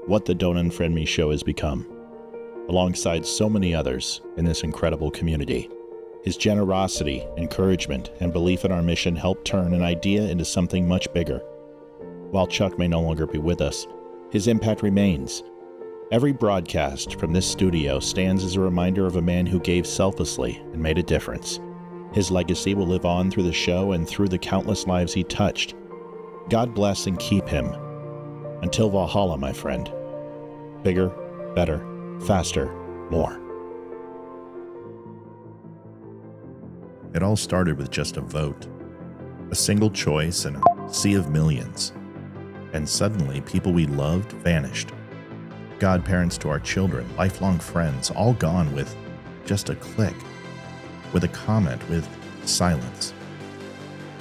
what the Don't Unfriend Me show has become, alongside so many others in this incredible community. His generosity, encouragement, and belief in our mission helped turn an idea into something much bigger. While Chuck may no longer be with us, his impact remains. Every broadcast from this studio stands as a reminder of a man who gave selflessly and made a difference. His legacy will live on through the show and through the countless lives he touched. God bless and keep him. Until Valhalla, my friend. Bigger, better, faster, more. It all started with just a vote, a single choice in a sea of millions. And suddenly, people we loved vanished. Godparents to our children, lifelong friends, all gone with just a click, with a comment, with silence.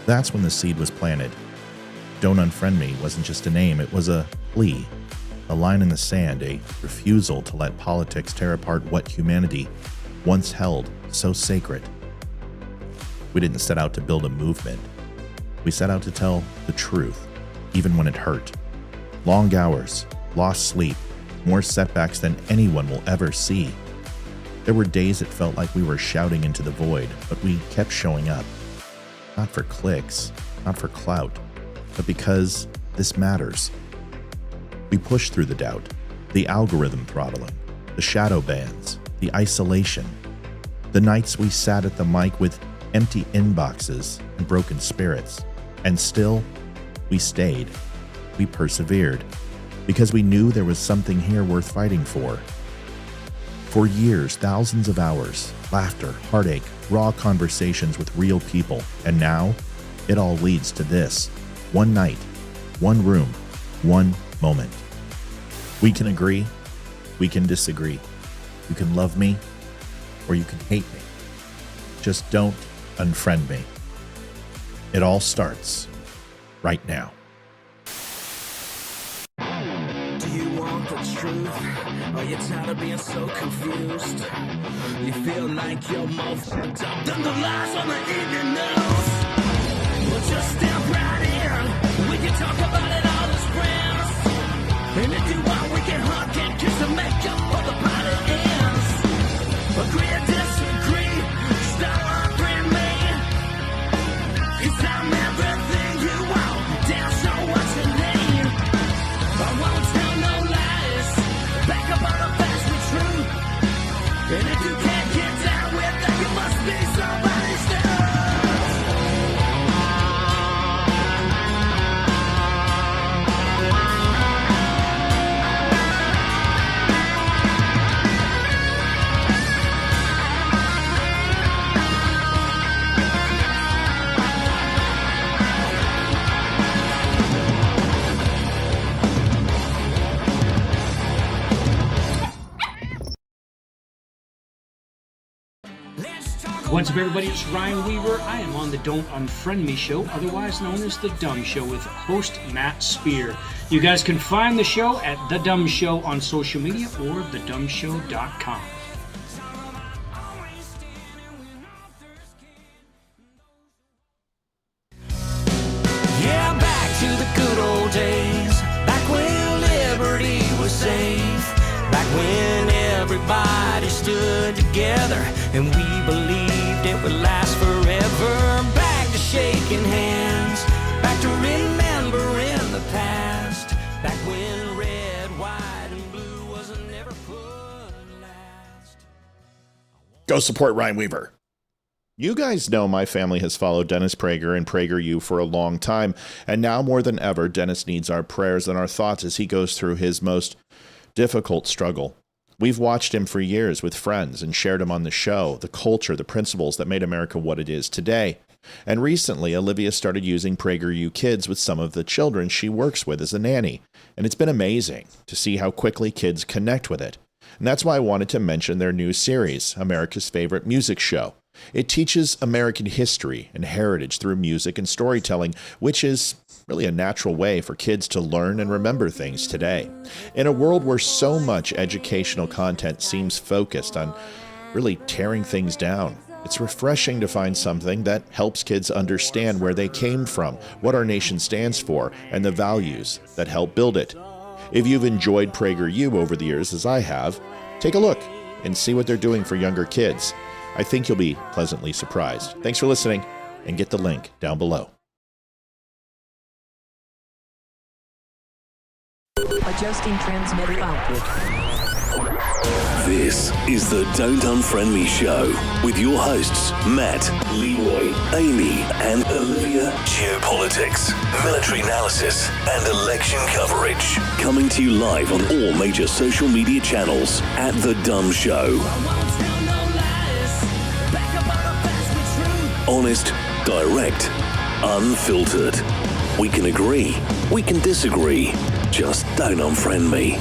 That's when the seed was planted. Don't Unfriend Me wasn't just a name, it was a plea, a line in the sand, a refusal to let politics tear apart what humanity once held so sacred. We didn't set out to build a movement. We set out to tell the truth, even when it hurt. Long hours, lost sleep, more setbacks than anyone will ever see. There were days it felt like we were shouting into the void, but we kept showing up. Not for clicks, not for clout, but because this matters. We pushed through the doubt, the algorithm throttling, the shadow bans, the isolation, the nights we sat at the mic with empty inboxes and broken spirits. And still, we stayed. We persevered, because we knew there was something here worth fighting for. For years, thousands of hours, laughter, heartache, raw conversations with real people, and now, it all leads to this. One night, one room, one moment. We can agree, we can disagree. You can love me, or you can hate me. Just don't unfriend me. It all starts right now. Do you want the truth? Are you tired of being so confused? You feel like you're more fucked up than the lies on the evening news? Well, just step right in. We can talk about it all as friends. And if you want, we can hug and kiss and make up for the party ends. Agree or disagree, stop unfriend me. 'Cause I'm everything you want, damn sure what you need. I won't tell no lies, back up on the facts with truth. And if you can't get down with that, you must be somebody's dog. What's up, everybody? It's Ryan Weaver. I am on the Don't Unfriend Me show, otherwise known as The Dumb Show, with host Matt Spear. You guys can find the show at The Dumb Show on social media or thedumbshow.com. Yeah, back to the good old days, back when liberty was safe, back when everybody stood together and we believed it would last forever. Back to shaking hands, back to remembering the past, back when red, white, and blue wasn't never put last. Go support Ryan Weaver. You guys know my family has followed Dennis Prager and PragerU for a long time, and now more than ever, Dennis needs our prayers and our thoughts as he goes through his most difficult struggle. We've watched him for years with friends and shared him on the show, the culture, the principles that made America what it is today. And recently, Olivia started using PragerU Kids with some of the children she works with as a nanny. And it's been amazing to see how quickly kids connect with it. And that's why I wanted to mention their new series, America's Favorite Music Show. It teaches American history and heritage through music and storytelling, which is really a natural way for kids to learn and remember things today. In a world where so much educational content seems focused on really tearing things down, it's refreshing to find something that helps kids understand where they came from, what our nation stands for, and the values that help build it. if you've enjoyed PragerU over the years, as I have, take a look and see what they're doing for younger kids. I think you'll be pleasantly surprised. Thanks for listening, and get the link down below. Adjusting transmitter output. This is the Don't Unfriend Me Show with your hosts, Matt, Leroy, Amy, and Olivia. Geopolitics, military analysis, and election coverage. Coming to you live on all major social media channels at The Dumb Show. Honest, direct, unfiltered. We can agree, we can disagree. Just don't unfriend me.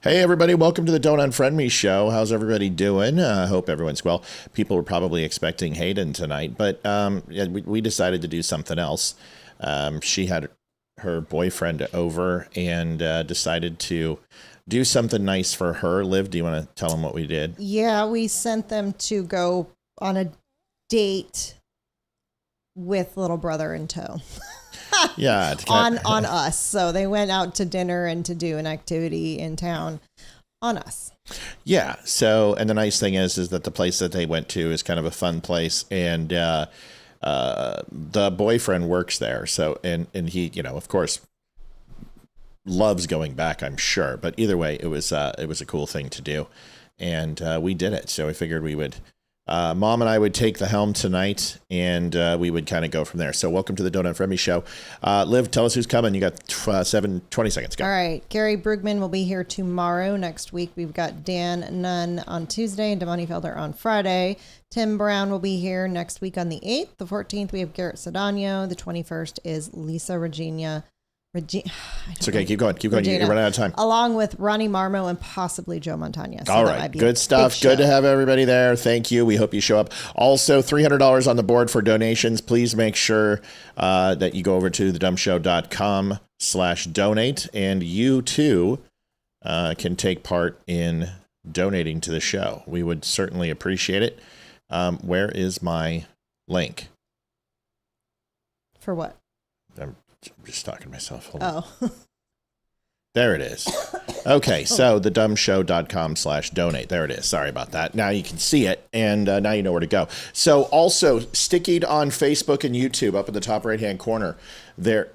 Hey everybody, welcome to the Don't Unfriend Me Show. How's everybody doing? I hope everyone's well. People were probably expecting Hayden tonight, but we decided to do something else. She had her boyfriend over and decided to do something nice for her. Liv, do you want to tell them what we did? Yeah, we sent them to go on a date with little brother in tow. Yeah, on us. So they went out to dinner and to do an activity in town on us. Yeah. So, and the nice thing is that the place that they went to is kind of a fun place, and the boyfriend works there. So, and he, of course, loves going back, I'm sure. But either way, it was a cool thing to do, and we did it. So we figured we would. Mom and I would take the helm tonight, and we would kind of go from there. So welcome to the Don't Unfriend Me Show. Liv, tell us who's coming. You got 20 seconds. Go. All right. Gary Brugman will be here tomorrow. Next week, we've got Dan Nunn on Tuesday and Damani Felder on Friday. Tim Brown will be here next week on the 8th. The 14th, we have Garrett Sedano. The 21st is Lisa Regina. It's okay. Keep going. Regina, you're running out of time. Along with Ronnie Marmo and possibly Joe Montana. So all right. Good stuff. Good to have everybody there. Thank you. We hope you show up. Also, $300 on the board for donations. Please make sure that you go over to thedumbshow.com/donate, and you too can take part in donating to the show. We would certainly appreciate it. Where is my link? For what? I'm just talking to myself. Hold on. Oh. There it is. Okay, so thedumbshow.com/donate. There it is. Sorry about that. Now you can see it, and now you know where to go. So also, stickied on Facebook and YouTube up in the top right-hand corner. There.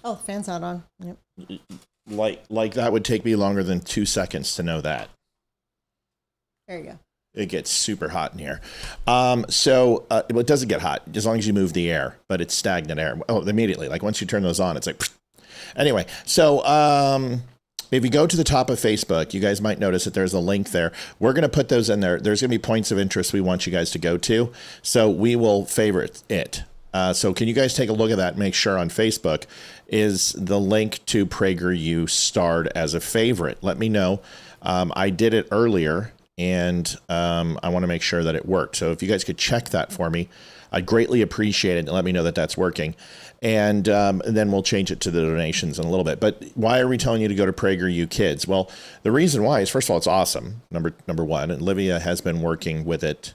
Oh, fan's not on. Yep. Like that would take me longer than 2 seconds to know that. There you go. It gets super hot in here. Well, it doesn't get hot as long as you move the air, but it's stagnant air. Oh, immediately. Like once you turn those on, it's like, anyway. So, if you go to the top of Facebook, you guys might notice that there's a link there. We're going to put those in there. There's going to be points of interest we want you guys to go to. So we will favorite it. So can you guys take a look at that and make sure on Facebook is the link to PragerU starred as a favorite? Let me know. I did it earlier. And I want to make sure that it worked. So if you guys could check that for me, I'd greatly appreciate it and let me know that that's working. And then we'll change it to the donations in a little bit. But why are we telling you to go to PragerU Kids? Well, the reason why is, first of all, it's awesome. Number one, Olivia has been working with it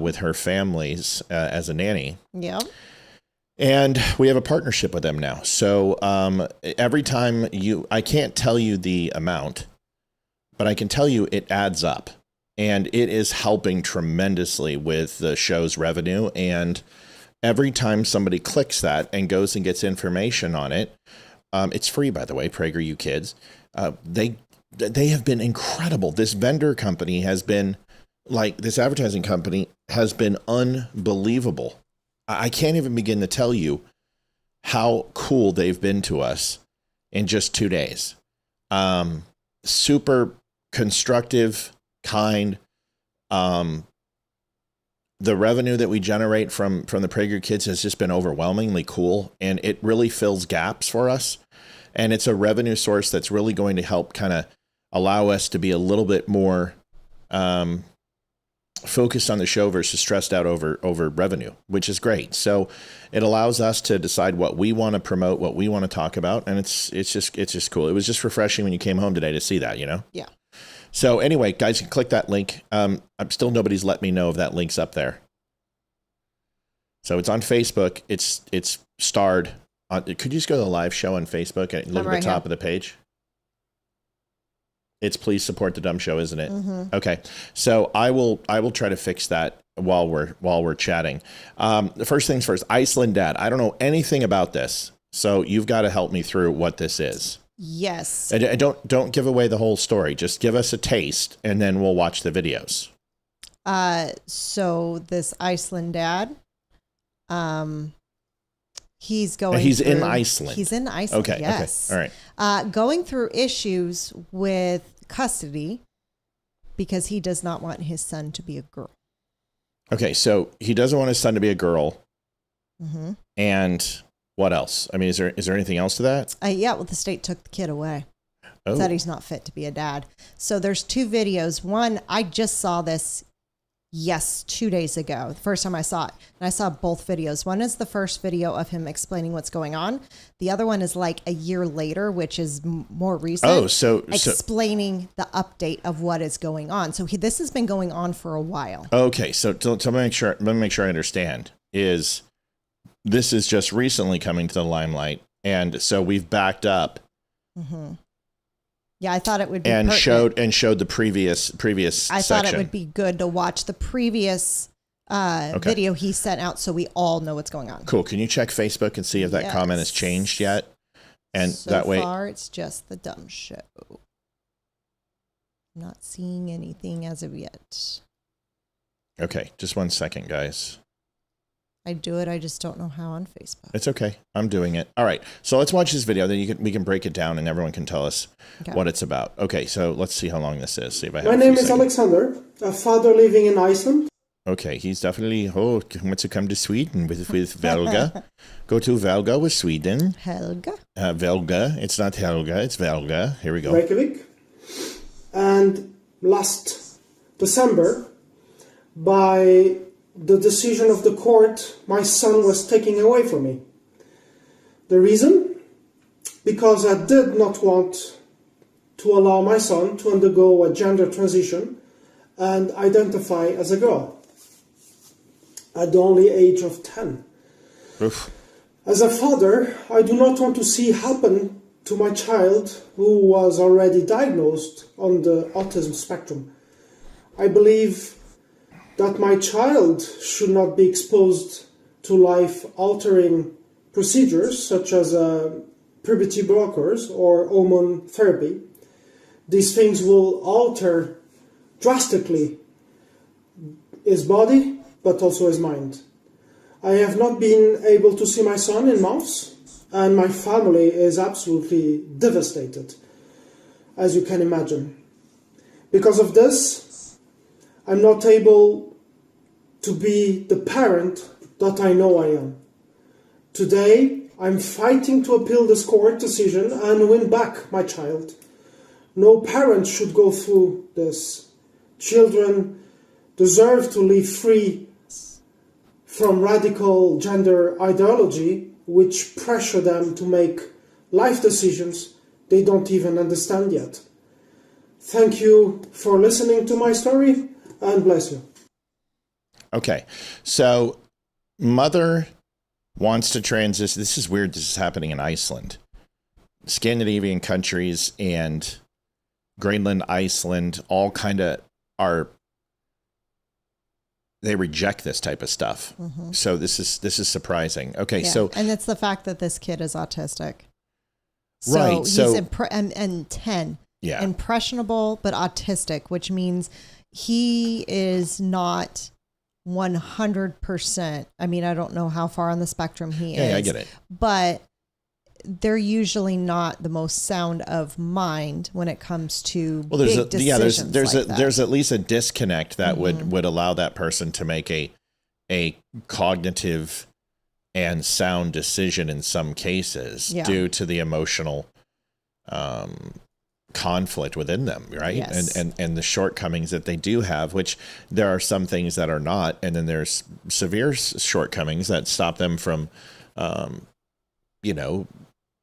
with her families as a nanny. Yeah. And we have a partnership with them now. So every time I can't tell you the amount, but I can tell you it adds up. And it is helping tremendously with the show's revenue. And every time somebody clicks that and goes and gets information on it, it's free, by the way, PragerU Kids. They have been incredible. This vendor company has been, this advertising company has been unbelievable. I can't even begin to tell you how cool they've been to us in just 2 days. Super constructive, kind. The revenue that we generate from the Prager Kids has just been overwhelmingly cool, and it really fills gaps for us. And it's a revenue source that's really going to help kind of allow us to be a little bit more focused on the show versus stressed out over revenue, which is great. So it allows us to decide what we want to promote, what we want to talk about, and it's just cool. It was just refreshing when you came home today to see that, Yeah. So anyway, guys, you can click that link. I'm still nobody's let me know if that link's up there. So it's on Facebook. It's starred could you just go to the live show on Facebook and look at the top of the page? It's please support the Dumb Show, isn't it? Mm-hmm. Okay. So I will try to fix that while we're chatting. The first things first, Iceland Dad. I don't know anything about this. So you've got to help me through what this is. Yes. And don't give away the whole story. Just give us a taste and then we'll watch the videos. So this Iceland Dad, he's in Iceland. He's in Iceland. Okay. Yes. Okay. All right. Going through issues with custody because he does not want his son to be a girl. Okay. So he doesn't want his son to be a girl. Mm-hmm. And what else? I mean, is there anything else to that? Yeah. Well, the state took the kid away. Oh. Said he's not fit to be a dad. So there's 2 videos. One, I just saw this 2 days ago, the first time I saw it. And I saw both videos. One is the first video of him explaining what's going on. The other one is like a year later, which is more recent. Oh, so explaining the update of what is going on. So this has been going on for a while. Okay, so let me make sure I understand. This is just recently coming to the limelight, and so we've backed up. Mm-hmm. Yeah, I thought it would be showed the previous I section. thought it would be good to watch the previous video he sent out so we all know what's going on. Cool. Can you check Facebook and see if that comment has changed yet? And so that way, far it's just the Dumb Show. I'm not seeing anything as of yet. Okay, just 1 second, guys. I do it. I just don't know how on Facebook. It's okay. I'm doing it. All right. So let's watch this video. Then we can break it down, and everyone can tell us what it's about. Okay. So let's see how long this is. See if I have. My name is Alexander, a father living in Iceland. Okay. He's definitely wants to come to Sweden with Velga. Go to Velga with Sweden. Helga. Velga. It's not Helga. It's Velga. Here we go. Reykjavik. And last December, by the decision of the court, my son was taken away from me. The reason? Because I did not want to allow my son to undergo a gender transition and identify as a girl at the only age of 10. Oof. As a father, I do not want to see happen to my child who was already diagnosed on the autism spectrum. I believe that my child should not be exposed to life-altering procedures such as puberty blockers or hormone therapy. These things will alter drastically his body, but also his mind. I have not been able to see my son in months, and my family is absolutely devastated, as you can imagine. Because of this, I'm not able to be the parent that I know I am. Today, I'm fighting to appeal this court decision and win back my child. No parent should go through this. Children deserve to live free from radical gender ideology, which pressure them to make life decisions they don't even understand yet. Thank you for listening to my story, and bless you. Okay, so mother wants to transition. This is weird. This is happening in Iceland. Scandinavian countries and Greenland, Iceland, all kind of they reject this type of stuff. Mm-hmm. So this is surprising. Okay, yeah. So and it's the fact that this kid is autistic. So right. He's so and 10. Yeah. Impressionable, but autistic, which means he is not 100%. I mean, I don't know how far on the spectrum he is. Yeah, I get it. But they're usually not the most sound of mind when it comes to big decisions. There's at least a disconnect that would allow that person to make a cognitive and sound decision in some cases due to the emotional conflict within them, right? Yes. And the shortcomings that they do have, which there are some things that are not, and then there's severe shortcomings that stop them from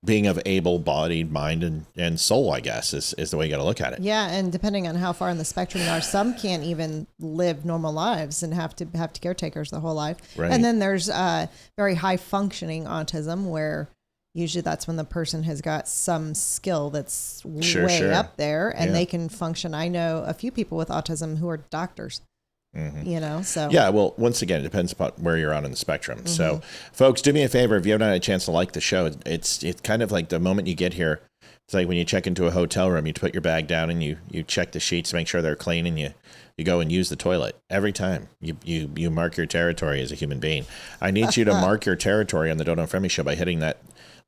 being of able-bodied mind and soul, I guess, is the way you got to look at it. Yeah, and depending on how far on the spectrum you are, some can't even live normal lives and have to caretakers the whole life. Right. And then there's very high-functioning autism where usually that's when the person has got some skill that's Sure, way sure. up there and Yeah. they can function. I know a few people with autism who are doctors, you know, so. Yeah, well, once again, it depends upon where you're on in the spectrum. So, Mm-hmm. folks, do me a favor. If you haven't had a chance to like the show, it's kind of like the moment you get here. It's like when you check into a hotel room, you put your bag down and you check the sheets, make sure they're clean, and you go and use the toilet. Every time you mark your territory as a human being. I need you to mark your territory on the Don't Unfriend Me show by hitting that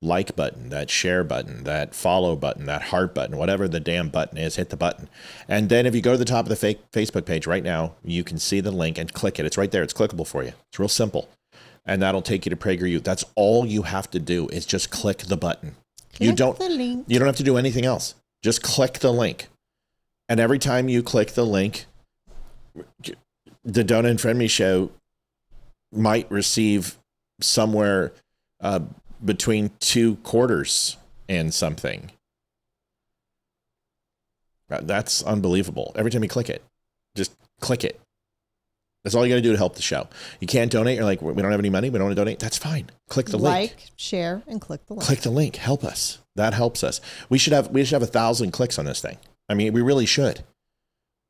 like button, that share button, that follow button, that heart button, whatever the damn button is, hit the button. And then if you go to the top of the Facebook page right now, you can see the link and click it. It's right there. It's clickable for you. It's real simple. And that'll take you to PragerU. That's all you have to do is just click the button. You don't have to do anything else. Just click the link. And every time you click the link, the Don't Unfriend Me show might receive somewhere between 2 quarters and something. That's unbelievable. Every time you click it, just click it. That's all you got to do to help the show. You can't donate. You're like, we don't have any money. We don't want to donate. That's fine. Click the link. Like, share, and click the link. Click the link. Help us. That helps us. We should have 1,000 clicks on this thing. I mean, we really should.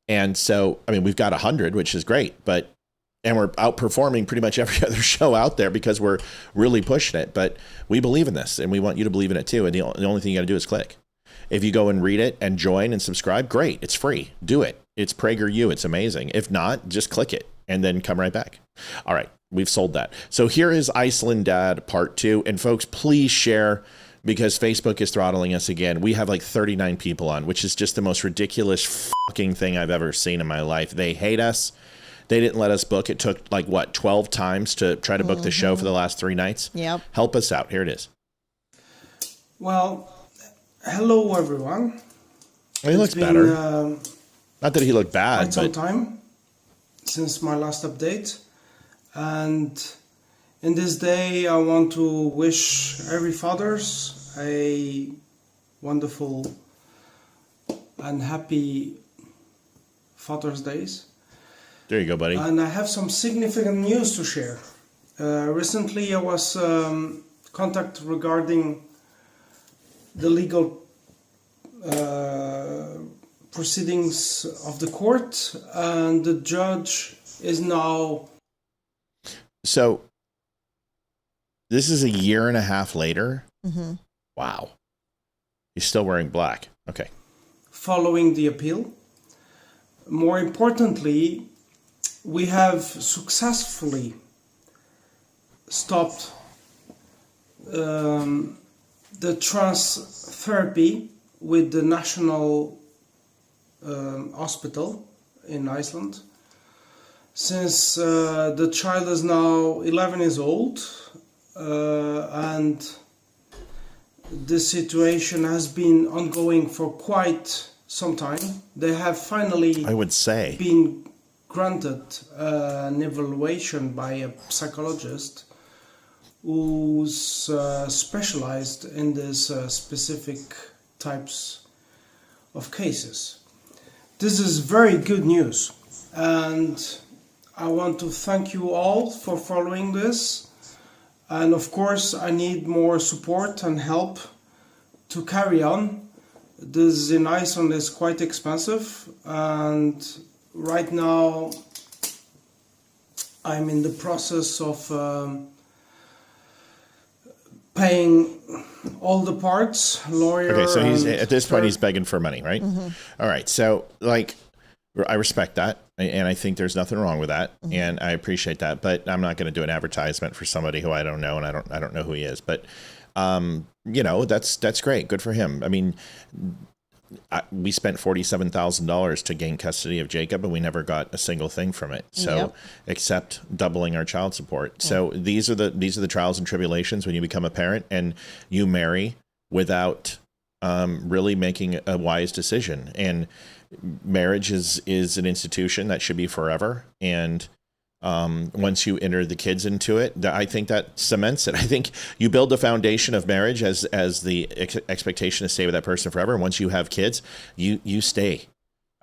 And so, I mean, we've got 100, which is great, and we're outperforming pretty much every other show out there because we're really pushing it. But we believe in this, and we want you to believe in it too. And the only thing you got to do is click. If you go and read it and join and subscribe, great. It's free. Do it. It's PragerU. It's amazing. If not, just click it and then come right back. All right. We've sold that. So here is Iceland Dad Part 2. And folks, please share because Facebook is throttling us again. We have like 39 people on, which is just the most ridiculous fucking thing I've ever seen in my life. They hate us. They didn't let us book. It took like, 12 times to try to book the show for the last 3 nights? Yep. Help us out. Here it is. Well, hello everyone. Well, he looks better. Not that he looked bad, Quite some but time since my last update, and in this day I want to wish every fathers a wonderful and happy Father's Days. there you go, buddy. And I have some significant news to share. Recently I was contacted regarding the legal proceedings of the court, and the judge is now... So this is a year and a half later. Mm-hmm. Wow. He's still wearing black. Okay. following the appeal. More importantly, we have successfully stopped the trans therapy with the National Hospital in Iceland. Since the child is now 11 years old, and this situation has been ongoing for quite some time, they have finally, I would say, been granted an evaluation by a psychologist who's specialized in this specific types of cases. This is very good news, and I want to thank you all for following this. And of course, I need more support and help to carry on. This in Iceland is quite expensive, and right now I'm in the process of paying all the parts, lawyer. okay, so he's and at this point he's begging for money, right? Mm-hmm. All right, so like I respect that, and I think there's nothing wrong with that, and I appreciate that. But I'm not going to do an advertisement for somebody who I don't know, and I don't know who he is. But you know, that's great, good for him. I mean, we spent $47,000 to gain custody of Jacob, and we never got a single thing from it. So, Yep. except doubling our child support. So these are the trials and tribulations when you become a parent and you marry without really making a wise decision. And marriage is an institution that should be forever. And once you enter the kids into it, I think that cements it. I think you build the foundation of marriage as the expectation to stay with that person forever. And once you have kids, you stay.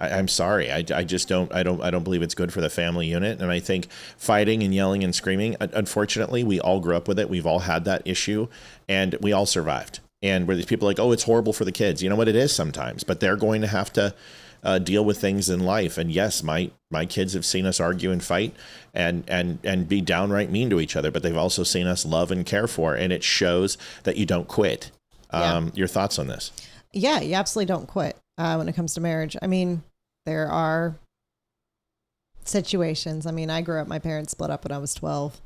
I'm sorry. I just don't believe it's good for the family unit. And I think fighting and yelling and screaming, unfortunately, we all grew up with it. We've all had that issue and we all survived. And where these people are like, oh, it's horrible for the kids. You know what it is sometimes, but they're going to have to deal with things in life. And yes, my kids have seen us argue and fight and be downright mean to each other, but they've also seen us love and care for. And it shows that you don't quit. Your thoughts on this? Yeah, you absolutely don't quit when it comes to marriage. I mean, there are situations. I mean, I grew up, my parents split up when I was 12.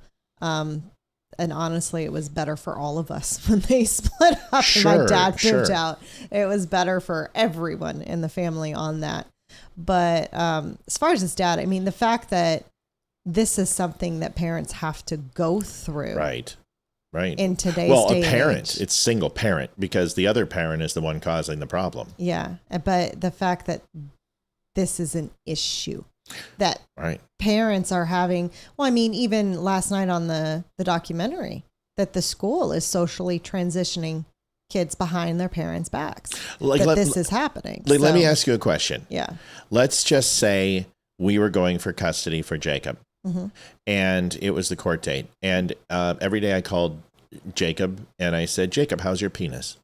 And honestly, it was better for all of us when they split up and my dad moved out. It was better for everyone in the family on that. But as far as his dad, I mean, the fact that this is something that parents have to go through. Right. In today's day a parent, age. it's single parent because the other parent is the one causing the problem. Yeah. But the fact that this is an issue that parents are having. Well, I mean, even last night on the documentary that the school is socially transitioning kids behind their parents' backs. This is happening. Let me ask you a question. Yeah. Let's just say we were going for custody for Jacob. Mm-hmm. And it was the court date. And every day I called Jacob and I said, Jacob, how's your penis?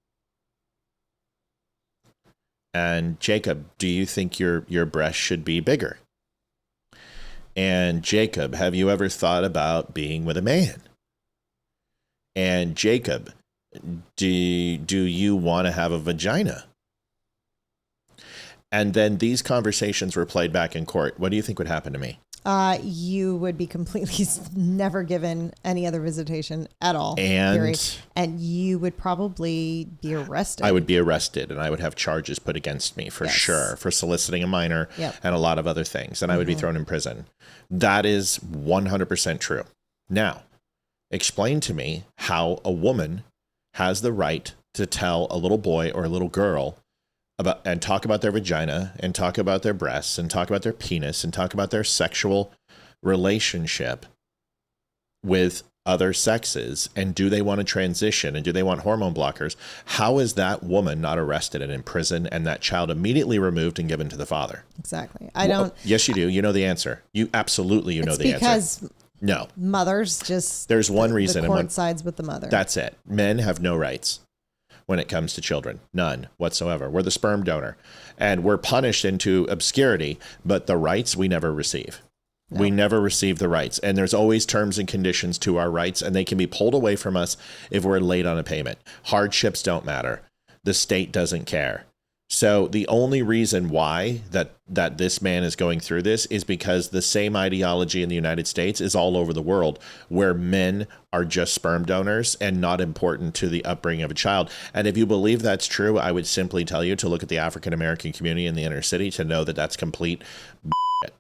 And Jacob, do you think your breast should be bigger? And Jacob, have you ever thought about being with a man? And Jacob, do you want to have a vagina? And then these conversations were played back in court. What do you think would happen to me? You would be completely never given any other visitation at all. And you would probably be arrested. I would be arrested and I would have charges put against me for sure, for soliciting a minor and a lot of other things. And I would be thrown in prison. That is 100% true. Now, explain to me how a woman has the right to tell a little boy or a little girl about and talk about their vagina and talk about their breasts and talk about their penis and talk about their sexual relationship with other sexes, and do they want to transition and do they want hormone blockers? How is that woman not arrested and in prison and that child immediately removed and given to the father? Exactly. I don't. Yes, you do. You know the answer. You absolutely know the answer. Because no, mothers just there's one reason the court sides with the mother. That's it. Men have no rights when it comes to children. None whatsoever. We're the sperm donor and we're punished into obscurity, but the rights we never receive. No. We never receive the rights. And there's always terms and conditions to our rights, and they can be pulled away from us if we're late on a payment. Hardships don't matter. The state doesn't care. So the only reason why that this man is going through this is because the same ideology in the United States is all over the world, where men are just sperm donors and not important to the upbringing of a child. And if you believe that's true, I would simply tell you to look at the African American community in the inner city to know that that's complete bullshit.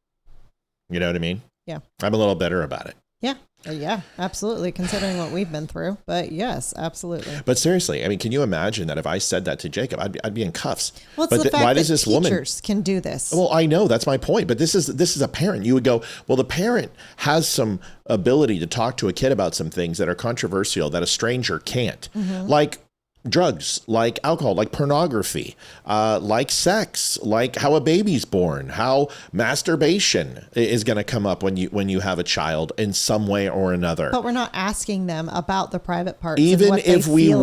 You know what I mean? Yeah. I'm a little bitter about it. Yeah. Yeah, absolutely. Considering what we've been through, but yes, absolutely. But seriously, I mean, can you imagine that if I said that to Jacob, I'd be in cuffs? Well, it's the fact why does this teachers can do this? Well, I know that's my point, but this is a parent. You would go, well, the parent has some ability to talk to a kid about some things that are controversial that a stranger can't, like drugs, like alcohol, like pornography, like sex, like how a baby's born, how masturbation is going to come up when you have a child in some way or another. But we're not asking them about the private parts. Even if we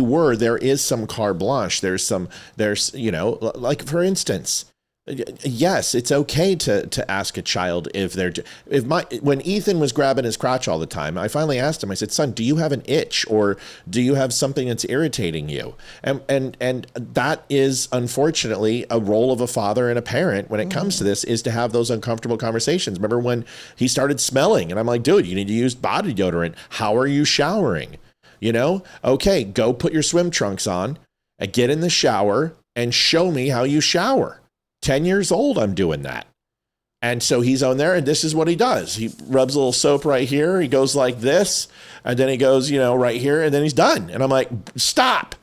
were, there is some carte blanche. There's like for instance, yes, it's okay to ask a child when Ethan was grabbing his crotch all the time, I finally asked him, I said, son, do you have an itch or do you have something that's irritating you? And that is unfortunately a role of a father and a parent when it comes to this, is to have those uncomfortable conversations. Remember when he started smelling and I'm like, dude, you need to use body deodorant. How are you showering? Okay, go put your swim trunks on and get in the shower and show me how you shower. 10 years old, I'm doing that. And so he's on there and this is what he does. He rubs a little soap right here. He goes like this and then he goes, right here and then he's done. And I'm like, stop,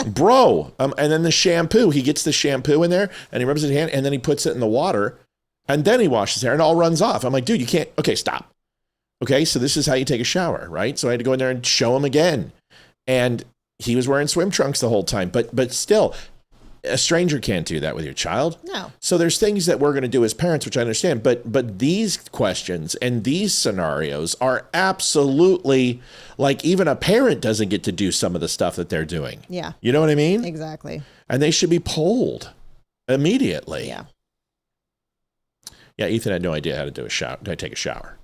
bro. And then the shampoo, he gets the shampoo in there and he rubs his hand and then he puts it in the water and then he washes his hair and it all runs off. I'm like, dude, you can't. Okay, stop. Okay, so this is how you take a shower, right? So I had to go in there and show him again. And he was wearing swim trunks the whole time. But still, a stranger can't do that with your child. No. So there's things that we're going to do as parents, which I understand, but these questions and these scenarios are absolutely like even a parent doesn't get to do some of the stuff that they're doing. Yeah. You know what I mean? Exactly. And they should be polled immediately. Yeah. Yeah, Ethan had no idea how to take a shower.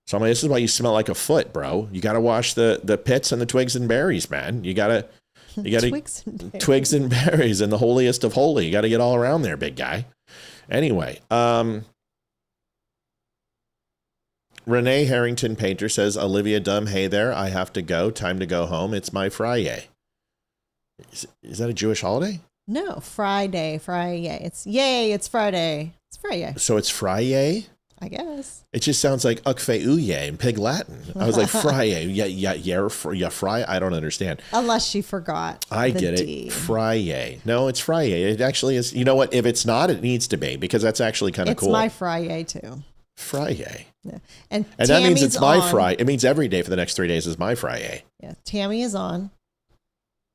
So I'm like, this is why you smell like a foot, bro. You got to wash the pits and the twigs and berries, man. You got to twigs and berries and the holiest of holy. You got to get all around there, big guy. Anyway, Renee Harrington Painter says, Olivia Dumb, hey there. I have to go. Time to go home. It's my Friday. Is that a Jewish holiday? No, Friday. It's yay. It's Friday. It's Friday. So it's Friday? I guess. It just sounds like ukfeuye in Pig Latin. I was like, Friday. Yeah, fry. I don't understand. Unless she forgot. I get it. Friday. No, it's Friday. It actually is. You know what? If it's not, it needs to be because that's actually kind of cool. It's my Friday too. Friday. Yeah. And that means it's my Friday. It means every day for the next 3 days is my Friday. Yeah. Tammy is on,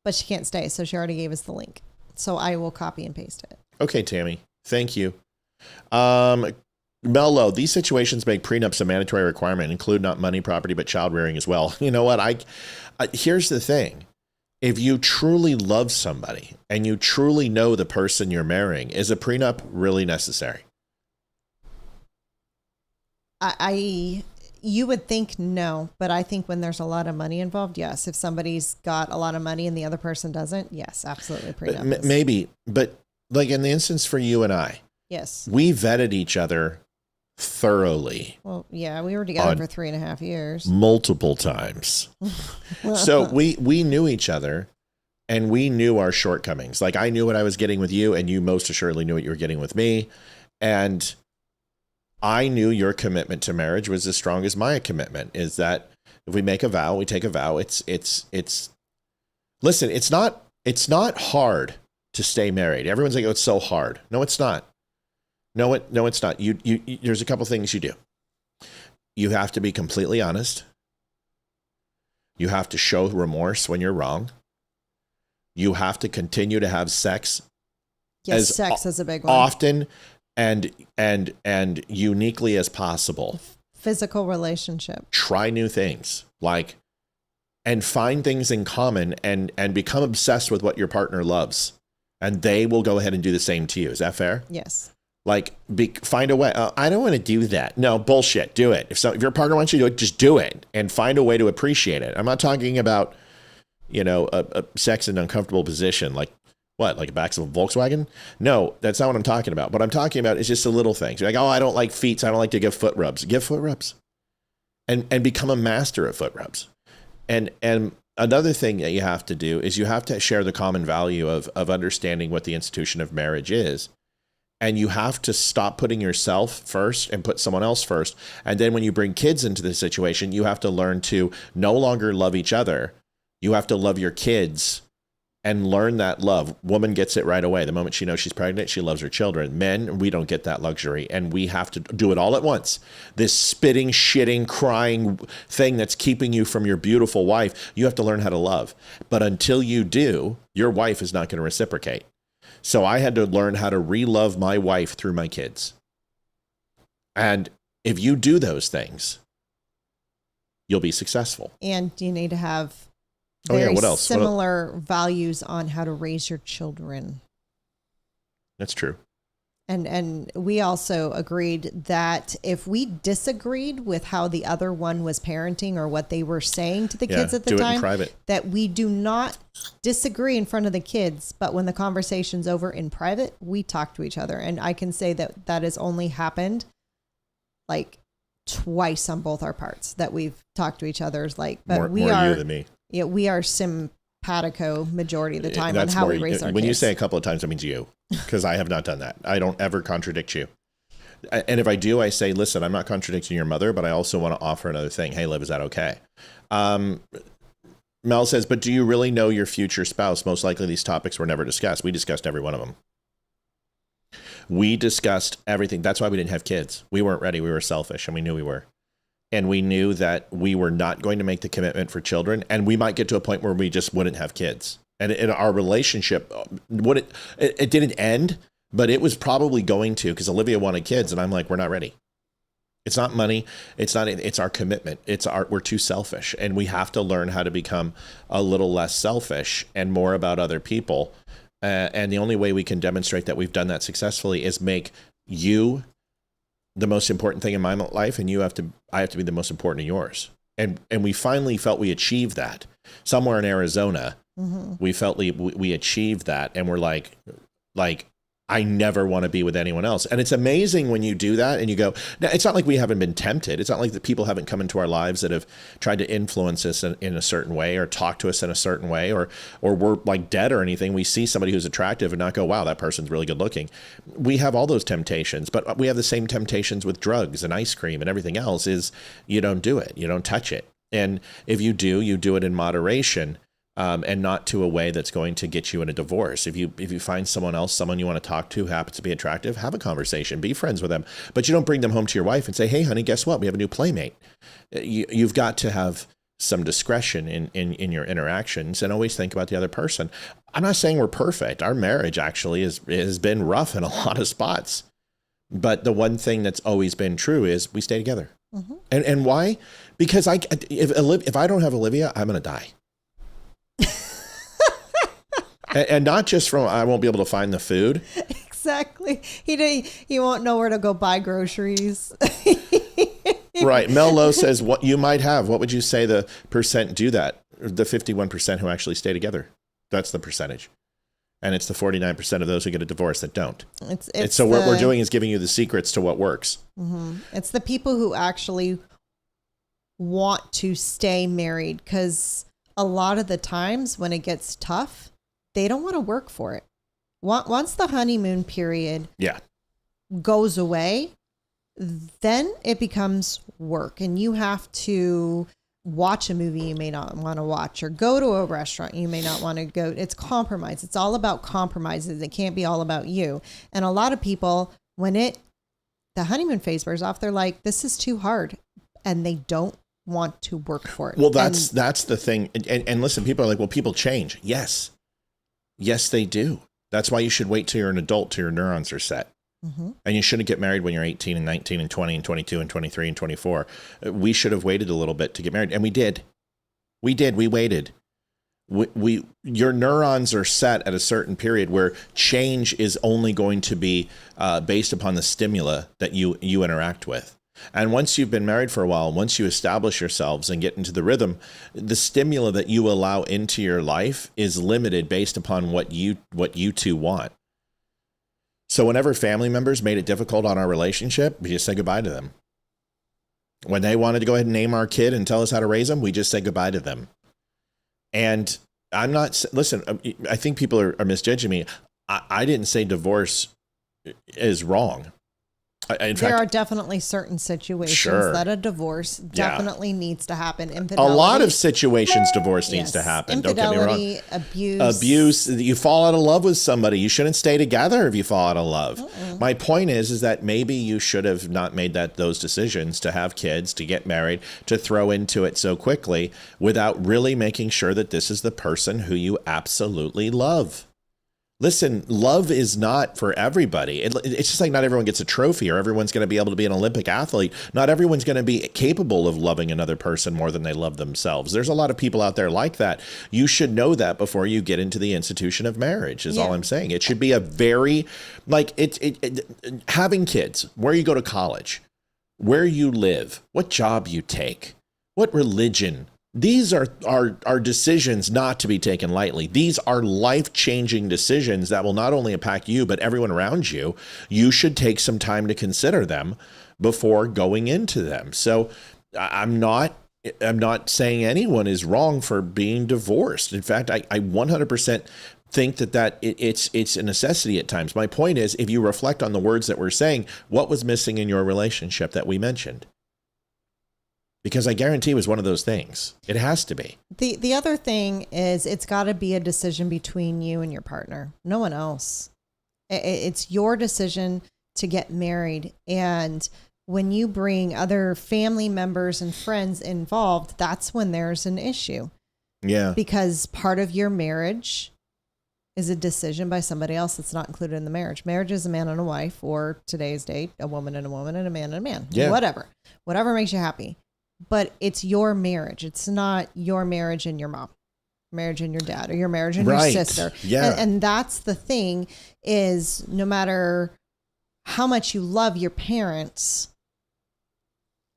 but she can't stay. So she already gave us the link. So I will copy and paste it. Okay, Tammy. Thank you. Mello, these situations make prenups a mandatory requirement, include not money, property, but child rearing as well. You know what? I here's the thing. If you truly love somebody and you truly know the person you're marrying, is a prenup really necessary? You would think no, but I think when there's a lot of money involved, yes. If somebody's got a lot of money and the other person doesn't, yes, absolutely. Prenup maybe, but like in the instance for you and I, yes, we vetted each other thoroughly. Well, yeah, we were together for 3.5 years. Multiple times. So we knew each other and we knew our shortcomings. Like I knew what I was getting with you and you most assuredly knew what you were getting with me. And I knew your commitment to marriage was as strong as my commitment. Is that if we make a vow, we take a vow. Listen, it's not hard to stay married. Everyone's like, oh, it's so hard. No, it's not. No, it's not. You there's a couple things you do. You have to be completely honest. You have to show remorse when you're wrong. You have to continue to have sex. Yes, sex is a big one. Often and uniquely as possible. Physical relationship. Try new things, and find things in common and become obsessed with what your partner loves. And they will go ahead and do the same to you. Is that fair? Yes. Find a way. I don't want to do that. No, bullshit. Do it. If your partner wants you to do it, just do it and find a way to appreciate it. I'm not talking about, a sex in an uncomfortable position. Like what? Like a back of a Volkswagen? No, that's not what I'm talking about. What I'm talking about is just the little things. You're like, oh, I don't like feet. So I don't like to give foot rubs. Give foot rubs and become a master of foot rubs. And another thing that you have to do is you have to share the common value of understanding what the institution of marriage is. And you have to stop putting yourself first and put someone else first. And then when you bring kids into the situation, you have to learn to no longer love each other. You have to love your kids and learn that love. Woman gets it right away. The moment she knows she's pregnant, she loves her children. Men, we don't get that luxury. And we have to do it all at once. This spitting, shitting, crying thing that's keeping you from your beautiful wife, you have to learn how to love. But until you do, your wife is not going to reciprocate. So I had to learn how to re-love my wife through my kids. And if you do those things, you'll be successful. And you need to have what else? Similar values on how to raise your children. That's true. And we also agreed that if we disagreed with how the other one was parenting or what they were saying to the kids at the do it time, in private. That we do not disagree in front of the kids, but when the conversation's over in private, we talk to each other. And I can say that has only happened like twice on both our parts that we've talked to each other's but more you than me. Yeah, we are simpatico majority of the time on how we raise our kids. When you say a couple of times, that means you, because I have not done that. I don't ever contradict you. And if I do, I say, listen, I'm not contradicting your mother, but I also want to offer another thing. Hey, Liv, is that okay? Mel says, but do you really know your future spouse? Most likely these topics were never discussed. We discussed every one of them. We discussed everything. That's why we didn't have kids. We weren't ready. We were selfish, and we knew we were. And we knew that we were not going to make the commitment for children. And we might get to a point where we just wouldn't have kids. And our relationship, it didn't end, but it was probably going to, because Olivia wanted kids, and I'm like, we're not ready. It's not money. It's our commitment. We're too selfish, and we have to learn how to become a little less selfish and more about other people. And the only way we can demonstrate that we've done that successfully is make you the most important thing in my life, and I have to be the most important in yours. And we finally felt we achieved that somewhere in Arizona. Mm-hmm. We felt we achieved that, and we're like, I never want to be with anyone else. And it's amazing when you do that and you go, now, it's not like we haven't been tempted. It's not like the people haven't come into our lives that have tried to influence us in a certain way or talk to us in a certain way, or we're like dead or anything. We see somebody who's attractive and not go, wow, that person's really good looking. We have all those temptations, but we have the same temptations with drugs and ice cream and everything else. Is you don't do it. You don't touch it. And if you do it in moderation. And not to a way that's going to get you in a divorce. If you find someone you want to talk to who happens to be attractive, have a conversation, be friends with them, but you don't bring them home to your wife and say, hey, honey, guess what? We have a new playmate. You've got to have some discretion in your interactions and always think about the other person. I'm not saying we're perfect. Our marriage actually has been rough in a lot of spots. But the one thing that's always been true is we stay together. Mm-hmm. And why? Because if I don't have Olivia, I'm going to die. And not just from, I won't be able to find the food. Exactly. He won't know where to go buy groceries. Right. Mel Lowe says, what you might have. What would you say the percent do that? The 51% who actually stay together. That's the percentage. And it's the 49% of those who get a divorce that don't. So what we're doing is giving you the secrets to what works. Mm-hmm. It's the people who actually want to stay married, because a lot of the times when it gets tough, they don't want to work for it. Once the honeymoon period goes away, then it becomes work, and you have to watch a movie you may not want to watch, or go to a restaurant you may not want to go. It's compromise. It's all about compromises. It can't be all about you. And a lot of people, when the honeymoon phase wears off, they're like, this is too hard, and they don't want to work for it. Well, that's the thing. And listen, people are like, well, people change. Yes, they do. That's why you should wait till you're an adult, till your neurons are set. Mm-hmm. And you shouldn't get married when you're 18 and 19 and 20 and 22 and 23 and 24. We should have waited a little bit to get married. And we did. We waited. Your neurons are set at a certain period where change is only going to be based upon the stimula that you interact with. And once you've been married for a while, once you establish yourselves and get into the rhythm, the stimula that you allow into your life is limited based upon what you two want. So whenever family members made it difficult on our relationship, we just said goodbye to them. When they wanted to go ahead and name our kid and tell us how to raise them, we just said goodbye to them. And listen, I think people are misjudging me. I didn't say divorce is wrong. There are definitely certain situations that a divorce definitely needs to happen. Infidelity, a lot of situations, divorce needs to happen. Infidelity, don't get me wrong. Abuse. You fall out of love with somebody. You shouldn't stay together if you fall out of love. Uh-uh. My point is that maybe you should have not made those decisions to have kids, to get married, to throw into it so quickly without really making sure that this is the person who you absolutely love. Listen, love is not for everybody. It's just like not everyone gets a trophy, or everyone's going to be able to be an Olympic athlete. Not everyone's going to be capable of loving another person more than they love themselves. There's a lot of people out there like that. You should know that before you get into the institution of marriage, is all I'm saying. It should be a very, having kids, where you go to college, where you live, what job you take, what religion. These are decisions not to be taken lightly. These are life-changing decisions that will not only impact you, but everyone around you. You should take some time to consider them before going into them. So I'm not saying anyone is wrong for being divorced. In fact, I 100% think that it's a necessity at times. My point is, if you reflect on the words that we're saying, what was missing in your relationship that we mentioned? Because I guarantee it was one of those things. It has to be. The other thing is, it's got to be a decision between you and your partner. No one else. It's your decision to get married. And when you bring other family members and friends involved, that's when there's an issue. Yeah. Because part of your marriage is a decision by somebody else that's not included in the marriage. Marriage is a man and a wife, or today's date, a woman and a woman, and a man and a man. Yeah. Whatever makes you happy. But it's your marriage. It's not your marriage and your mom, marriage and your dad, or your marriage and your sister. Yeah. And that's the thing, is no matter how much you love your parents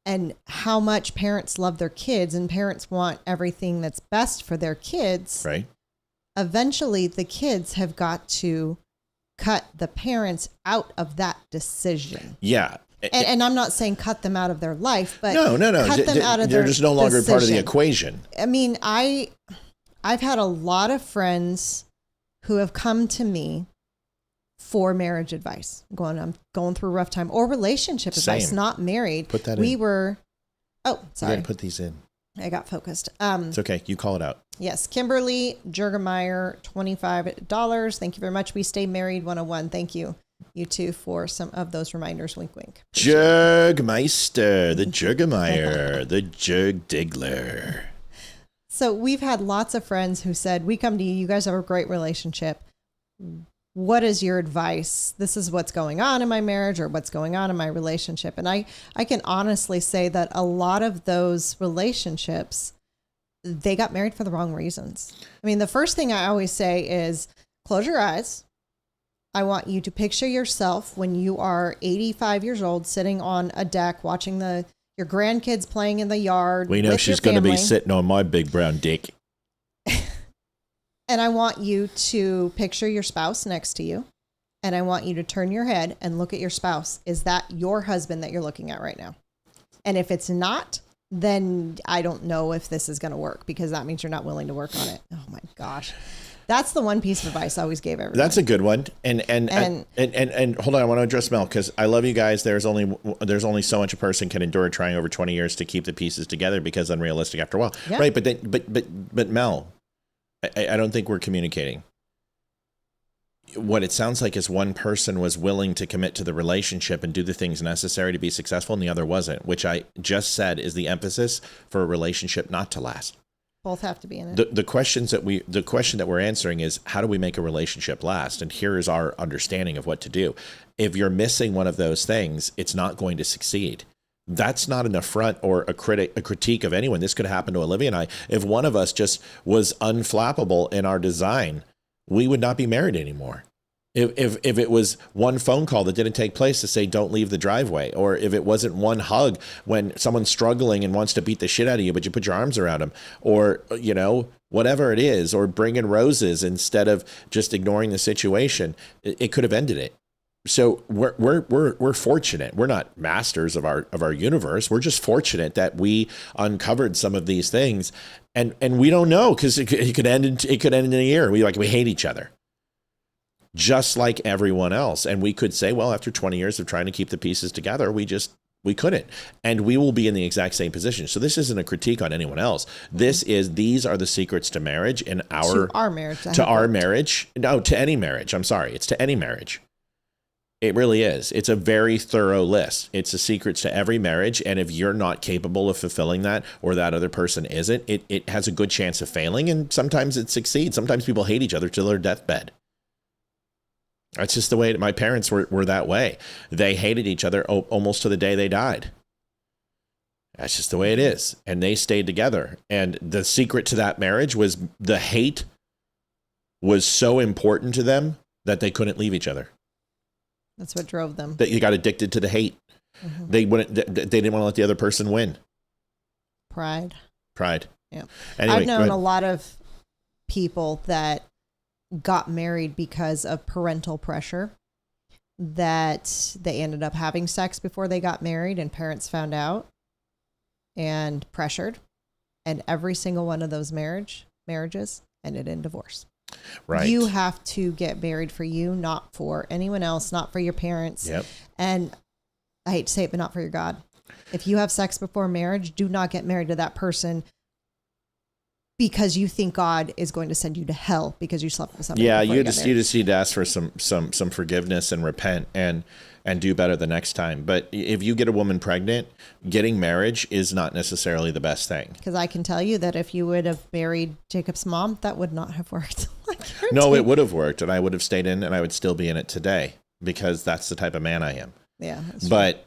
and how much parents love their kids, and parents want everything that's best for their kids. Right. Eventually the kids have got to cut the parents out of that decision. Yeah. And I'm not saying cut them out of their life, but no. cut them out of They're their just no longer part of the decision. equation. I mean, I've had a lot of friends who have come to me for marriage advice. I'm going through a rough time, or relationship advice, Same. not married. Put that we in. were, oh, You sorry. got to put these in. I got focused. It's okay. You call it out. Yes. Kimberly Jurgemeyer, $25. Thank you very much. We Stay Married 101. Thank you. You too, for some of those reminders. Wink, wink. Jurgmeister, the Jurgemeyer, the Jurg Diggler. So we've had lots of friends who said, we come to you, you guys have a great relationship. What is your advice? This is what's going on in my marriage, or what's going on in my relationship. And I can honestly say that a lot of those relationships, they got married for the wrong reasons. I mean, the first thing I always say is close your eyes. I want you to picture yourself when you are 85 years old, sitting on a deck, watching your grandkids playing in the yard. We know with she's your going to be family. sitting on my big brown dick. And I want you to picture your spouse next to you. And I want you to turn your head and look at your spouse. Is that your husband that you're looking at right now? And if it's not, then I don't know if this is going to work, because that means you're not willing to work on it. Oh my gosh. That's the one piece of advice I always gave everyone. That's a good one. And hold on, I want to address Mel, because I love you guys. There's only so much a person can endure trying over 20 years to keep the pieces together, because unrealistic after a while. Yeah. Right. But Mel, I don't think we're communicating. What it sounds like is one person was willing to commit to the relationship and do the things necessary to be successful, and the other wasn't, which I just said is the emphasis for a relationship not to last. Both have to be in it. The question that we're answering is, how do we make a relationship last? And here is our understanding of what to do. If you're missing one of those things, it's not going to succeed. That's not an affront or a critique of anyone. This could happen to Olivia and I. If one of us just was unflappable in our design, we would not be married anymore. If it was one phone call that didn't take place to say, don't leave the driveway, or if it wasn't one hug when someone's struggling and wants to beat the shit out of you, but you put your arms around them, or, whatever it is, or bringing roses instead of just ignoring the situation, it could have ended it. So we're fortunate. We're not masters of our universe. We're just fortunate that we uncovered some of these things, and we don't know, because it could end in a year. We hate each other, just like everyone else. And we could say, well, after 20 years of trying to keep the pieces together, we couldn't, and we will be in the exact same position. So this isn't a critique on anyone else. These are the secrets to marriage to our marriage. No, to any marriage. I'm sorry. It's to any marriage. It really is. It's a very thorough list. It's the secrets to every marriage. And if you're not capable of fulfilling that, or that other person isn't, it has a good chance of failing. And sometimes it succeeds. Sometimes people hate each other till their deathbed. That's just the way my parents were that way. They hated each other almost to the day they died. That's just the way it is. And they stayed together. And the secret to that marriage was the hate was so important to them that they couldn't leave each other. That's what drove them. That you got addicted to the hate. Mm-hmm. They didn't want to let the other person win. Pride. Yeah. Anyway, I've known a lot of people that got married because of parental pressure, that they ended up having sex before they got married, and parents found out and pressured, and every single one of those marriages ended in divorce. Right. You have to get married for you, not for anyone else, not for your parents. Yep. And I hate to say it, but not for your God. If you have sex before marriage, do not get married to that person because you think God is going to send you to hell because you slept with somebody. Yeah, you just need to ask for some forgiveness and repent. And and do better the next time. But if you get a woman pregnant, getting marriage is not necessarily the best thing. Because I can tell you that if you would have married Jacob's mom, that would not have worked. No, it would have worked, and I would have stayed in, and I would still be in it today because that's the type of man I am. Yeah. But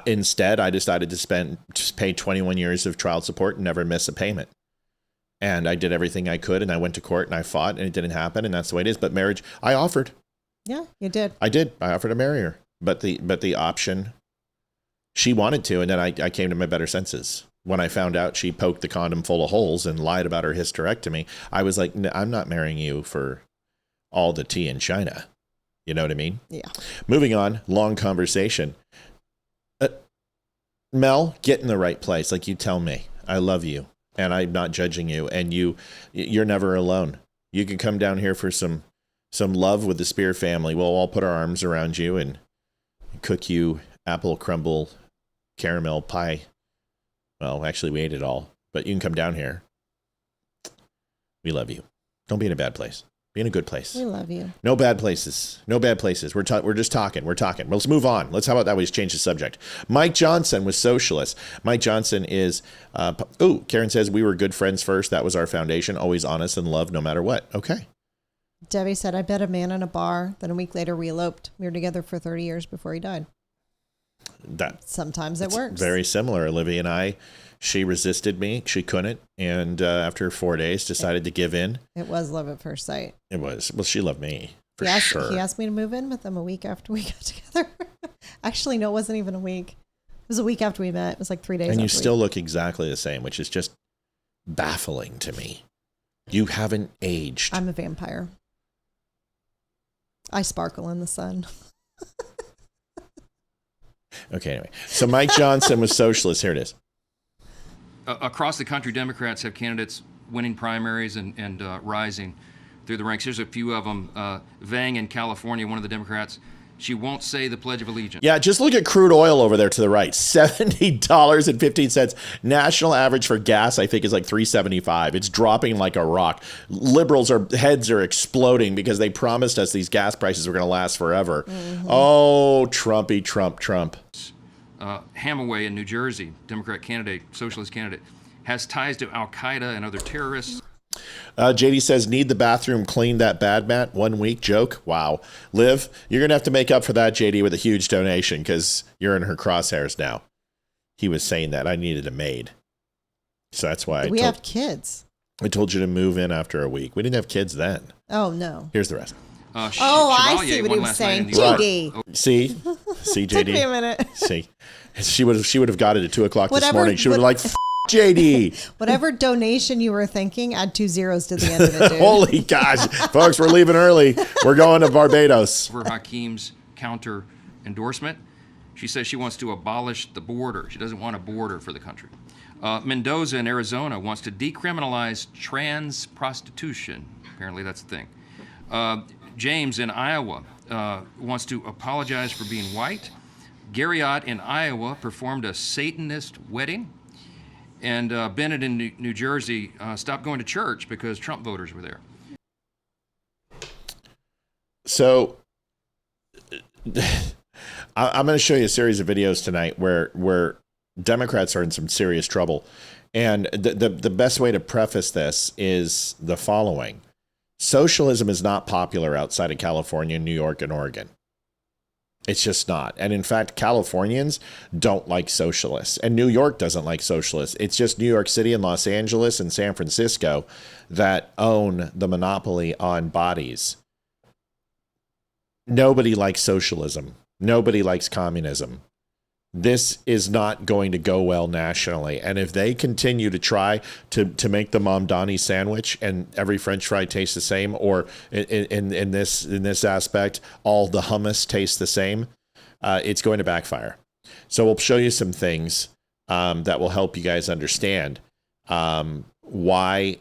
instead, I decided to pay 21 years of child support and never miss a payment. And I did everything I could, and I went to court and I fought, and it didn't happen, and that's the way it is. But marriage, I offered. Yeah, you did. I did. I offered to marry her, but the option, she wanted to, and then I came to my better senses. When I found out she poked the condom full of holes and lied about her hysterectomy, I was like, no, I'm not marrying you for all the tea in China. You know what I mean? Yeah. Moving on, long conversation. Mel, get in the right place. Like you tell me, I love you, and I'm not judging you, and you're never alone. You can come down here for some love with the Spear family. We'll all put our arms around you and cook you apple crumble caramel pie. Well, actually, we ate it all, but you can come down here. We love you. Don't be in a bad place. Be in a good place. We love you. No bad places. No bad places. We're just talking. We're talking. Well, let's move on. How about that? We just change the subject. Mike Johnson was socialist. Mike Johnson is, Karen says, we were good friends first. That was our foundation. Always honest and love no matter what. Okay. Debbie said, I met a man in a bar. Then a week later, we eloped. We were together for 30 years before he died. Sometimes it works. Very similar. Olivia and I, she resisted me. She couldn't. And after 4 days, decided to give in. It was love at first sight. It was. Well, she loved me. Sure. He asked me to move in with him a week after we got together. Actually, no, it wasn't even a week. It was a week after we met. It was like 3 days. And you still look exactly the same, which is just baffling to me. You haven't aged. I'm a vampire. I sparkle in the sun. Okay, anyway. So Mike Johnson was socialist. Here it is. Across the country, Democrats have candidates winning primaries and rising through the ranks. Here's a few of them. Vang in California, one of the Democrats, she won't say the Pledge of Allegiance. Yeah, just look at crude oil over there to the right. $70.15. National average for gas, I think, is like $3.75. It's dropping like a rock. Liberals' heads are exploding because they promised us these gas prices were going to last forever. Mm-hmm. Oh, Trumpy, Trump. Hamaway in New Jersey, Democrat candidate, socialist candidate, has ties to Al-Qaeda and other terrorists. JD says, need the bathroom cleaned that bad, Matt? 1 week joke? Wow. Liv, you're going to have to make up for that, JD, with a huge donation because you're in her crosshairs now. He was saying that. I needed a maid. So that's why we have kids. I told you to move in after a week. We didn't have kids then. Oh, no. Here's the rest. I see what he was saying. JD. Right. See, JD. Took me a minute. See, she would have got it at 2:00 this morning. She would have like, JD. Whatever donation you were thinking, add 2 zeros to the end of it, dude. Holy gosh. Folks, we're leaving early. We're going to Barbados. For Hakeem's counter endorsement, she says she wants to abolish the border. She doesn't want a border for the country. Mendoza in Arizona wants to decriminalize trans prostitution. Apparently that's the thing. James in Iowa wants to apologize for being white. Garriott in Iowa performed a Satanist wedding. And Bennett in New Jersey stopped going to church because Trump voters were there. So I'm going to show you a series of videos tonight where Democrats are in some serious trouble. And the best way to preface this is the following. Socialism is not popular outside of California, New York, and Oregon. It's just not. And in fact, Californians don't like socialists. And New York doesn't like socialists. It's just New York City and Los Angeles and San Francisco that own the monopoly on bodies. Nobody likes socialism. Nobody likes communism. This is not going to go well nationally. And if they continue to try to make the Mamdani sandwich and every French fry tastes the same, or in this aspect, all the hummus tastes the same, it's going to backfire. So we'll show you some things that will help you guys understand why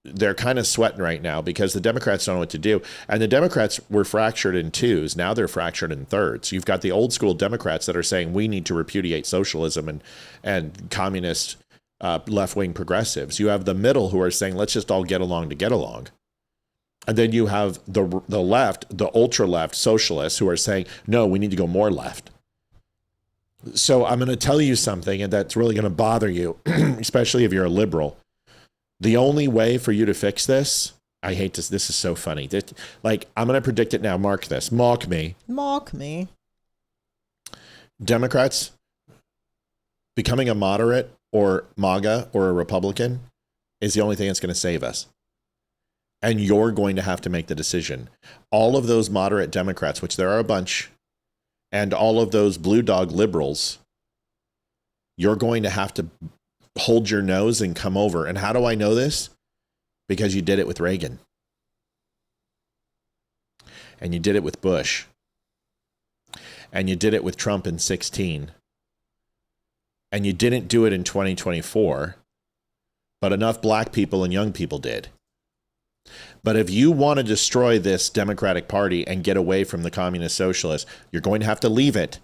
they're kind of sweating right now, because the Democrats don't know what to do. And the Democrats were fractured in twos. Now they're fractured in thirds. You've got the old school Democrats that are saying we need to repudiate socialism and communist left-wing progressives. You have the middle who are saying let's just all get along to get along. And then you have the left, the ultra left socialists who are saying, no, we need to go more left. So I'm going to tell you something, and that's really going to bother you, especially if you're a liberal. The only way for you to fix this, I hate this. This is so funny. Like, I'm going to predict it now. Mark this. Mock me. Mock me. Democrats becoming a moderate or MAGA or a Republican is the only thing that's going to save us. And you're going to have to make the decision. All of those moderate Democrats, which there are a bunch, and all of those blue dog liberals, you're going to have to hold your nose and come over. And how do I know this? Because you did it with Reagan. And you did it with Bush. And you did it with Trump in 2016. And you didn't do it in 2024. But enough black people and young people did. But if you want to destroy this Democratic Party and get away from the communist socialists, you're going to have to leave it,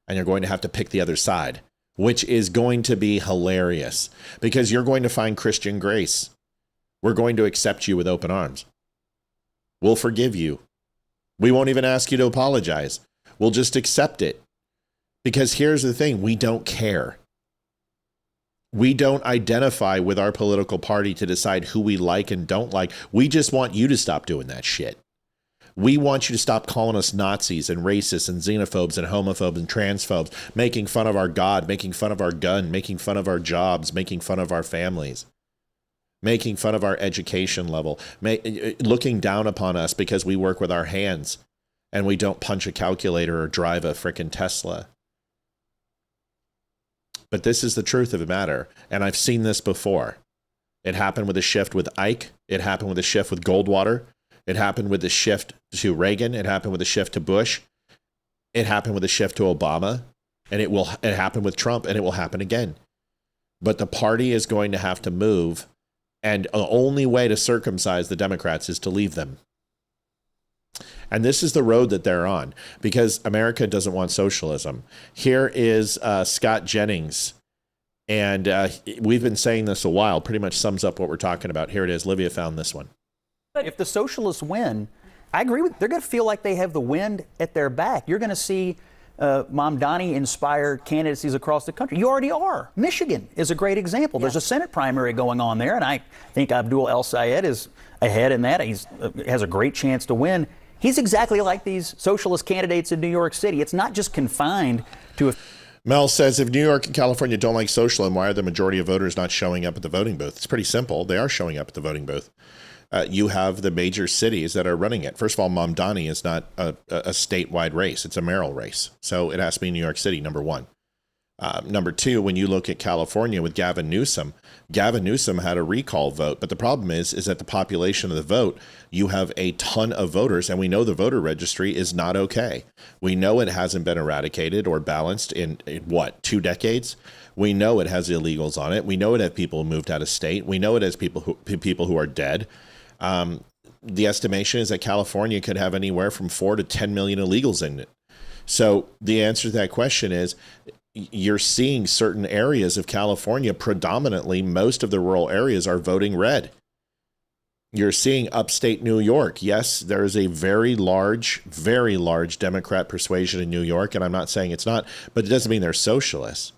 and you're going to have to pick the other side, which is going to be hilarious because you're going to find Christian grace. We're going to accept you with open arms. We'll forgive you. We won't even ask you to apologize. We'll just accept it because here's the thing. We don't care. We don't identify with our political party to decide who we like and don't like. We just want you to stop doing that shit. We want you to stop calling us Nazis and racists and xenophobes and homophobes and transphobes, making fun of our God, making fun of our gun, making fun of our jobs, making fun of our families, making fun of our education level, looking down upon us because we work with our hands and we don't punch a calculator or drive a frickin' Tesla. But this is the truth of the matter. And I've seen this before. It happened with the shift with Ike. It happened with the shift with Goldwater. It happened with the shift to Reagan. It happened with the shift to Bush. It happened with the shift to Obama. And it happened with Trump, and it will happen again. But the party is going to have to move. And the only way to circumcise the Democrats is to leave them. And this is the road that they're on because America doesn't want socialism. Here is Scott Jennings. And we've been saying this a while, pretty much sums up what we're talking about. Here it is. Olivia found this one. But if the socialists win, I agree with, they're going to feel like they have the wind at their back. You're going to see Mamdani inspire candidacies across the country. You already are. Michigan is a great example. There's a Senate primary going on there, and I think Abdul El Sayed is ahead in that. He has a great chance to win. He's exactly like these socialist candidates in New York City. It's not just confined to a... Mel says, if New York and California don't like socialism, why are the majority of voters not showing up at the voting booth? It's pretty simple. They are showing up at the voting booth. You have the major cities that are running it. First of all, Mamdani is not a statewide race. It's a mayoral race. So it has to be New York City, number one. Number two, when you look at California with Gavin Newsom had a recall vote. But the problem is that the population of the vote, you have a ton of voters, and we know the voter registry is not okay. We know it hasn't been eradicated or balanced in 2 decades? We know it has illegals on it. We know it has people who moved out of state. We know it has people who are dead. The estimation is that California could have anywhere from 4 to 10 million illegals in it. So the answer to that question is, you're seeing certain areas of California, predominantly most of the rural areas, are voting red. You're seeing upstate New York. Yes, there is a very large Democrat persuasion in New York, and I'm not saying it's not, but it doesn't mean they're socialists.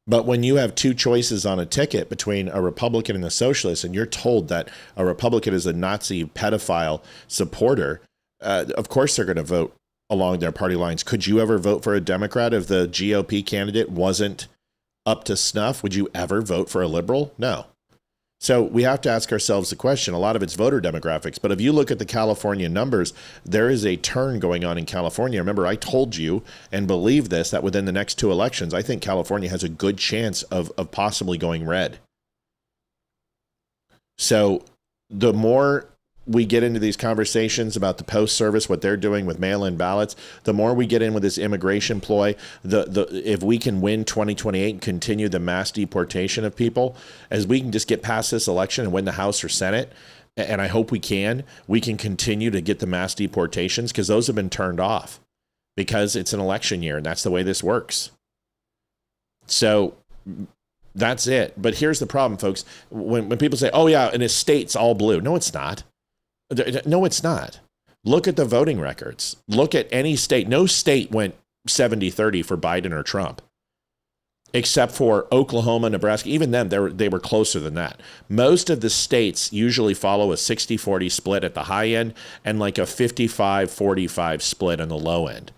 But when you have two choices on a ticket between a Republican and a socialist, and you're told that a Republican is a Nazi pedophile supporter, of course they're going to vote along their party lines. Could you ever vote for a Democrat if the GOP candidate wasn't up to snuff? Would you ever vote for a liberal? No. So we have to ask ourselves the question. A lot of it's voter demographics, but if you look at the California numbers, there is a turn going on in California. Remember, I told you and believe this, that within the next 2 elections, I think California has a good chance of possibly going red. So the more we get into these conversations about the post service, what they're doing with mail-in ballots, the more we get in with this immigration ploy, if we can win 2028 and continue the mass deportation of people, as we can just get past this election and win the House or Senate, and I hope we can continue to get the mass deportations, because those have been turned off because it's an election year and that's the way this works. So that's it. But here's the problem, folks. When people say, oh yeah, and his state's all blue. No, it's not. No, it's not. Look at the voting records. Look at any state. No state went 70-30 for Biden or Trump, except for Oklahoma, Nebraska. Even then, they were closer than that. Most of the states usually follow a 60-40 split at the high end and like a 55-45 split on the low end.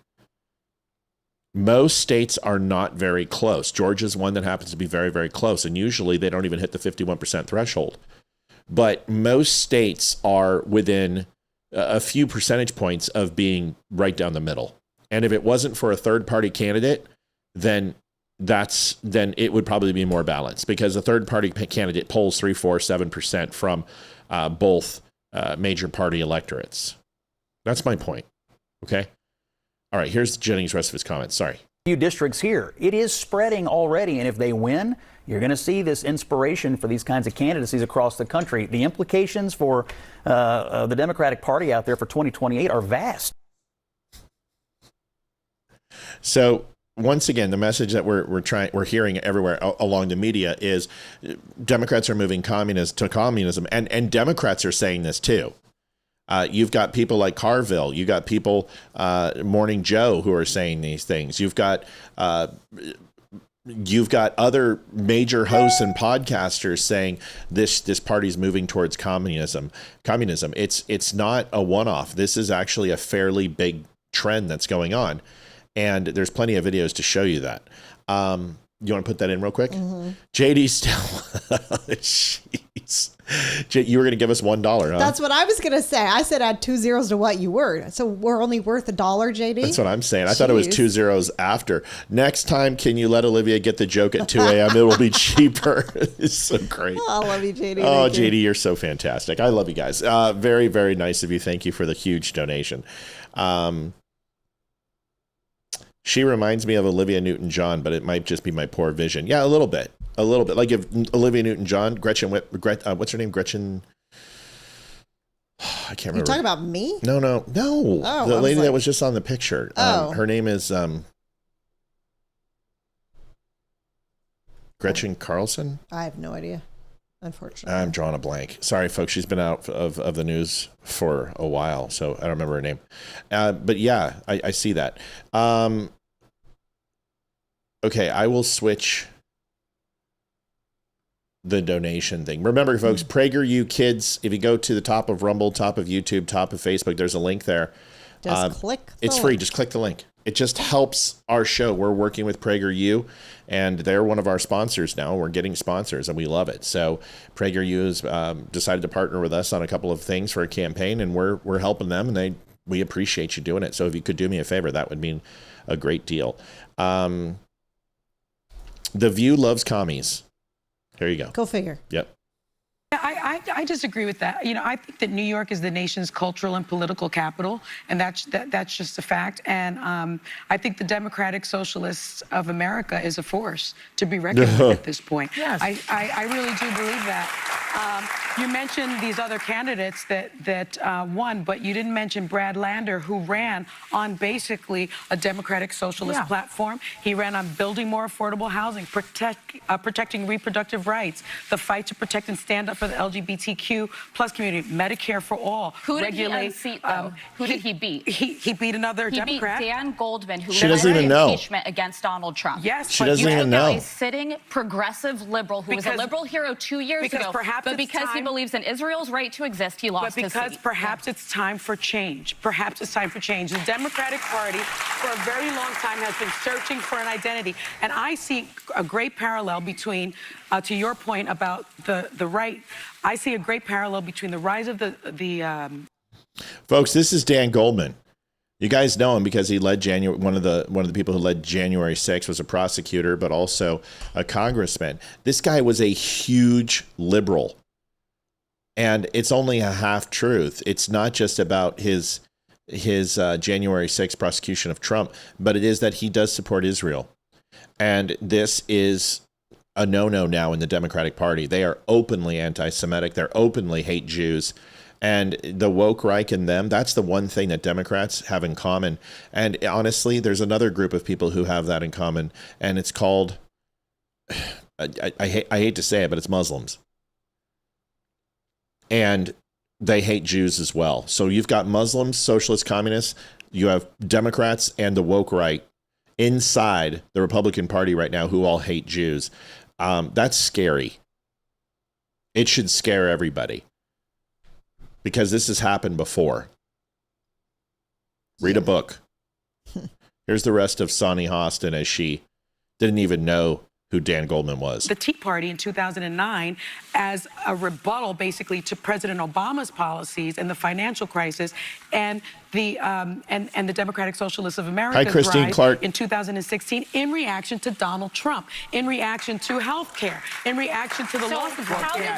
Most states are not very close. Georgia's one that happens to be very, very close, and usually they don't even hit the 51% threshold. But most states are within a few percentage points of being right down the middle. And if it wasn't for a third-party candidate, then it would probably be more balanced, because a third-party candidate polls 3, 4, 7% from both major party electorates. That's my point. Okay. All right. Here's Jennings' rest of his comments. Sorry. Few districts here. It is spreading already, and if they win, you're going to see this inspiration for these kinds of candidacies across the country. The implications for the Democratic Party out there for 2028 are vast. So once again, the message that we're hearing everywhere along the media is Democrats are moving to communism, and Democrats are saying this too. You've got people like Carville. You got people, Morning Joe, who are saying these things. You've got other major hosts and podcasters saying this party's moving towards communism. It's not a one-off. This is actually a fairly big trend that's going on, and there's plenty of videos to show you that. You want to put that in real quick? Mm-hmm. JD still, jeez. You were going to give us $1, huh? That's what I was going to say. I said add 2 zeros to what you were. So we're only worth $1, JD? That's what I'm saying. I thought it was 2 zeros after. Next time, can you let Olivia get the joke at 2 a.m.? It will be cheaper. It's so great. Oh, I love you, JD. Oh, JD, you're so fantastic. I love you guys. Very, very nice of you. Thank you for the huge donation. She reminds me of Olivia Newton-John, but it might just be my poor vision. Yeah, a little bit. Like if Olivia Newton-John, what's her name? Gretchen. I can't remember. You're talking about me? No. Oh, the lady that was just on the picture. Her name is Gretchen Carlson. I have no idea, unfortunately. I'm drawing a blank. Sorry, folks. She's been out of the news for a while, so I don't remember her name. But yeah, I see that. Okay, I will switch the donation thing. Remember, folks, PragerU Kids, if you go to the top of Rumble, top of YouTube, top of Facebook, there's a link there. Just click the It's free. Just click the link. It just helps our show. We're working with PragerU, and they're one of our sponsors now. We're getting sponsors, and we love it. So PragerU has decided to partner with us on a couple of things for a campaign, and we're helping them, and we appreciate you doing it. So if you could do me a favor, that would mean a great deal. The View loves commies. There you go. Go figure. Yep. I disagree with that. You know, I think that New York is the nation's cultural and political capital, and that's just a fact. And I think the Democratic Socialists of America is a force to be reckoned with at this point. Yes. I really do believe that. You mentioned these other candidates that won, but you didn't mention Brad Lander, who ran on basically a Democratic Socialist platform. He ran on building more affordable housing, protecting reproductive rights, the fight to protect and stand up for the LGBTQ plus community, Medicare for all. Who did he unseat, though? Who did he beat? He beat another Democrat. He beat Dan Goldman, who she doesn't even know. Impeachment against Donald Trump. Yes, she doesn't even know. A sitting progressive liberal who was a liberal hero 2 years ago, but because he believes in Israel's right to exist, he lost his seat. But because perhaps it's time for change. Perhaps it's time for change. The Democratic Party, for a very long time, has been searching for an identity, and I see a great parallel between, to your point about the right. I see a great parallel between the rise of the Folks, this is Dan Goldman. You guys know him because he led one of the people who led January 6th, was a prosecutor, but also a congressman. This guy was a huge liberal, and it's only a half truth. It's not just about his January 6th prosecution of Trump, but it is that he does support Israel, and this is a no-no now in the Democratic Party. They are openly anti-Semitic. They're openly hate Jews. And the woke Reich and them, that's the one thing that Democrats have in common. And honestly, there's another group of people who have that in common, and it's called, I hate to say it, but it's Muslims. And they hate Jews as well. So you've got Muslims, socialists, communists, you have Democrats and the woke right inside the Republican Party right now who all hate Jews. That's scary. It should scare everybody because this has happened before. Read a book. Here's the rest of Sonny Hostin as she didn't even know who Dan Goldman was. The Tea Party in 2009 as a rebuttal basically to President Obama's policies and the financial crisis and the Democratic Socialists of America. Hi, Christine drive Clark. In 2016 in reaction to Donald Trump, in reaction to health care, in reaction to the loss of health care.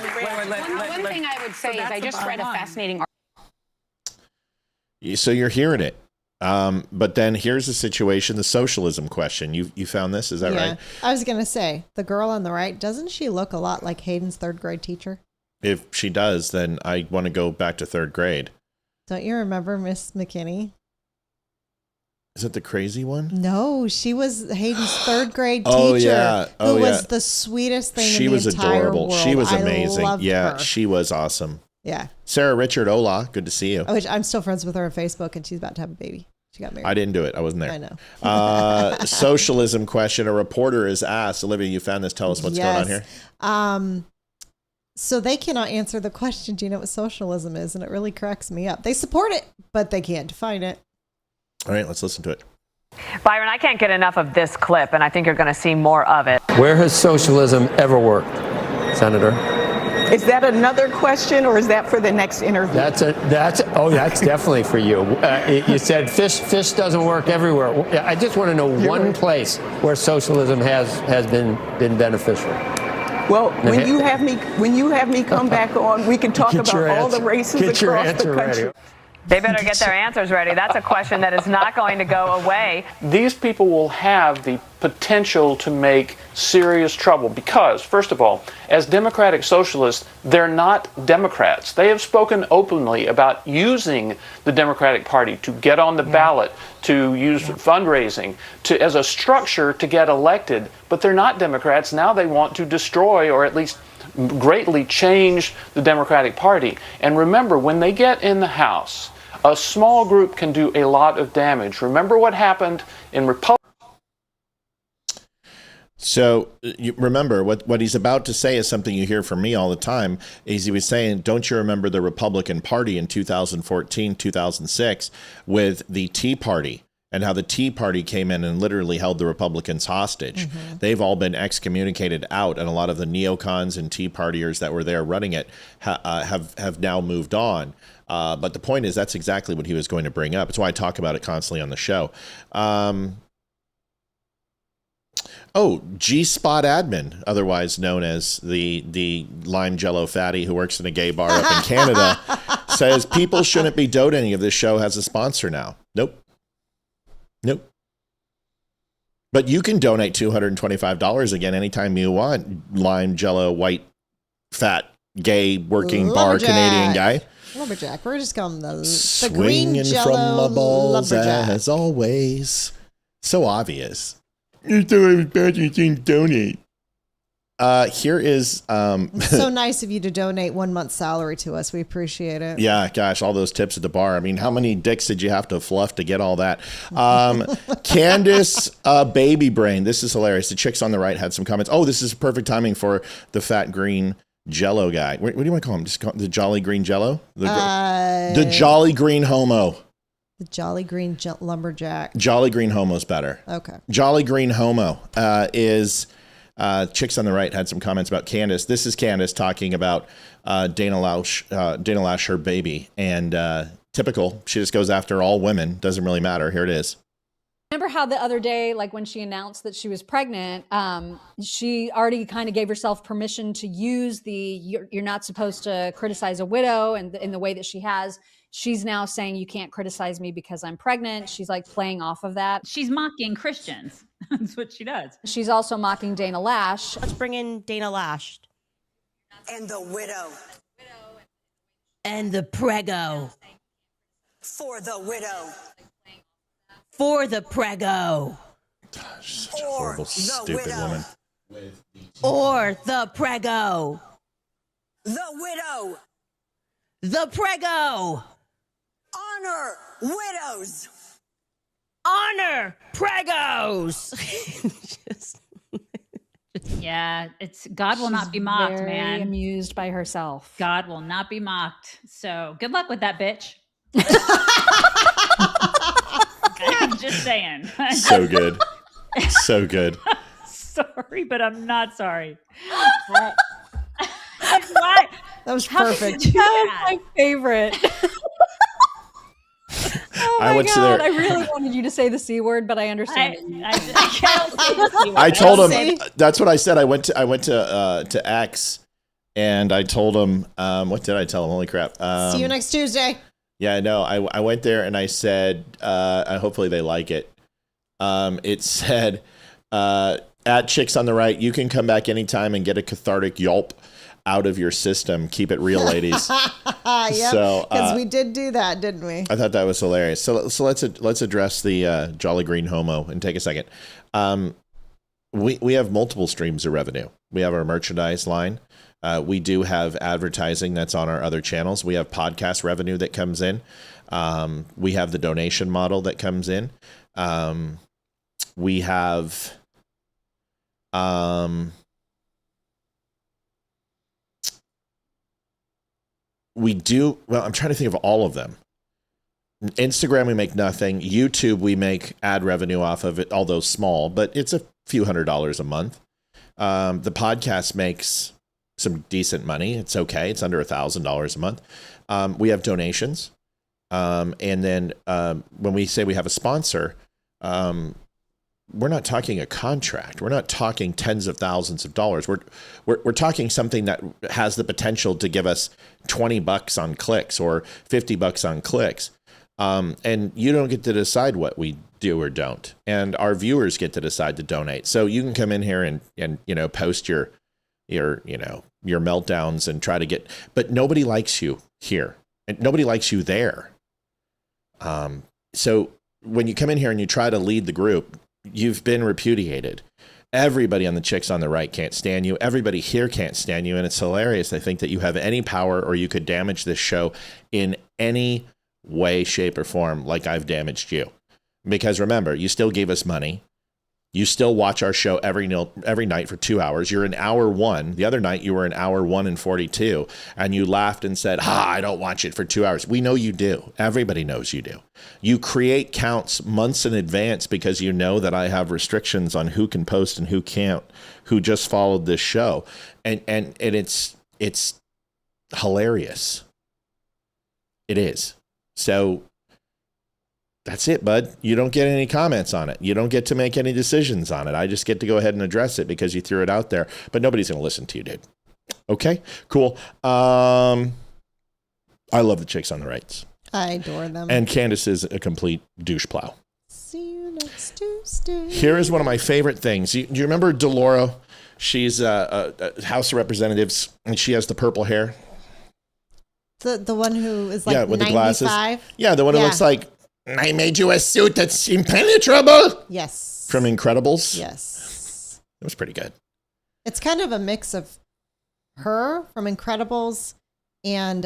One thing I would say is I just read a fascinating article. So you're hearing it. But then here's the situation, the socialism question. You found this, is that right? I was going to say, the girl on the right, doesn't she look a lot like Hayden's third grade teacher? If she does, then I want to go back to third grade. Don't you remember Miss McKinney? Is it the crazy one? No, she was Hayden's third grade teacher. Oh, yeah. Who was the sweetest thing she in the was entire adorable. world. She was I amazing. loved Yeah, her. she was awesome. Yeah. Sarah Richard, hola. Good to see you. Which I'm still friends with her on Facebook, and she's about to have a baby. She got married. I didn't do it. I wasn't there. I know. Socialism question. A reporter is asked. Olivia, you found this. Tell us what's going on here. So they cannot answer the question, do you know what socialism is? And it really cracks me up. They support it, but they can't define it. All right, let's listen to it. Byron, I can't get enough of this clip, and I think you're going to see more of it. Where has socialism ever worked, Senator? Is that another question, or is that for the next interview? That's definitely for you. You said fish doesn't work everywhere. I just want to know one place where socialism has been beneficial. Well, when you have me come back on, we can talk about all the races across the country. They better get their answers ready. That's a question that is not going to go away. These people will have the potential to make serious trouble because, first of all, as democratic socialists, they're not Democrats. They have spoken openly about using the Democratic Party to get on the ballot, to use fundraising, as a structure to get elected, but they're not Democrats. Now they want to destroy or at least greatly change the Democratic Party. And remember, when they get in the House, a small group can do a lot of damage. Remember what happened in Republic. So you remember what he's about to say is something you hear from me all the time. Is he was saying, don't you remember the Republican Party in 2014, 2006 with the Tea Party and how the Tea Party came in and literally held the Republicans hostage? Mm-hmm. They've all been excommunicated out, and a lot of the neocons and Tea Partiers that were there running it have now moved on. But the point is, that's exactly what he was going to bring up. It's why I talk about it constantly on the show. G-Spot Admin, otherwise known as the lime jello fatty who works in a gay bar up in Canada, says people shouldn't be donating if this show has a sponsor now. Nope. But you can donate $225 again anytime you want. Lime jello, white, fat, gay, working bar Canadian guy. Lumberjack. We're just calling the swinging green jello from my balls lumberjack. As always. So obvious. You thought it was bad you didn't donate. Here is so nice of you to donate 1 month's salary to us. We appreciate it. Yeah, gosh, all those tips at the bar. I mean, how many dicks did you have to fluff to get all that? Candace Baby Brain. This is hilarious. The chicks on the right had some comments. Oh, this is perfect timing for the fat green Jello guy. What do you want to call him? Just call him the Jolly Green Jello? The Jolly Green Homo. The Jolly Green Lumberjack. Jolly Green Homo's better. Okay. Jolly Green Homo is... chicks on the right had some comments about Candace. This is Candace talking about Dana Loesch, her baby. And typical, she just goes after all women. Doesn't really matter. Here it is. Remember how the other day, like when she announced that she was pregnant, she already kind of gave herself permission to use you're not supposed to criticize a widow and in the way that she has. She's now saying you can't criticize me because I'm pregnant. She's like playing off of that. She's mocking Christians. That's what she does. She's also mocking Dana Loesch. Let's bring in Dana Loesch. And the widow. And the prego. For the widow. For the prego. She's such a horrible, stupid woman. Or the prego. The widow. The Prego. Honor widows. Honor Pregos. Yeah, it's God will not be mocked, Very man. amused by herself. God will not be mocked. So good luck with that bitch. I'm just saying. So good. So good. Sorry, but I'm not sorry. Why? That was perfect. That was my favorite. Oh my God. I really wanted you to say the C word, but I understand. I can't say the C word. I told him, that's what I said. I went to X and I told him, what did I tell him? Holy crap. See you next Tuesday. Yeah, no, I went there and I said, hopefully they like it. It said, at Chicks on the Right, you can come back anytime and get a cathartic yelp out of your system. Keep it real, ladies. Yep, So, because we did do that, didn't we? I thought that was hilarious. So let's address the Jolly Green Homo and take a second. We have multiple streams of revenue. We have our merchandise line. We do have advertising that's on our other channels. We have podcast revenue that comes in. We have the donation model that comes in. We have we do, well, I'm trying to think of all of them. Instagram, we make nothing. YouTube, we make ad revenue off of it, although small, but it's a few $100s a month. The podcast makes some decent money. It's okay. It's under $1,000 a month. We have donations. And then when we say we have a sponsor, we're not talking a contract. We're not talking tens of thousands of dollars. We're talking something that has the potential to give us $20 on clicks or $50 on clicks. And you don't get to decide what we do or don't. And our viewers get to decide to donate. So you can come in here and post your meltdowns and try to get, but nobody likes you here and nobody likes you there. So when you come in here and you try to lead the group, you've been repudiated. Everybody on the Chicks on the Right can't stand you. Everybody here can't stand you. And it's hilarious. They think that you have any power or you could damage this show in any way, shape, or form like I've damaged you. Because remember, you still gave us money. You still watch our show every night for 2 hours. You're in hour 1. The other night you were in hour 1 and 42, and you laughed and said, I don't watch it for 2 hours. We know you do. Everybody knows you do. You create counts months in advance because you know that I have restrictions on who can post and who can't, who just followed this show. And it's hilarious. It is. So that's it, bud. You don't get any comments on it. You don't get to make any decisions on it. I just get to go ahead and address it because you threw it out there, but nobody's going to listen to you, dude. Okay, cool. I love the Chicks on the Rights. I adore them. And Candace is a complete douche plow. See you next Tuesday. Here is one of my favorite things. Do you remember Delora? She's a House of Representatives, and she has the purple hair. The one who is like with 95? the glasses. Yeah, the one who looks like, I made you a suit that's impenetrable. Yes. From Incredibles. Yes. It was pretty good. It's kind of a mix of her from Incredibles and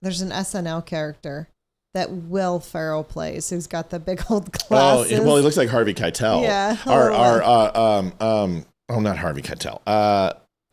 there's an SNL character that Will Ferrell plays who's got the big old glasses. Oh, well, he looks like Harvey Keitel. Yeah. Not Harvey Keitel.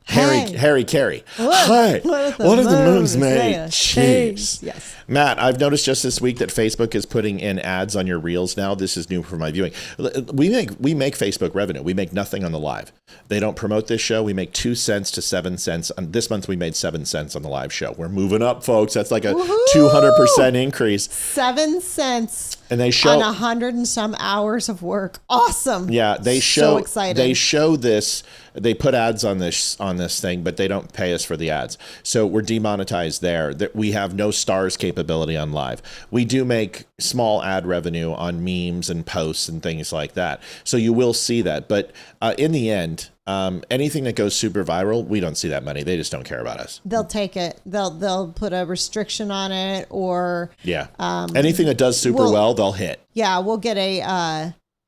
Harry Carey. What if the moon's made? Jeez. Yes. Matt, I've noticed just this week that Facebook is putting in ads on your reels now. This is new for my viewing. We make Facebook revenue. We make nothing on the live. They don't promote this show. We make 2 cents to 7 cents. This month we made 7 cents on the live show. We're moving up, folks. That's like a 200% increase. 7 cents. And they show on 100 and some hours of work. Awesome. Yeah, they show. So excited. They show this. They put ads on this thing, but they don't pay us for the ads. So we're demonetized there. That we have no stars capability on live. We do make small ad revenue on memes and posts and things like that. So you will see that. But in the end, anything that goes super viral, we don't see that money. They just don't care about us. They'll take it. They'll put a restriction on it or anything that does super well, they'll hit. Yeah, we'll get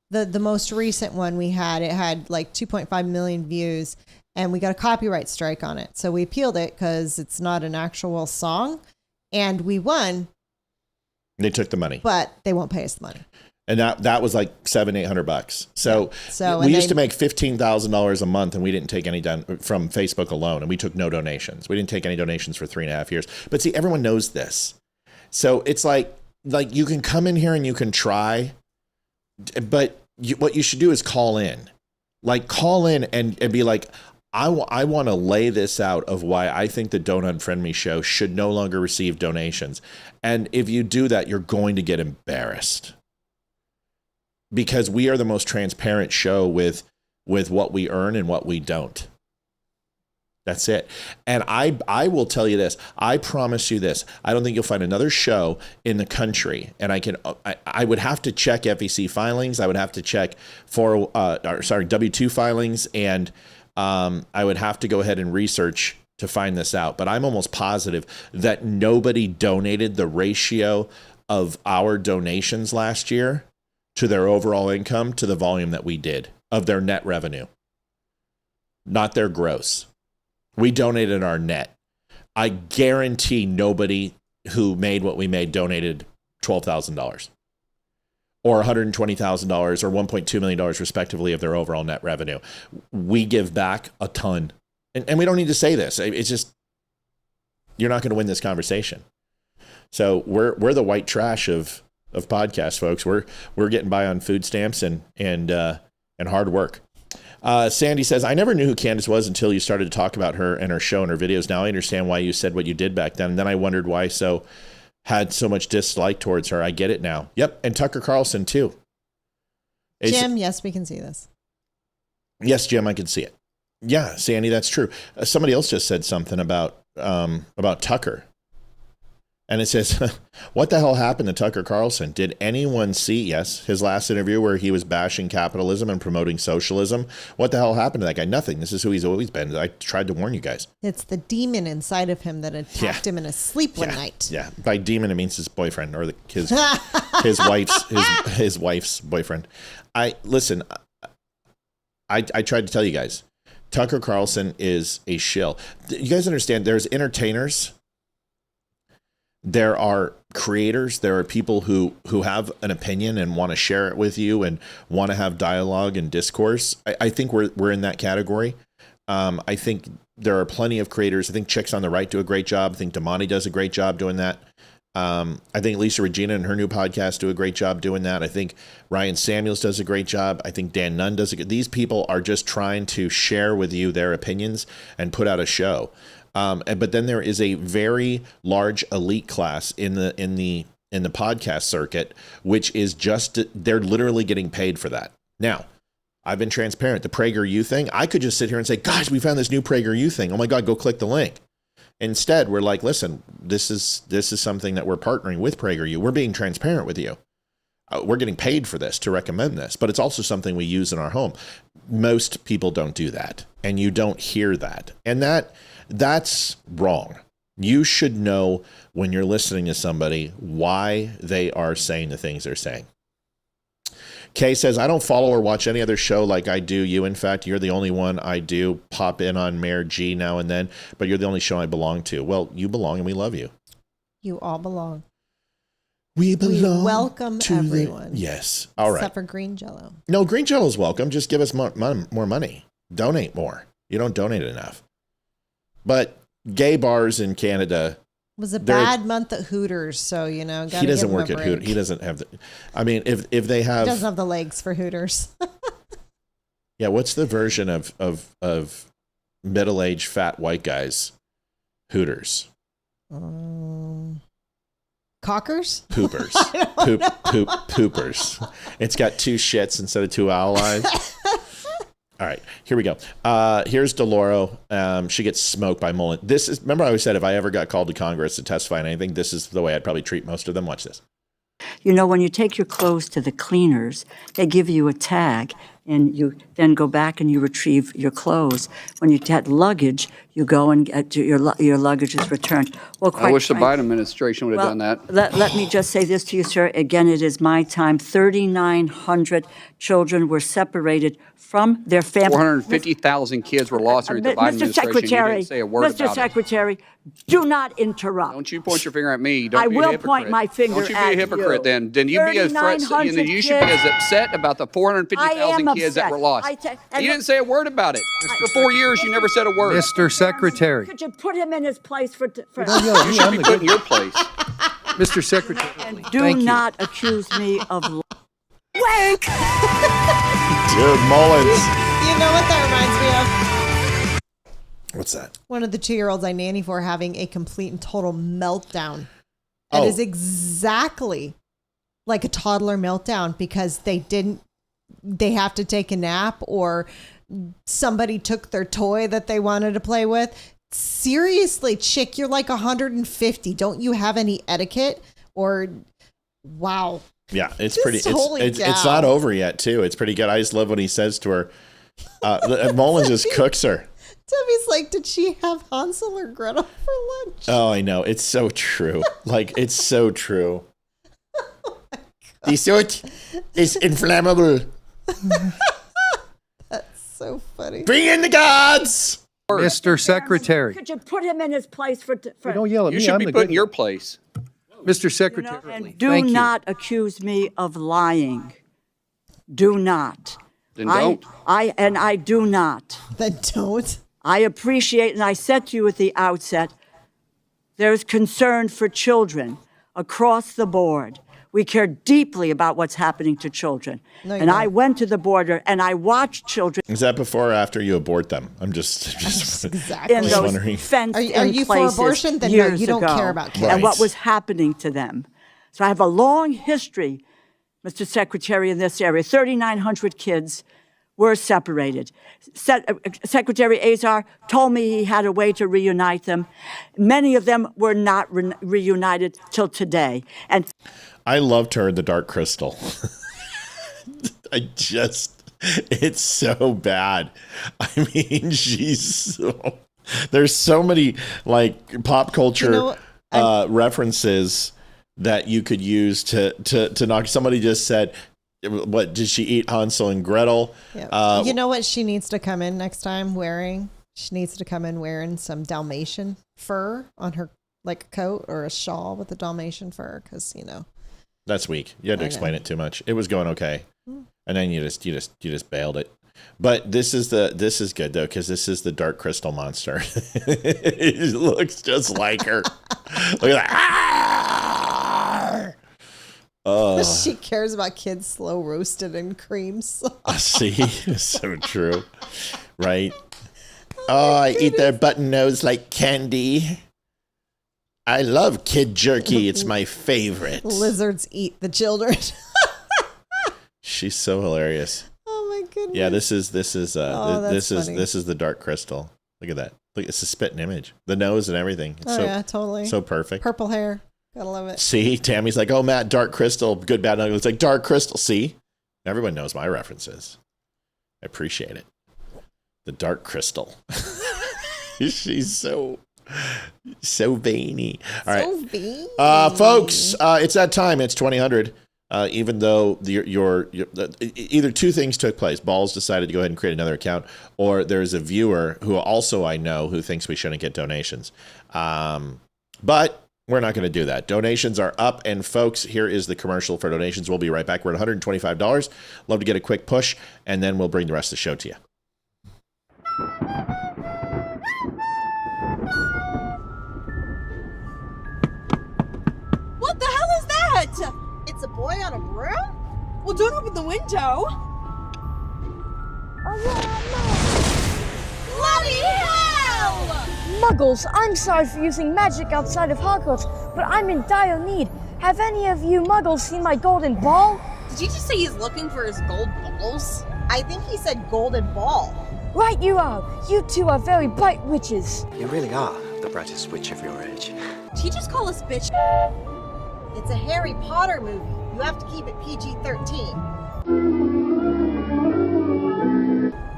the most recent one we had. It had like 2.5 million views, and we got a copyright strike on it. So we appealed it because it's not an actual song, and we won. They took the money, but they won't pay us the money. And that was like $700-800. So we used to make $15,000 a month, and we didn't take any from Facebook alone, and we took no donations. We didn't take any donations for 3.5 years. But see, everyone knows this. So it's like you can come in here and you can try, but what you should do is call in. Like call in and be like, I want to lay this out of why I think the Don't Unfriend Me show should no longer receive donations. And if you do that, you're going to get embarrassed. Because we are the most transparent show with what we earn and what we don't. That's it. And I will tell you this. I promise you this. I don't think you'll find another show in the country. And I would have to check FEC filings. I would have to check W-2 filings. And I would have to go ahead and research to find this out. But I'm almost positive that nobody donated the ratio of our donations last year to their overall income to the volume that we did of their net revenue, not their gross. We donated our net. I guarantee nobody who made what we made donated $12,000 or $120,000 or $1.2 million respectively of their overall net revenue. We give back a ton. And we don't need to say this. It's just, you're not going to win this conversation. So we're the white trash of podcasts, folks. We're getting by on food stamps and hard work. Sandy says, I never knew who Candace was until you started to talk about her and her show and her videos. Now I understand why you said what you did back then. And then I wondered why had so much dislike towards her. I get it now. Yep. And Tucker Carlson too. Jim, yes, we can see this. Yes, Jim, I can see it. Yeah, Sandy, that's true. Somebody else just said something about Tucker. And it says, what the hell happened to Tucker Carlson? Did anyone see, yes, his last interview where he was bashing capitalism and promoting socialism? What the hell happened to that guy? Nothing. This is who he's always been. I tried to warn you guys. It's the demon inside of him that attacked him in his sleep one night. Yeah. By demon, it means his boyfriend or his wife's boyfriend. I tried to tell you guys, Tucker Carlson is a shill. You guys understand there's entertainers. There are creators, there are people who have an opinion and want to share it with you and want to have dialogue and discourse. I think we're in that category. I think there are plenty of creators. I think Chicks on the Right do a great job. I think Damani does a great job doing that. I think Lisa Regina and her new podcast do a great job doing that. I think Ryan Samuels does a great job. I think Dan Nunn does these people are just trying to share with you their opinions and put out a show. But then there is a very large elite class in the podcast circuit, which is they're literally getting paid for that. Now, I've been transparent. The PragerU thing, I could just sit here and say, guys, we found this new PragerU thing. Oh my God, go click the link. Instead, we're like, listen, this is something that we're partnering with PragerU. We're being transparent with you. We're getting paid for this to recommend this, but it's also something we use in our home. Most people don't do that, and you don't hear that. And that's wrong. You should know when you're listening to somebody why they are saying the things they're saying. Kay says, I don't follow or watch any other show like I do you. In fact, you're the only one I do pop in on Mayor G now and then, but you're the only show I belong to. Well, you belong and we love you. You all belong. We belong. We welcome everyone. Yes. All right. Except for Green Jello. No, Green Jello is welcome. Just give us more money. Donate more. You don't donate enough. But gay bars in Canada. It was a bad month at Hooters, so, he doesn't work at Hooters. He doesn't have if they have. He doesn't have the legs for Hooters. Yeah, what's the version of middle-aged fat white guys? Hooters. Cockers? Poopers. Poopers. It's got two shits instead of two owl eyes. All right, here we go. Here's DeLauro. She gets smoked by Mullen. Remember I always said if I ever got called to Congress to testify on anything, this is the way I'd probably treat most of them. Watch this. When you take your clothes to the cleaners, they give you a tag, and you then go back and you retrieve your clothes. When you get luggage, You go and get your luggage is returned. Well, I wish the Biden administration would have done that. Let me just say this to you, sir. Again, it is my time. 3,900 children were separated from their families. 450,000 kids were lost during the Biden administration. You didn't say a word about it. Mr. Secretary, do not interrupt. Don't you point your finger at me. Don't I be a will hypocrite. point my finger Don't you at be a hypocrite you. then. Then you be as you should be as upset about the 450,000 kids that were lost. You didn't say a word about it. For 4 years, you never said a word. Mr. Secretary. Could you put him in his place for You should be put in your place. Mr. Secretary. And do not accuse me of wank. Dude, Mullins. You know what that reminds me of? What's that? One of the 2-year-olds I nanny for having a complete and total meltdown. That is exactly like a toddler meltdown because they have to take a nap or somebody took their toy that they wanted to play with. Seriously, chick, you're like 150. Don't you have any etiquette? Or wow. Yeah, it's pretty. Holy It's not over yet, too. It's pretty good. I just love when he says to her, Mullins just cooks her. Debbie's like, did she have Hansel or Gretel for lunch? Oh, I know. It's so true. Like, it's so true. The suit is inflammable. That's so funny. Bring in the gods. Mr. Secretary. Could you put him in his place for Don't yell at me. You should I'm be the put good in your place. Mr. Secretary. And do not accuse me of lying. Do not. Then don't. I do not. Then don't. I appreciate, and I said to you at the outset, there's concern for children across the board. We care deeply about what's happening to children. No, you and don't. I went to the border and I watched children. Is that before or after you abort them? I'm just in those wondering. fenced Are you for places abortion? Then no, years you don't ago, care about kids. and what Right. was happening to them. So I have a long history, Mr. Secretary, in this area. 3,900 kids were separated. Secretary Azar told me he had a way to reunite them. Many of them were not reunited till today. And I loved her in The Dark Crystal. It's so bad. I mean, there's so many like pop culture references that you could use to knock. Somebody just said, what did she eat Hansel and Gretel? Yeah. You know what she needs to come in next time wearing? She needs to come in wearing some Dalmatian fur on her, like a coat or a shawl with the Dalmatian fur, because that's weak. You had to explain it too much. It was going okay, and then you just bailed it. But this is good though, because this is the Dark Crystal monster. It looks just like her. Look at that. She cares about kids slow roasted in cream sauce. See, so true, right? Oh, I eat their button nose like candy. I love kid jerky. It's my favorite. Lizards eat the children. She's so hilarious. Oh my goodness. Yeah, this is this is the Dark Crystal. Look at that. Look, it's a spitting image. The nose and everything. It's yeah, totally. So perfect. Purple hair. Gotta love it. See, Tammy's like, oh, Matt, Dark Crystal, good, bad, ugly. It's like Dark Crystal. See, everyone knows my references. I appreciate it. The Dark Crystal. She's so veiny. All right, veiny. Folks, it's that time. It's 2000. Even though your either two things took place. Balls decided to go ahead and create another account, or there's a viewer who also I know who thinks we shouldn't get donations. But we're not going to do that. Donations are up, and folks, here is the commercial for donations. We'll be right back. We're at $125. Love to get a quick push, and then we'll bring the rest of the show to you. What the hell is that? It's a boy on a broom? Well, don't open the window. Bloody hell! Muggles, I'm sorry for using magic outside of Hogwarts, but I'm in dire need. Have any of you Muggles seen my golden ball? Did you just say he's looking for his gold balls? I think he said golden ball. Right you are. You two are very bright witches. You really are the brightest witch of your age. Did he just call us bitch? It's a Harry Potter movie. You have to keep it PG-13.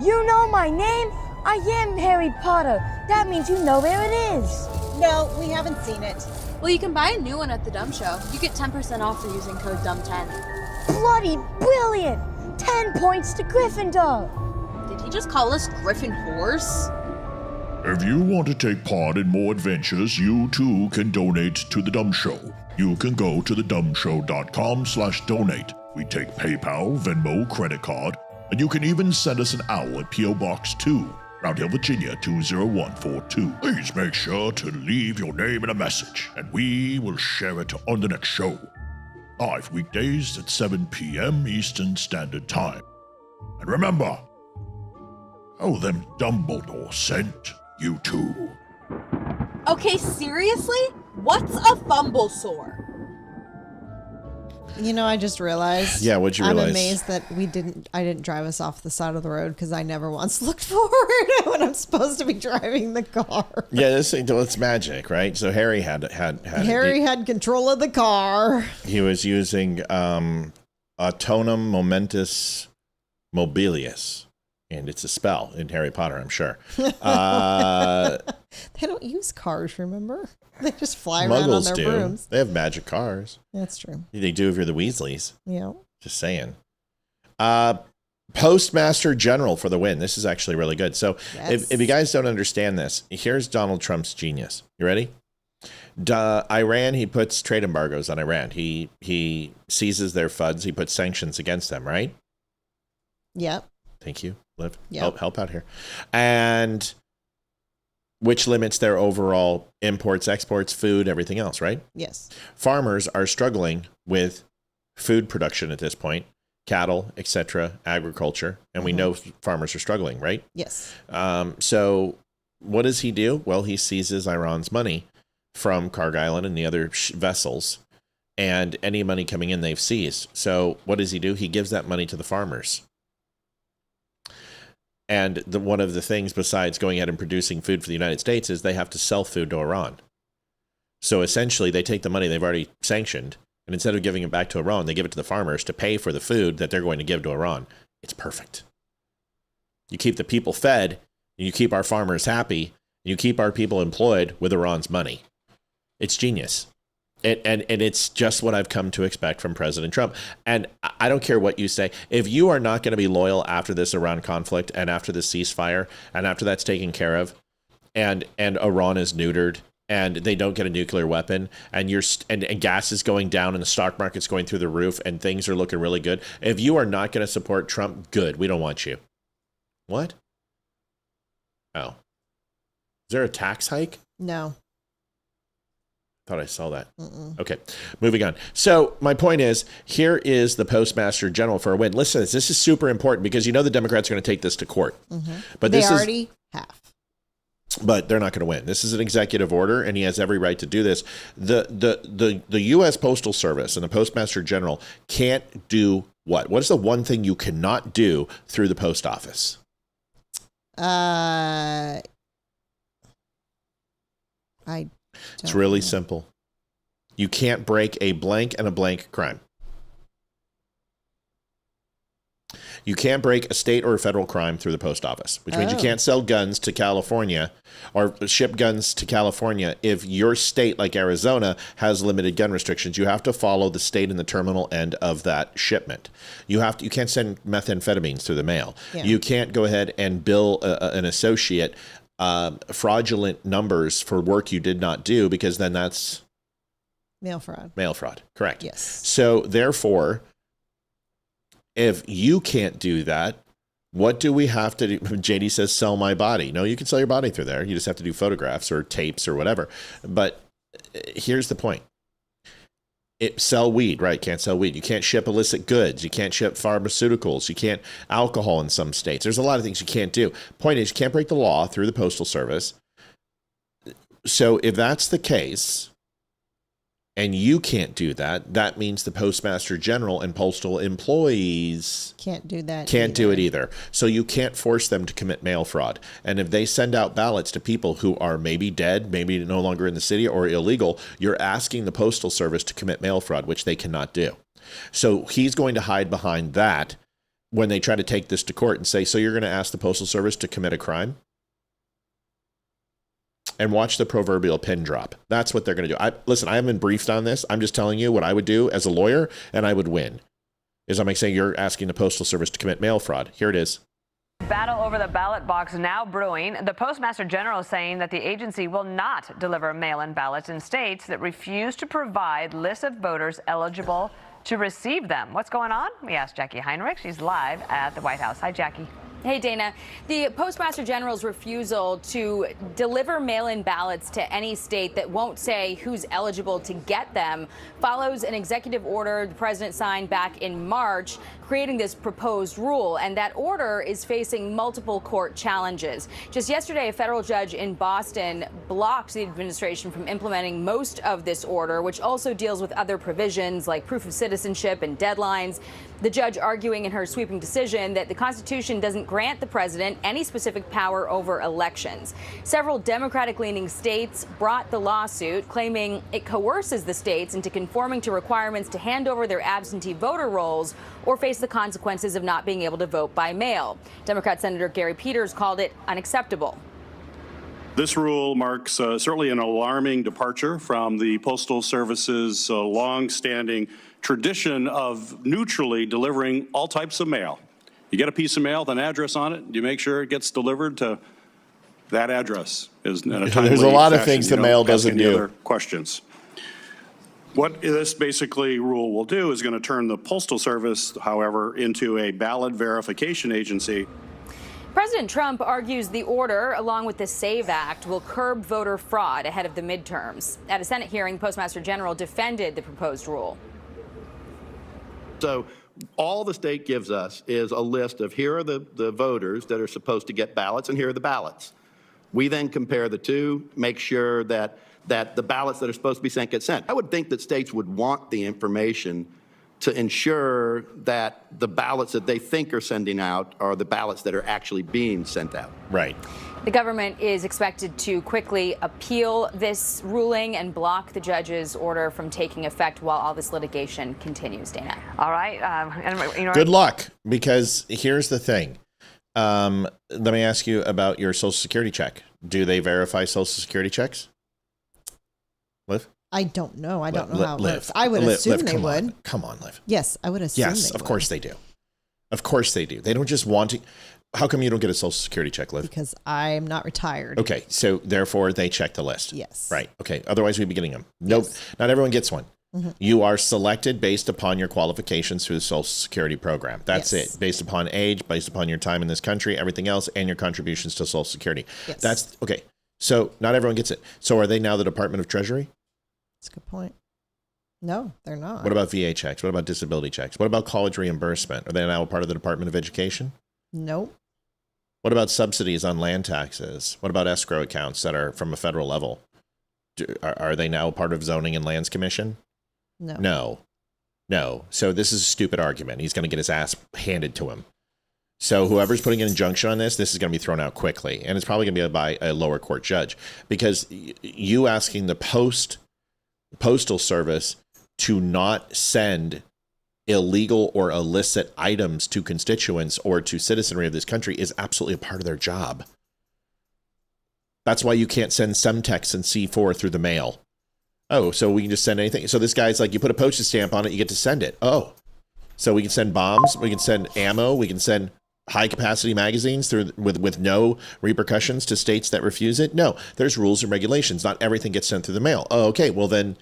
You know my name? I am Harry Potter. That means you know where it is. No, we haven't seen it. Well, you can buy a new one at the Dumb Show. You get 10% off for using code DUMB10. Bloody brilliant! 10 points to Gryffindor. Did he just call us Griffin whores? If you want to take part in more adventures, you too can donate to The Dumb Show. You can go to thedumbshow.com/donate. We take PayPal, Venmo, credit card, and you can even send us an owl at P.O. Box 2, Round Hill, Virginia 20142. Please make sure to leave your name and a message, and we will share it on the next show. Live weekdays at 7 p.m. Eastern Standard Time. And remember, them Dumbledore sent you too. Okay, seriously? What's a fumble sore? You know, I just realized. Yeah, what'd you realize? I'm amazed that I didn't drive us off the side of the road because I never once looked forward when I'm supposed to be driving the car. Yeah, it's magic, right? So Harry had control of the car. He was using Autonum Momentus Mobilius. And it's a spell in Harry Potter, I'm sure. They don't use cars, remember? They just fly around on their brooms. They have magic cars. That's true. They do if you're the Weasleys. Yeah. Just saying. Postmaster General for the win. This is actually really good. So if you guys don't understand this, here's Donald Trump's genius. You ready? Iran, he puts trade embargoes on Iran. He seizes their funds. He puts sanctions against them, right? Yep. Thank you, Liv. Yep. Help out here. And which limits their overall imports, exports, food, everything else, right? Yes. Farmers are struggling with food production at this point, cattle, etc., agriculture, and we know farmers are struggling, right? Yes. So what does he do? Well, he seizes Iran's money from Cargill and the other vessels, and any money coming in they've seized. So what does he do? He gives that money to the farmers. And one of the things besides going ahead and producing food for the United States is they have to sell food to Iran. So essentially, they take the money they've already sanctioned, and instead of giving it back to Iran, they give it to the farmers to pay for the food that they're going to give to Iran. It's perfect. You keep the people fed, and you keep our farmers happy, and you keep our people employed with Iran's money. It's genius. And it's just what I've come to expect from President Trump. And I don't care what you say. If you are not going to be loyal after this Iran conflict and after the ceasefire and after that's taken care of and Iran is neutered and they don't get a nuclear weapon and and gas is going down and the stock market's going through the roof and things are looking really good. If you are not going to support Trump, good. We don't want you. What? Oh. Is there a tax hike? No. Thought I saw that. Okay, moving on. So my point is, here is the Postmaster General for a win. Listen, this is super important because you know the Democrats are going to take this to court. But they already have. But they're not going to win. This is an executive order, and he has every right to do this. The U.S. Postal Service and the Postmaster General can't do what? What is the one thing you cannot do through the post office? It's really simple. You can't break a blank and a blank crime. You can't break a state or a federal crime through the post office, which means you can't sell guns to California or ship guns to California if your state, like Arizona, has limited gun restrictions. You have to follow the state and the terminal end of that shipment. You can't send methamphetamines through the mail. Yeah. You can't go ahead and bill an associate fraudulent numbers for work you did not do, because then that's mail fraud. Mail fraud, correct. Yes. So therefore, if you can't do that, what do we have to do? JD says, sell my body. No, you can sell your body through there. You just have to do photographs or tapes or whatever. But here's the point. Sell weed, right? Can't sell weed. You can't ship illicit goods. You can't ship pharmaceuticals. You can't alcohol in some states. There's a lot of things you can't do. Point is, you can't break the law through the Postal Service. So if that's the case, and you can't do that, that means the Postmaster General and postal employees can't do that. Can't do it either. So you can't force them to commit mail fraud. And if they send out ballots to people who are maybe dead, maybe no longer in the city, or illegal, you're asking the Postal Service to commit mail fraud, which they cannot do. So he's going to hide behind that when they try to take this to court and say, so you're going to ask the Postal Service to commit a crime? and watch the proverbial pin drop. That's what they're going to do. Listen, I haven't been briefed on this. I'm just telling you what I would do as a lawyer, and I would win. Is I'm like saying you're asking the Postal Service to commit mail fraud. Here it is. Battle over the ballot box now brewing. The Postmaster General saying that the agency will not deliver mail-in ballots in states that refuse to provide lists of voters eligible to receive them. What's going on? We asked Jackie Heinrich. She's live at the White House. Hi, Jackie. Hey, Dana. The Postmaster General's refusal to deliver mail-in ballots to any state that won't say who's eligible to get them follows an executive order the president signed back in March, creating this proposed rule. And that order is facing multiple court challenges. Just yesterday, a federal judge in Boston blocked the administration from implementing most of this order, which also deals with other provisions like proof of citizenship and deadlines. The judge arguing in her sweeping decision that the Constitution doesn't grant the president any specific power over elections. Several Democratic-leaning states brought the lawsuit, claiming it coerces the states into conforming to requirements to hand over their absentee voter rolls or face the consequences of not being able to vote by mail. Democrat Senator Gary Peters called it unacceptable. This rule marks certainly an alarming departure from the Postal Service's long-standing tradition of neutrally delivering all types of mail. You get a piece of mail with an address on it, you make sure it gets delivered to that address. There's a lot of things the mail doesn't do. Other questions. What this basically rule will do is going to turn the Postal Service, however, into a ballot verification agency. President Trump argues the order, along with the SAVE Act, will curb voter fraud ahead of the midterms. At a Senate hearing, the Postmaster General defended the proposed rule. So all the state gives us is a list of here are the voters that are supposed to get ballots, and here are the ballots. We then compare the two, make sure that the ballots that are supposed to be sent get sent. I would think that states would want the information to ensure that the ballots that they think are sending out are the ballots that are actually being sent out. Right. The government is expected to quickly appeal this ruling and block the judge's order from taking effect while all this litigation continues, Dana. All right. Good luck, because here's the thing. Let me ask you about your Social Security check. Do they verify Social Security checks? Liv? I don't know. I don't know how it works. I would assume they would. Come on, Liv. Yes, I would assume yes, of course they do. Of course they do. They don't just want to. How come you don't get a Social Security check, Liv? Because I'm not retired. Okay, so therefore they check the list. Yes. Right. Okay. Otherwise we'd be getting them. Nope. Yes. Not everyone gets one. Mm-hmm. You are selected based upon your qualifications through the Social Security program. That's Yes. it. Based upon age, based upon your time in this country, everything else, and your contributions to Social Security. Yes. That's okay. So not everyone gets it. So are they now the Department of Treasury? That's a good point. No, they're not. What about VA checks? What about disability checks? What about college reimbursement? Are they now a part of the Department of Education? Nope. What about subsidies on land taxes? What about escrow accounts that are from a federal level? Are they now a part of Zoning and Lands Commission? No. No. So this is a stupid argument. He's going to get his ass handed to him. So whoever's putting an injunction on this is going to be thrown out quickly. And it's probably going to be by a lower court judge, because you asking the Postal Service to not send illegal or illicit items to constituents or to citizenry of this country is absolutely a part of their job. That's why you can't send Semtex and C4 through the mail. Oh, so we can just send anything. So this guy's like, you put a postage stamp on it, you get to send it. Oh, so we can send bombs, we can send ammo, we can send high capacity magazines through with no repercussions to states that refuse it. No, there's rules and regulations. Not everything gets sent through the mail. Oh, okay. Well, then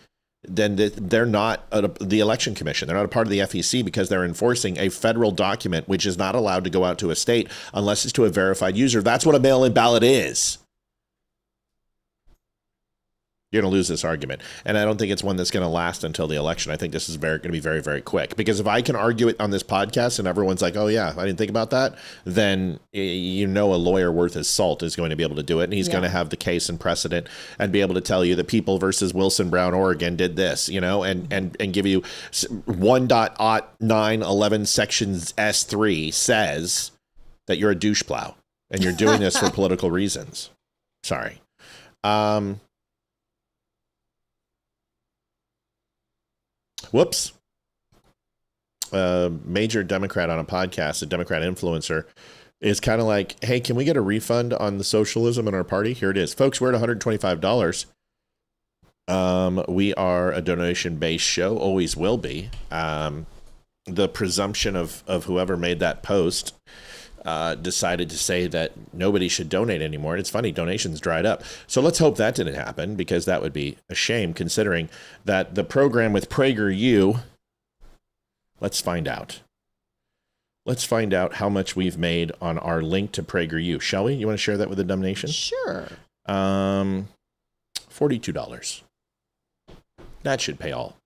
they're not the Election Commission. They're not a part of the FEC because they're enforcing a federal document which is not allowed to go out to a state unless it's to a verified user. That's what a mail-in ballot is. You're going to lose this argument. And I don't think it's one that's going to last until the election. I think this is going to be very, very quick. Because if I can argue it on this podcast and everyone's like, oh, yeah, I didn't think about that, then a lawyer worth his salt is going to be able to do it. And he's going to have the case and precedent and be able to tell you that People versus Wilson Brown, Oregon did this, and give you 1.911 sections S3 says that you're a douche plow and you're doing this for political reasons. Sorry. Whoops. A major Democrat on a podcast, a Democrat influencer, is kind of like, hey, can we get a refund on the socialism in our party? Here it is. Folks, we're at $125. We are a donation-based show, always will be. The presumption of whoever made that post decided to say that nobody should donate anymore. And it's funny, donations dried up. So let's hope that didn't happen, because that would be a shame, considering that the program with PragerU, let's find out. Let's find out how much we've made on our link to PragerU. Shall we? You want to share that with the dumb nation? Sure. $42. That should pay all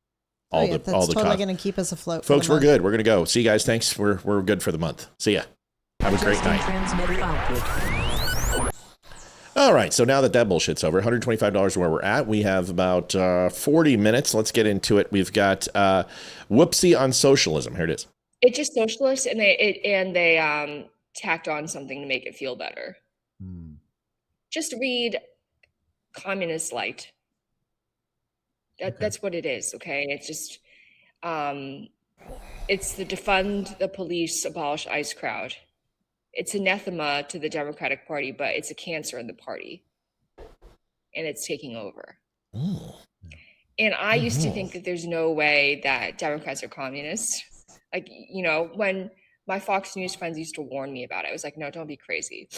the that's costs. totally going to keep us afloat. Folks, we're good. We're going to go. See you guys. Thanks. We're good for the month. See ya. Have a great night. All right. So now that bullshit's over, $125 where we're at. We have about 40 minutes. Let's get into it. We've got Whoopsie on socialism. Here it is. It's just socialist, and they tacked on something to make it feel better. Just read Communist Light. That's what it is, okay? It's just, it's the defund the police, abolish ICE crowd. It's anathema to the Democratic Party, but it's a cancer in the party. And it's taking over. Ooh. And I used to think that there's no way that Democrats are communists. Like, you know, when my Fox News friends used to warn me about it, I was like, no, don't be crazy.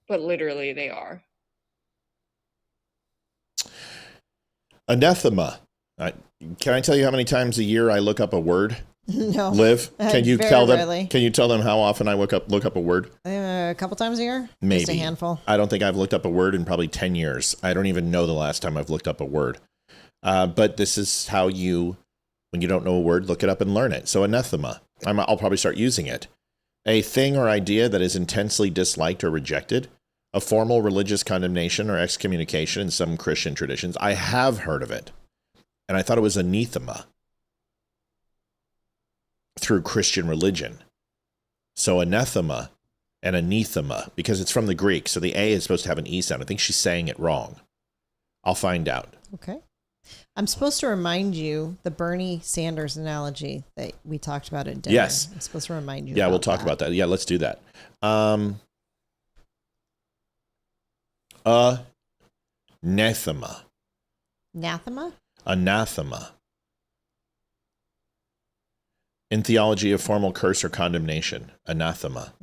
But literally they are. Anathema. Can I tell you how many times a year I look up a word? No. Liv, can you tell them? Rarely. Can you tell them how often I look up a word? A couple times a year? Maybe. Just a handful. I don't think I've looked up a word in probably 10 years. I don't even know the last time I've looked up a word. But this is how you, when you don't know a word, look it up and learn it. So anathema. I'll probably start using it. A thing or idea that is intensely disliked or rejected. A formal religious condemnation or excommunication in some Christian traditions. I have heard of it. And I thought it was anathema through Christian religion. So anathema and anathema, because it's from the Greek. So the A is supposed to have an E sound. I think she's saying it wrong. I'll find out. Okay. I'm supposed to remind you the Bernie Sanders analogy that we talked about at dinner. Yes. I'm supposed to remind you. Yeah, we'll talk about that. Yeah, let's do that. Anathema. Anathema? Anathema. In theology, a formal curse or condemnation. Anathema.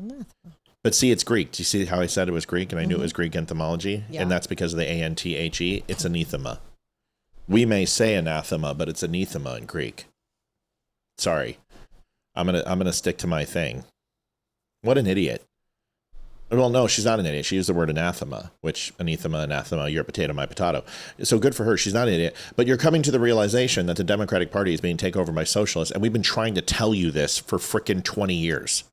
But see, it's Greek. Do you see how I said it was Greek? And I knew it was Greek etymology? Yeah. And that's because of the A-N-T-H-E. It's anathema. We may say anathema, but it's anathema in Greek. Sorry. I'm gonna stick to my thing. What an idiot. Well, no, she's not an idiot. She used the word anathema, which anathema, your potato, my potato. So good for her. She's not an idiot. But you're coming to the realization that the Democratic Party is being taken over by socialists, and we've been trying to tell you this for frickin' 20 years.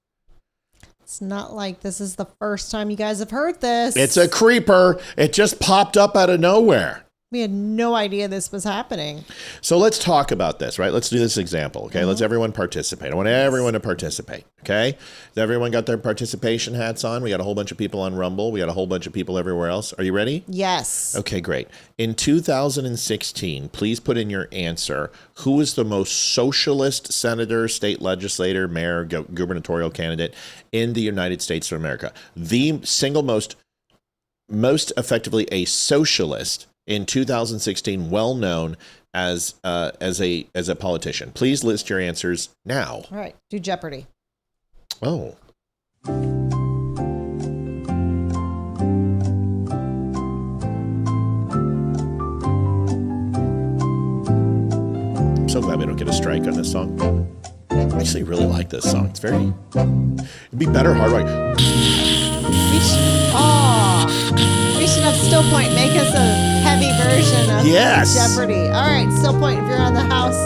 It's not like this is the first time you guys have heard this. It's a creeper. It just popped up out of nowhere. We had no idea this was happening. So let's talk about this, right? Let's do this example, okay? Let's everyone participate. I want everyone to participate, okay? Has everyone got their participation hats on? We got a whole bunch of people on Rumble. We got a whole bunch of people everywhere else. Are you ready? Yes. Okay, great. In 2016, please put in your answer. Who is the most socialist senator, state legislator, mayor, gubernatorial candidate in the United States of America? The single most effectively a socialist in 2016, well known as a politician. Please list your answers now. All right, do Jeopardy. Oh. I'm so glad we don't get a strike on this song. I actually really like this song. It's very. It'd be better hard rock. We should have Still Point make us a heavy version of Jeopardy. All right, Still Point, if you're on the house,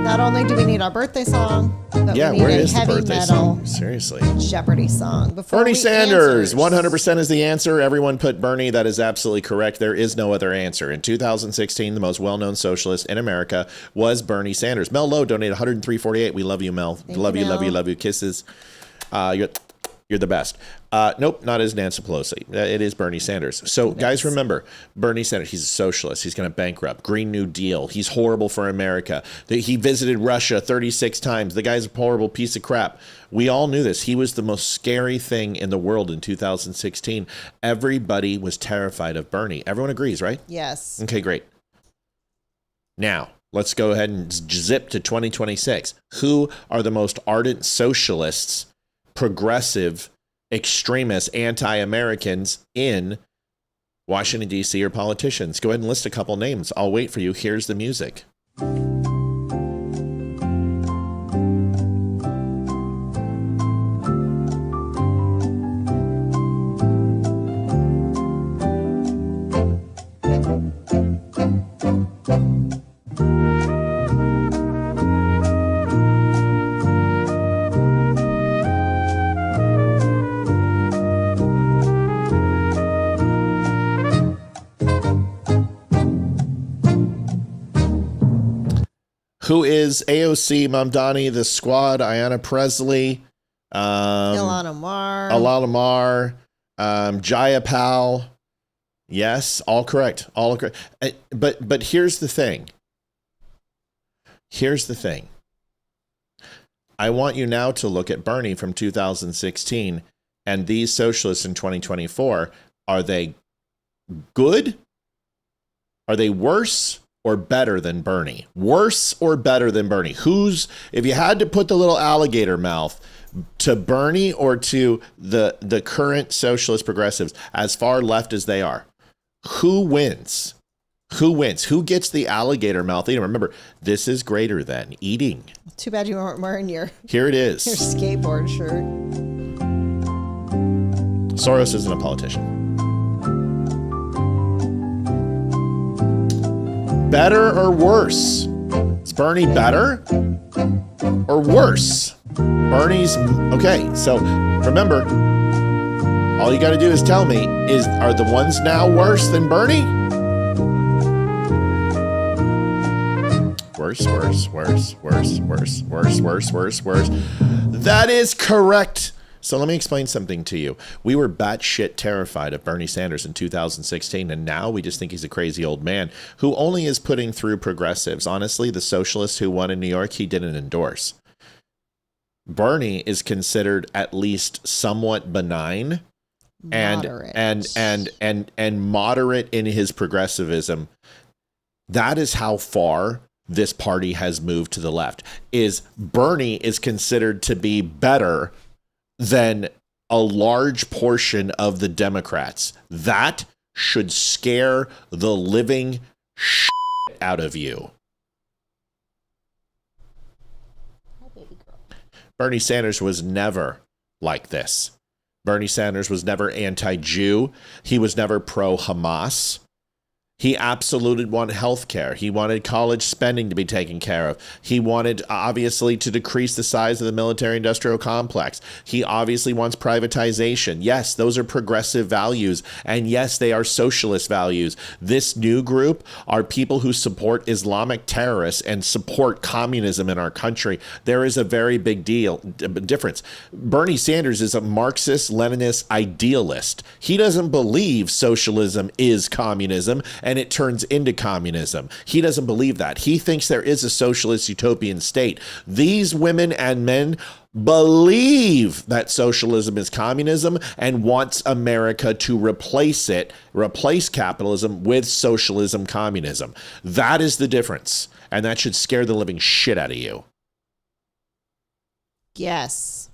not only do we need our birthday song, but we need where a is the heavy birthday metal song? Seriously. Jeopardy song. Before Bernie we Sanders, answer, 100% is the answer. Everyone put Bernie. That is absolutely correct. There is no other answer. In 2016, the most well-known socialist in America was Bernie Sanders. Mel Lowe donated $103.48. We love you, Mel. Love you. Kisses. You're the best. Nope, not as Nancy Pelosi. It is Bernie Sanders. So guys, remember, Bernie Sanders, he's a socialist. He's going to bankrupt. Green New Deal. He's horrible for America. He visited Russia 36 times. The guy's a horrible piece of crap. We all knew this. He was the most scary thing in the world in 2016. Everybody was terrified of Bernie. Everyone agrees, right? Yes. Okay, great. Now, let's go ahead and zip to 2026. Who are the most ardent socialists, progressive, extremists, anti-Americans in Washington, D.C. or politicians? Go ahead and list a couple names. I'll wait for you. Here's the music. Who is AOC, Mamdani, The Squad, Ayanna Presley, Ilhan Omar, Jayapal. Yes, all correct. All correct. But here's the thing. Here's the thing. I want you now to look at Bernie from 2016 and these socialists in 2024. Are they good? Are they worse or better than Bernie? Worse or better than Bernie? If you had to put the little alligator mouth to Bernie or to the current socialist progressives, as far left as they are, who wins? Who wins? Who gets the alligator mouth eating? Remember, this is greater than eating. Too bad you weren't wearing your Here it is. your skateboard shirt. Soros isn't a politician. Better or worse? Is Bernie better or worse? Bernie's okay. So remember, all you got to do is tell me: are the ones now worse than Bernie? Worse. That is correct. So let me explain something to you. We were batshit terrified of Bernie Sanders in 2016, and now we just think he's a crazy old man who only is putting through progressives. Honestly, the socialist who won in New York, he didn't endorse. Bernie is considered at least somewhat benign and moderate in his progressivism. That is how far this party has moved to the left. Bernie is considered to be better than a large portion of the Democrats. That should scare the living shit out of you. Bernie Sanders was never like this. Bernie Sanders was never anti-Jew. He was never pro-Hamas. He absolutely wanted health care. He wanted college spending to be taken care of. He wanted, obviously, to decrease the size of the military-industrial complex. He obviously wants privatization. Yes, those are progressive values. And yes, they are socialist values. This new group are people who support Islamic terrorists and support communism in our country. There is a very big difference. Bernie Sanders is a Marxist-Leninist idealist. He doesn't believe socialism is communism and it turns into communism. He doesn't believe that. He thinks there is a socialist utopian state. These women and men believe that socialism is communism and wants America to replace capitalism with socialism, communism. That is the difference. And that should scare the living shit out of you. Yes.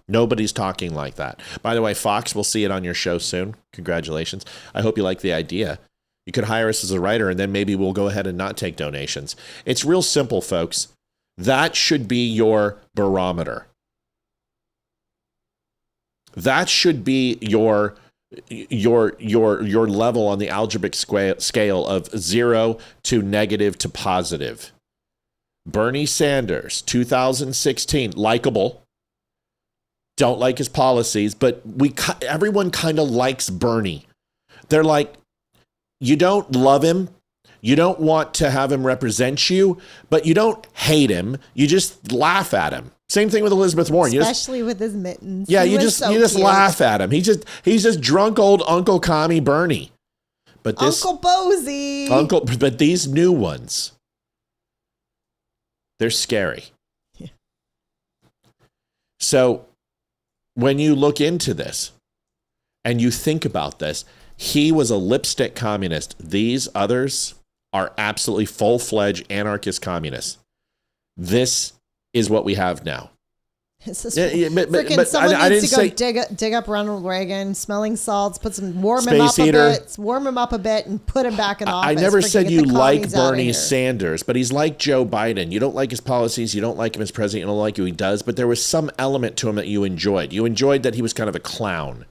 Nobody's talking like that. By the way, Fox, we'll see it on your show soon. Congratulations. I hope you like the idea. You could hire us as a writer, and then maybe we'll go ahead and not take donations. It's real simple, folks. That should be your barometer. That should be your level on the algebraic scale of 0 to negative to positive. Bernie Sanders, 2016, likable. Don't like his policies, but everyone kind of likes Bernie. They're like, you don't love him. You don't want to have him represent you, but you don't hate him. You just laugh at him. Same thing with Elizabeth Warren. Especially with his mittens. Yeah, He you was just so cute. laugh at him. He's just drunk old Uncle Commie Bernie. But this Uncle Bozy. but these new ones, they're scary. Yeah. So when you look into this and you think about this, he was a lipstick communist. These others are absolutely full-fledged anarchist communists. This is what we have now. This is but someone I needs didn't to go say dig up Ronald Reagan, smelling salts, warm Space him Eater. up a bit, and put him back in office. I never Freaking said get you the like commies outta Bernie here. Sanders, but he's like Joe Biden. You don't like his policies. You don't like him as president. You don't like who he does. But there was some element to him that you enjoyed. You enjoyed that he was kind of a clown.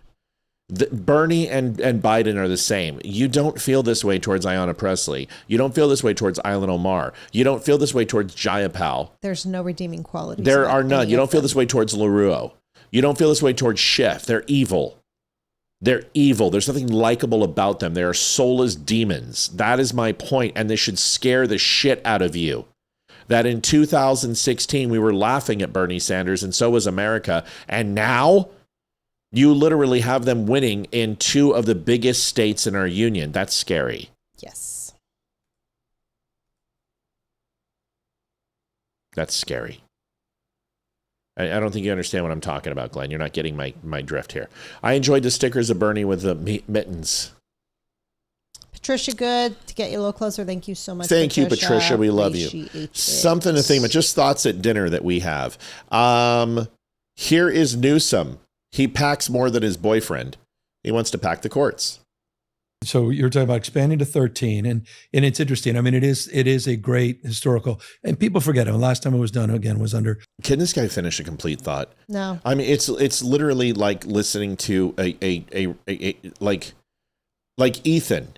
Bernie and Biden are the same. You don't feel this way towards Ayanna Pressley. You don't feel this way towards Ilhan Omar. You don't feel this way towards Jayapal. There's no redeeming qualities. There about are none. any You of don't feel them. this way towards LaRuo. You don't feel this way towards Schiff. They're evil. They're evil. There's nothing likable about them. They are soulless demons. That is my point, and this should scare the shit out of you. That in 2016, we were laughing at Bernie Sanders, and so was America. And now you literally have them winning in two of the biggest states in our union. That's scary. Yes. That's scary. I don't think you understand what I'm talking about, Glenn. You're not getting my drift here. I enjoyed the stickers of Bernie with the mittens. Patricia Good, to get you a little closer, thank you so much. Thank you, Patricia. We love you. Appreciate it. Something to think about. Just thoughts at dinner that we have. Here is Newsom. He packs more than his boyfriend. He wants to pack the courts. So you're talking about expanding to 13, and it's interesting. I mean, it is a great historical, and people forget it. The last time it was done again was under. Can this guy finish a complete thought? No. I mean, it's literally like listening to a like Ethan.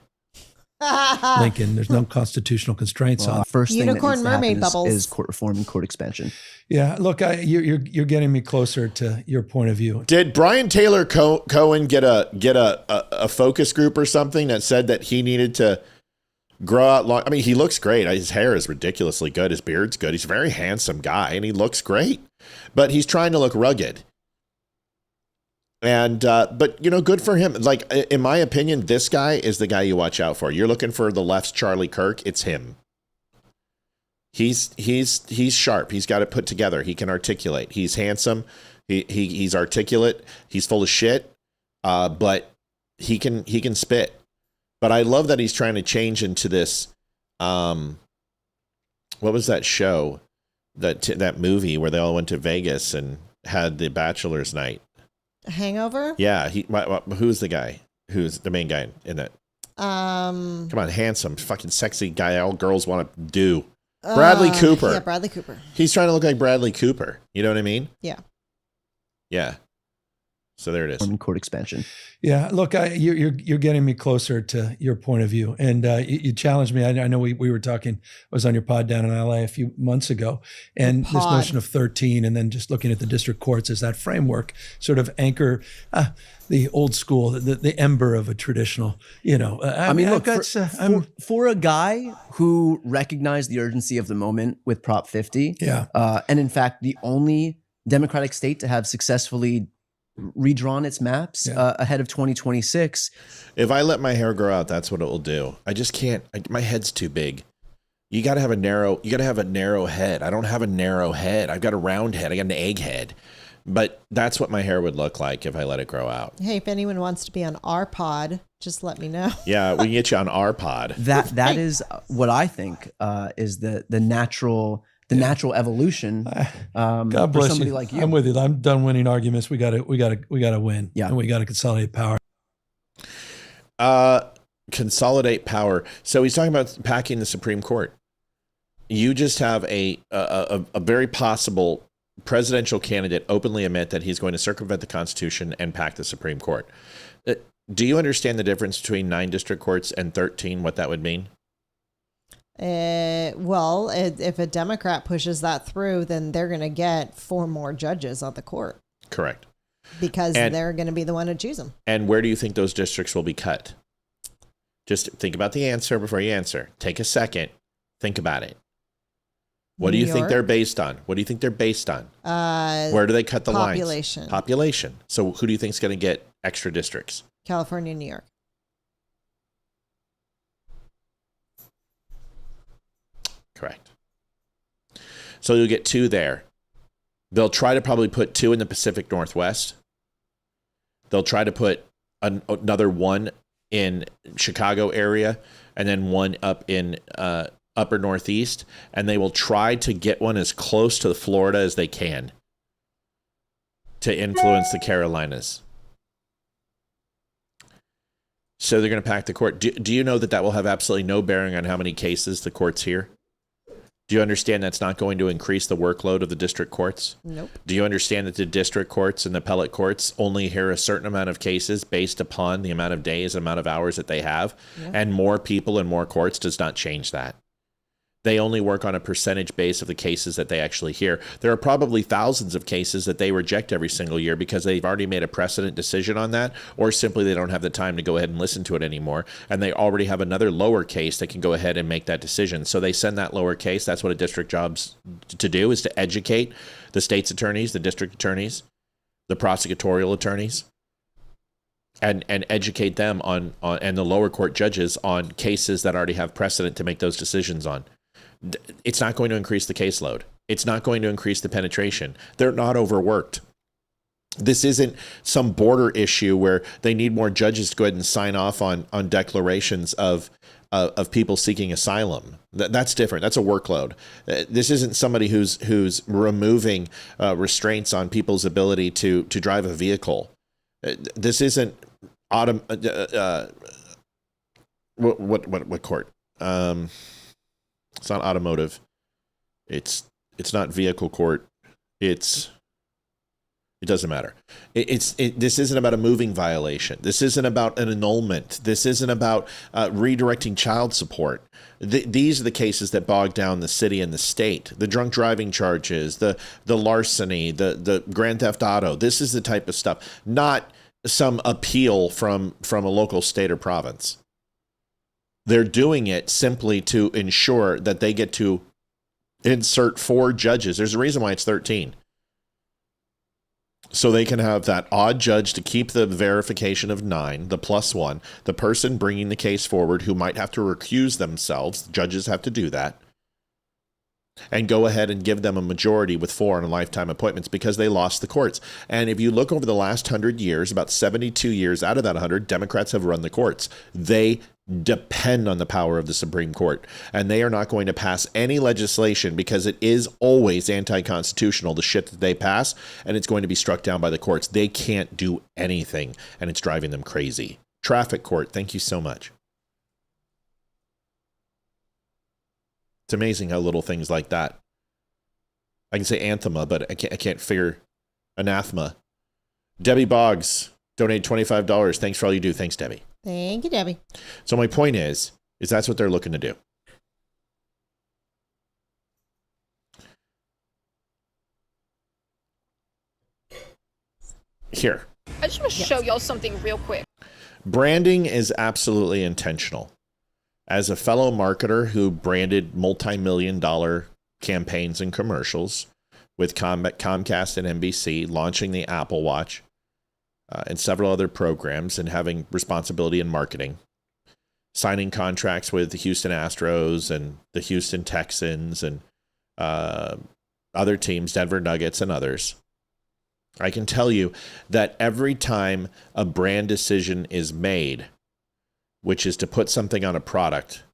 Lincoln, there's no constitutional constraints on. First thing Unicorn that needs to mermaid happen bubbles. is court reform and court expansion. Yeah, look, you're getting me closer to your point of view. Did Brian Taylor Cohen get a focus group or something that said that he needed to grow out long? I mean, he looks great. His hair is ridiculously good. His beard's good. He's a very handsome guy, and he looks great. But he's trying to look rugged. And but good for him. Like, in my opinion, this guy is the guy you watch out for. You're looking for the left's Charlie Kirk. It's him. He's sharp. He's got it put together. He can articulate. He's handsome. He's articulate. He's full of shit. But he can spit. But I love that he's trying to change into this. What was that show? That movie where they all went to Vegas and had the bachelor's night. Hangover? Yeah, who's the guy? Who's the main guy in it? Come on, handsome, fucking sexy guy all girls want to do. Bradley Cooper. Yeah, Bradley Cooper. He's trying to look like Bradley Cooper. You know what I mean? Yeah. Yeah. So there it is. Court expansion. Yeah, look, you're getting me closer to your point of view, and you challenged me. I know we were talking. I was on your pod down in LA a few months ago, and this notion of 13, and then just looking at the district courts as that framework, sort of anchor the old school, the ember of a traditional. I mean, look, for a guy who recognized the urgency of the moment with Prop 50, and in fact, the only Democratic state to have successfully redrawn its maps ahead of 2026. If I let my hair grow out, that's what it will do. I just can't. My head's too big. You got to have a narrow head. I don't have a narrow head. I've got a round head. I got an egg head. But that's what my hair would look like if I let it grow out. Hey, if anyone wants to be on our pod, just let me know. Yeah, we can get you on our pod. That is what I think is the natural evolution. God bless somebody you. like you. I'm with you. I'm done winning arguments. We got to win. Yeah, and we got to consolidate power. Consolidate power. So he's talking about packing the Supreme Court. You just have a very possible presidential candidate openly admit that he's going to circumvent the Constitution and pack the Supreme Court. Do you understand the difference between 9 district courts and 13? What that would mean? Well, if a Democrat pushes that through, then they're going to get 4 more judges on the court. Correct. Because they're going to be the one to choose them. And where do you think those districts will be cut? Just think about the answer before you answer. Take a second. Think about it. What do you think they're based on? What do you think they're based on? Where do they cut the population. lines? Population. So who do you think is going to get extra districts? California, New York. Correct. So you'll get 2 there. They'll try to probably put 2 in the Pacific Northwest. They'll try to put another 1 in Chicago area, and then 1 up in upper Northeast, and they will try to get 1 as close to Florida as they can to influence the Carolinas. So they're going to pack the court. Do you know that will have absolutely no bearing on how many cases the courts hear? Do you understand that's not going to increase the workload of the district courts? Nope. Do you understand that the district courts and the appellate courts only hear a certain amount of cases based upon the amount of days, amount of hours that they have? Yeah. And more people and more courts does not change that. They only work on a percentage base of the cases that they actually hear. There are probably thousands of cases that they reject every single year because they've already made a precedent decision on that, or simply they don't have the time to go ahead and listen to it anymore, and they already have another lower case that can go ahead and make that decision. So they send that lower case. That's what a district job's to do, is to educate the state's attorneys, the district attorneys, the prosecutorial attorneys, and educate them on and the lower court judges on cases that already have precedent to make those decisions on. It's not going to increase the caseload. It's not going to increase the penetration. They're not overworked. This isn't some border issue where they need more judges to go ahead and sign off on declarations of people seeking asylum. That's different. That's a workload. This isn't somebody who's removing restraints on people's ability to drive a vehicle. This isn't what court? It's not automotive. It's not vehicle court. It doesn't matter. This isn't about a moving violation. This isn't about an annulment. This isn't about redirecting child support. These are the cases that bog down the city and the state. The drunk driving charges, the larceny, the grand theft auto. This is the type of stuff, not some appeal from a local state or province. They're doing it simply to ensure that they get to insert 4 judges. There's a reason why it's 13. So they can have that odd judge to keep the verification of 9, the +1, the person bringing the case forward who might have to recuse themselves. Judges have to do that. And go ahead and give them a majority with 4 on lifetime appointments because they lost the courts. And if you look over the last 100 years, about 72 years out of that 100, Democrats have run the courts. They depend on the power of the Supreme Court. And they are not going to pass any legislation because it is always anti-constitutional, the shit that they pass, and it's going to be struck down by the courts. They can't do anything, and it's driving them crazy. Traffic court, thank you so much. It's amazing how little things like that. I can say anthema, but I can't figure anathema. Debbie Boggs donated $25. Thanks for all you do. Thanks, Debbie. Thank you, Debbie. So my point is that's what they're looking to do. Here. I just want to show y'all something real quick. Branding is absolutely intentional. As a fellow marketer who branded multi-million-dollar campaigns and commercials with Comcast and NBC, launching the Apple Watch and several other programs, and having responsibility in marketing, signing contracts with the Houston Astros and the Houston Texans and other teams, Denver Nuggets and others, I can tell you that every time a brand decision is made, which is to put something on a product,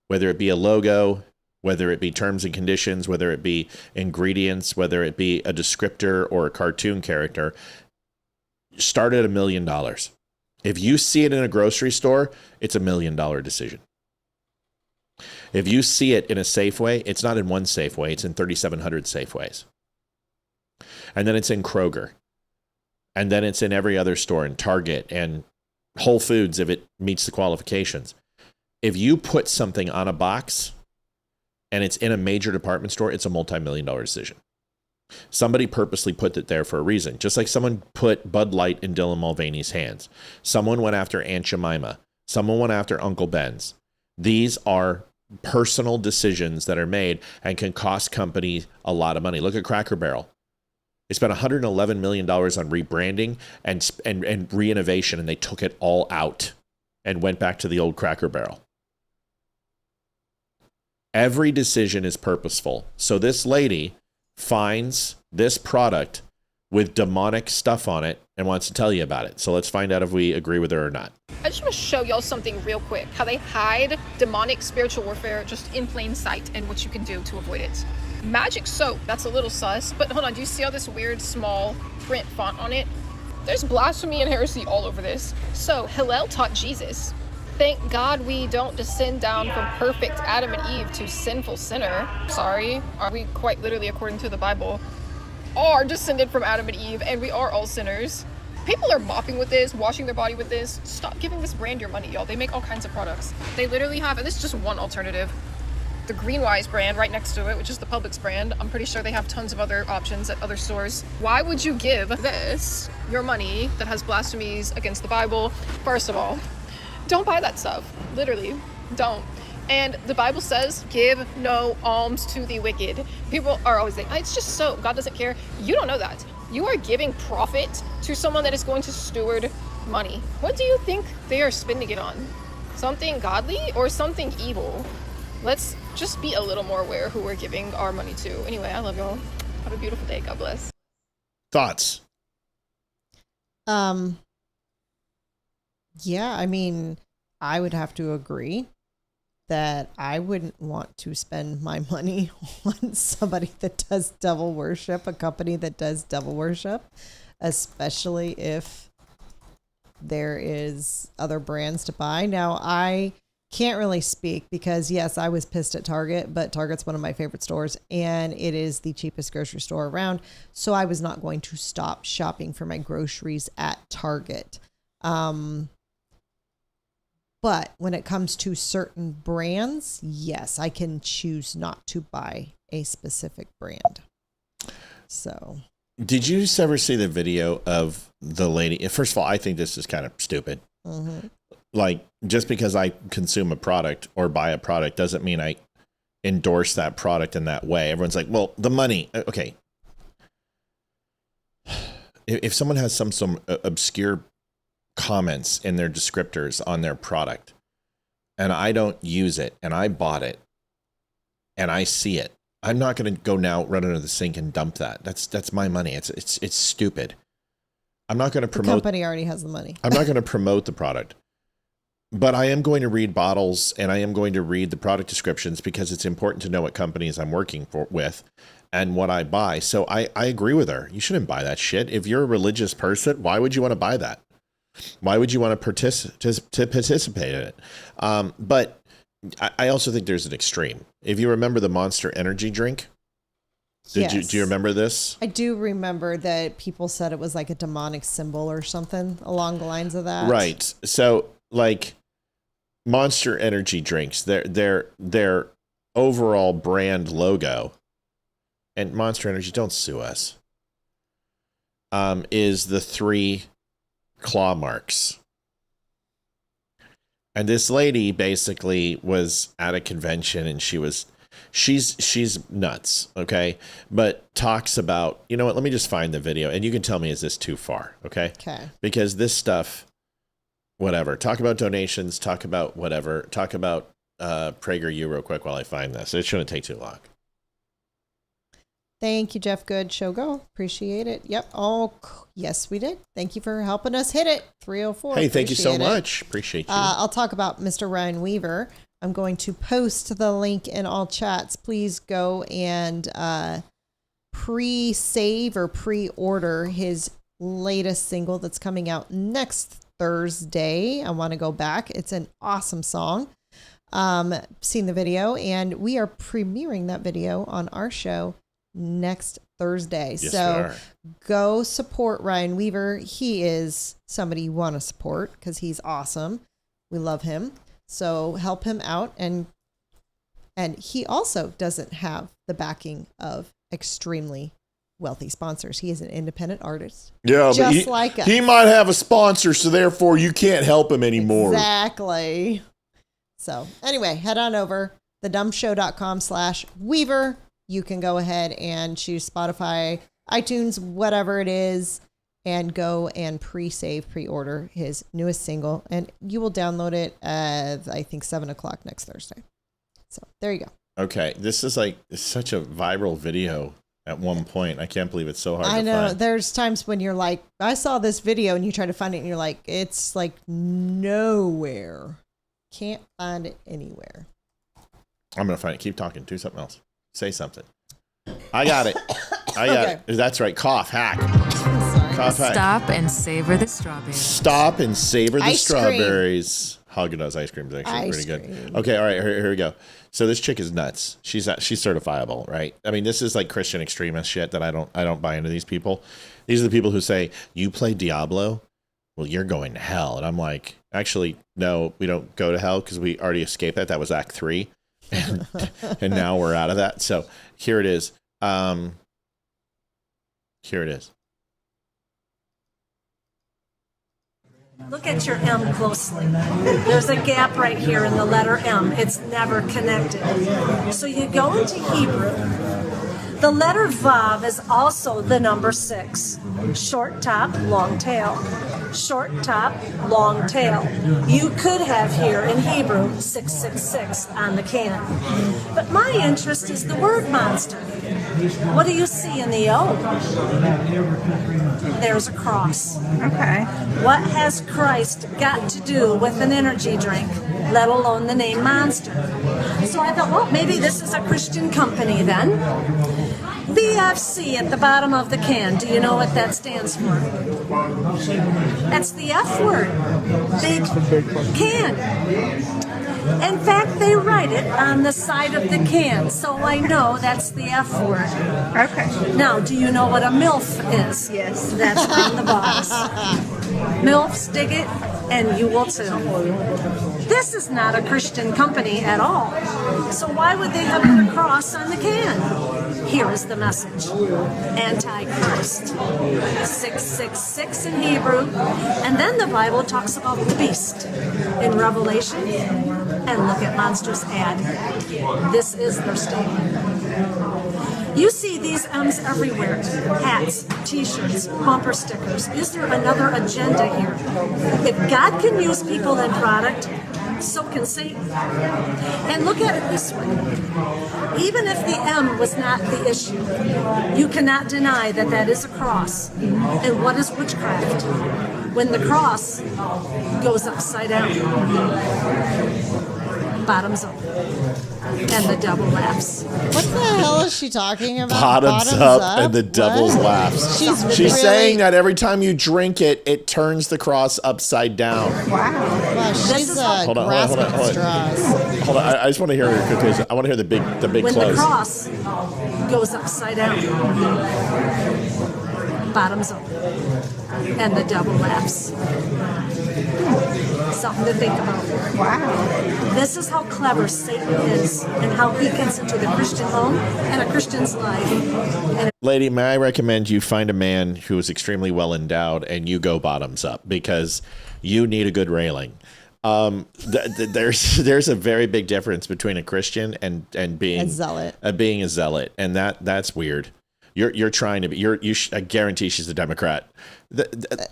whether it be a logo, whether it be terms and conditions, whether it be ingredients, whether it be a descriptor or a cartoon character, start at $1 million. If you see it in a grocery store, it's $1 million decision. If you see it in a Safeway, it's not in one Safeway, it's in 3,700 Safeways. And then it's in Kroger. And then it's in every other store, in Target and Whole Foods if it meets the qualifications. If you put something on a box and it's in a major department store, it's a multi-million-dollar decision. Somebody purposely put it there for a reason. Just like someone put Bud Light in Dylan Mulvaney's hands. Someone went after Aunt Jemima. Someone went after Uncle Ben's. These are personal decisions that are made and can cost companies a lot of money. Look at Cracker Barrel. They spent $111 million on rebranding and re-innovation, and they took it all out and went back to the old Cracker Barrel. Every decision is purposeful. So this lady finds this product with demonic stuff on it and wants to tell you about it. So let's find out if we agree with her or not. I just want to show y'all something real quick. How they hide demonic spiritual warfare just in plain sight and what you can do to avoid it. Magic soap, that's a little sus. But hold on, do you see all this weird small print font on it? There's blasphemy and heresy all over this. So Hillel taught Jesus. Thank God we don't descend down from perfect Adam and Eve to sinful sinner. Sorry, are we quite literally, according to the Bible, are descended from Adam and Eve, and we are all sinners. People are mopping with this, washing their body with this. Stop giving this brand your money, y'all. They make all kinds of products. They literally have, and this is just one alternative, the Greenwise brand right next to it, which is the Publix brand. I'm pretty sure they have tons of other options at other stores. Why would you give this your money that has blasphemies against the Bible? First of all, don't buy that stuff. Literally, don't. And the Bible says, give no alms to the wicked. People are always like, it's just so, God doesn't care. You don't know that. You are giving profit to someone that is going to steward money. What do you think they are spending it on? Something godly or something evil? Let's just be a little more aware who we're giving our money to. Anyway, I love y'all. Have a beautiful day. God bless. Thoughts? Yeah, I mean, I would have to agree that I wouldn't want to spend my money on somebody that does devil worship, a company that does devil worship, especially if there is other brands to buy. Now, I can't really speak because, yes, I was pissed at Target, but Target's one of my favorite stores and it is the cheapest grocery store around. So I was not going to stop shopping for my groceries at Target. But when it comes to certain brands, yes, I can choose not to buy a specific brand. So, did you ever see the video of the lady? First of all, I think this is kind of stupid. Mm-hmm. Like, just because I consume a product or buy a product doesn't mean I endorse that product in that way. Everyone's like, well, the money. Okay. If someone has some obscure comments in their descriptors on their product and I don't use it and I bought it and I see it, I'm not going to go now run under the sink and dump that. That's my money. It's stupid. I'm not going to promote. The company already has the money. I'm not going to promote the product, but I am going to read bottles and I am going to read the product descriptions because it's important to know what companies I'm working with and what I buy. So I agree with her. You shouldn't buy that shit. If you're a religious person, why would you want to buy that? Why would you want to participate in it? But I also think there's an extreme. If you remember the Monster Energy drink, do you remember this? I do remember that people said it was like a demonic symbol or something along the lines of that. Right. So like Monster Energy drinks, their overall brand logo, and Monster Energy, don't sue us, is the 3 claw marks. And this lady basically was at a convention and she's nuts, okay? But talks about, you know what, let me just find the video and you can tell me, is this too far, okay? Okay. Because this stuff, whatever. Talk about donations, talk about whatever. Talk about PragerU real quick while I find this. It shouldn't take too long. Thank you, Jeff Good. Show go. Appreciate it. Yep. Oh, yes, we did. Thank you for helping us hit it. 304. Hey, thank you so much. Appreciate you. I'll talk about Mr. Ryan Weaver. I'm going to post the link in all chats. Please go and pre-save or pre-order his latest single that's coming out next Thursday. I want to go back. It's an awesome song. Seen the video, and we are premiering that video on our show next Thursday. Yes, so go support Ryan Weaver. He is somebody you want to support because he's awesome. We love him. So help him out. And he also doesn't have the backing of extremely wealthy sponsors. He is an independent artist. Yeah, just but like us. He might have a sponsor, so therefore you can't help him anymore. Exactly. So anyway, head on over. thedumbshow.com/Weaver. You can go ahead and choose Spotify, iTunes, whatever it is, and go and pre-order his newest single. And you will download it at, I think, 7 o'clock next Thursday. So there you go. Okay. This is like such a viral video at one point. I can't believe it's so hard to find. I know. There's times when you're like, I saw this video, and you try to find it, and you're like, it's like nowhere. Can't find it anywhere. I'm going to find it. Keep talking. Do something else. Say something. I got it. I got it. That's right. Cough hack. Cough hack. Stop and savor the strawberries. Stop and savor the Ice strawberries. Haagen-Dazs ice cream is actually pretty good. Okay, all right, here we go. So this chick is nuts. She's certifiable, right? I mean, this is like Christian extremist shit that I don't buy into these people. These are the people who say, you play Diablo, well, you're going to hell. And I'm like, actually, no, we don't go to hell because we already escaped that. That was Act 3. And now we're out of that. So here it is. Here it is. Look at your M closely. There's a gap right here in the letter M. It's never connected. So you go into Hebrew. The letter Vav is also the number 6. Short top, long tail. Short top, long tail. You could have here in Hebrew 666 on the can. But my interest is the word monster. What do you see in the O? There's a cross. Okay. What has Christ got to do with an energy drink, let alone the name Monster? So I thought, well, maybe this is a Christian company then. BFC at the bottom of the can. Do you know what that stands for? That's the F word. Big can. In fact, they write it on the side of the can, so I know that's the F word. Okay. Now, do you know what a MILF is? Yes. That's from the box. MILFs dig it, and you will too. This is not a Christian company at all. So why would they have put a cross on the can? Here is the message. Antichrist. 666 in Hebrew. And then the Bible talks about the beast in Revelation. And look at Monster's ad. This is their statement. You see these M's everywhere. Hats, t-shirts, bumper stickers. Is there another agenda here? If God can use people and product, so can Satan. And look at it this way. Even if the M was not the issue, you cannot deny that that is a cross. And what is witchcraft? When the cross goes upside down. Bottoms up. And the devil laughs. What the hell is she talking about? Bottoms up and the devil laughs. She's really saying that every time you drink it, it turns the cross upside down. Wow, she's grasping at straws. Hold on, I just want to hear her conclusion. I want to hear the big when close. The cross goes upside down. Bottoms up. And the devil laughs. Something to think about. Wow. This is how clever Satan is and how he gets into the Christian home and a Christian's life. And Lady, may I recommend you find a man who is extremely well endowed and you go bottoms up because you need a good railing. There's a very big difference between a Christian and being a zealot. Being a zealot, and that's weird. You're trying to be. I guarantee she's a Democrat.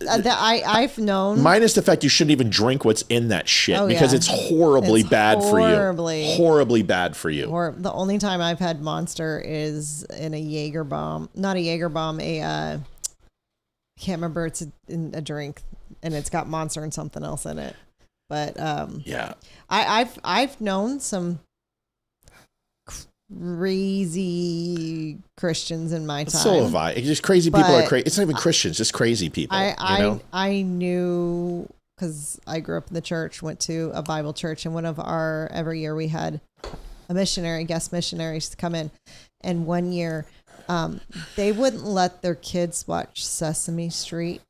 I've known. Minus the fact you shouldn't even drink what's in that shit because it's horribly bad for you. Horribly bad for you. Or the only time I've had Monster is in a Jaeger bomb. Not a Jaeger bomb. I can't remember. It's in a drink, and it's got Monster and something else in it. But yeah, I've known some crazy Christians in my time. So have I. It's just crazy people are crazy. It's not even Christians, just crazy people. I knew because I grew up in the church, went to a Bible church, and every year we had a guest missionaries to come in. And one year, they wouldn't let their kids watch Sesame Street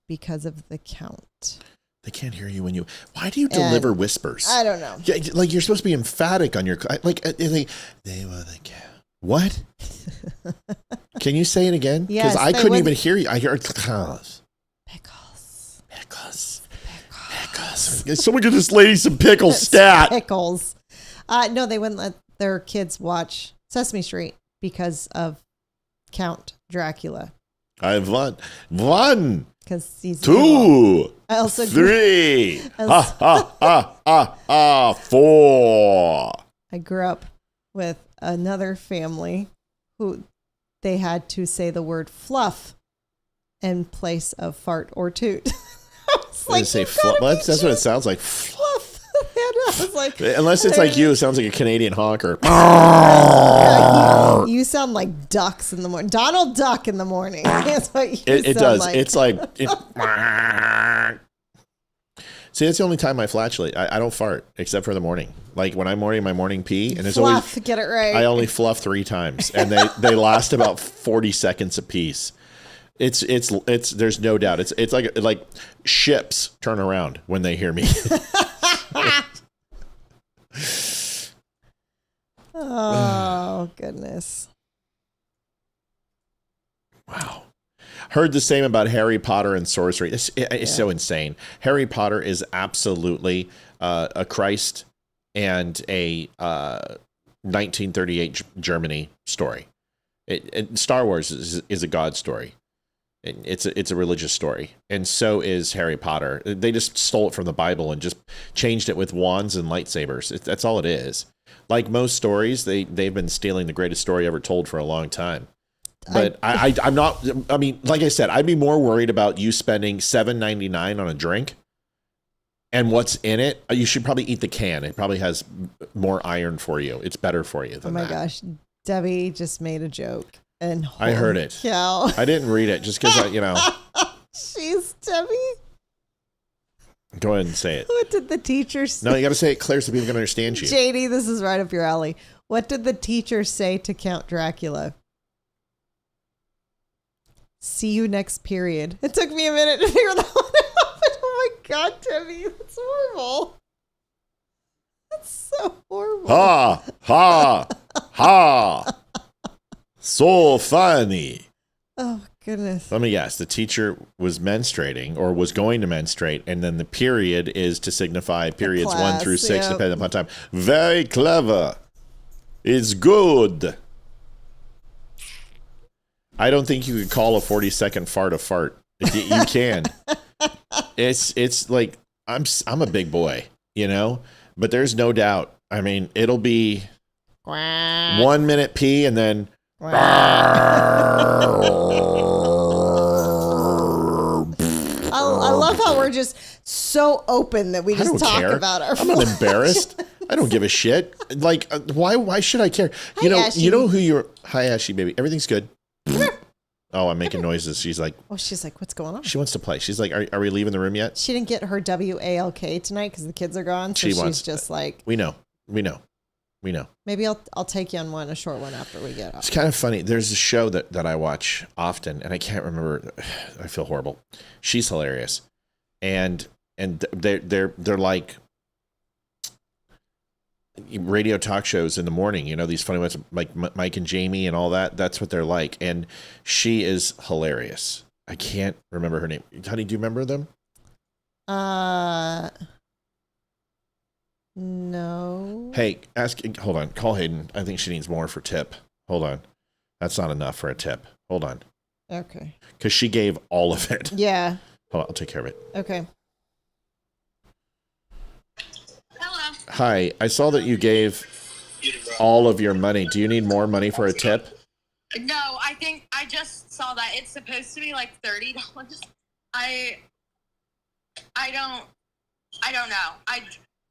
because of the count. They can't hear you when you. Why do you deliver whispers? I don't know. Yeah, like you're supposed to be emphatic on your. Like they were the cat. What? Can you say it again? Because I couldn't even hear you. I heard pickles. Someone give this lady some pickle stat. Pickles. No, they wouldn't let their kids watch Sesame Street because of Count Dracula. I've won. Because he's 2, I also 3, 4. I grew up with another family who they had to say the word fluff in place of fart or toot. Like, say that's what it sounds like. Fluff. I was like, unless it's like you, it sounds like a Canadian honker. You sound like ducks in the morning. Donald Duck in the morning. That's what you It sound does. like. It's like. See, that's the only time I flatulate. I don't fart except for the morning. Like when I'm my morning pee, and it's fluff, always get it right. I only fluff 3 times, and they last about 40 seconds apiece. It's there's no doubt. It's like ships turn around when they hear me. Oh goodness. Wow. Heard the same about Harry Potter and sorcery. It's so insane. Harry Potter is absolutely a Christ and a 1938 Germany story. Star Wars is a God story. It's a religious story, and so is Harry Potter. They just stole it from the Bible and just changed it with wands and lightsabers. That's all it is. Like most stories, they've been stealing the greatest story ever told for a long time. But I'm not. I mean, like I said, I'd be more worried about you spending $7.99 on a drink and what's in it. You should probably eat the can. It probably has more iron for you. It's better for you than that. Oh my gosh, Debbie just made a joke. And I heard it. Cow. I didn't read it just because She's Debbie. Go ahead and say it. What did the teacher say? No, you got to say it clear so people can understand you. JD, this is right up your alley. What did the teacher say to Count Dracula? See you next period. It took me a minute to figure that one out. Oh my God, Debbie, that's horrible. That's so horrible. Ha, ha, ha. So funny. Oh, goodness. Let me guess. The teacher was menstruating or was going to menstruate, and then the period is to signify periods class, 1 through 6, yep. depending upon time. Very clever. It's good. I don't think you could call a 40-second fart a fart. You can. It's like I'm a big boy, but there's no doubt. I mean, it'll be 1 minute pee and then I love how we're just so open that we just talk about our I'm not embarrassed. I don't give a shit. Like, why should I care? Ashley. You know who you're. Hi, Ashley, baby. Everything's good. Oh, I'm making noises. She's like, she's like, what's going on? She wants to play. She's like, are we leaving the room yet? She didn't get her WALK tonight because the kids are gone. So she's just like, we know. Maybe I'll take you on a short one after we get off. It's kind of funny. There's a show that I watch often, and I can't remember. I feel horrible. She's hilarious, and they're like radio talk shows in the morning. These funny ones like Mike and Jamie and all that. That's what they're like, and she is hilarious. I can't remember her name. Honey, do you remember them? No. Hey, hold on. Call Hayden. I think she needs more for tip. Hold on. That's not enough for a tip. Hold on. Okay. Because she gave all of it. Yeah. Hold on. I'll take care of it. Okay. Hello. Hi. I saw that you gave all of your money. Do you need more money for a tip? No, I think I just saw that. It's supposed to be like $30. I don't know. I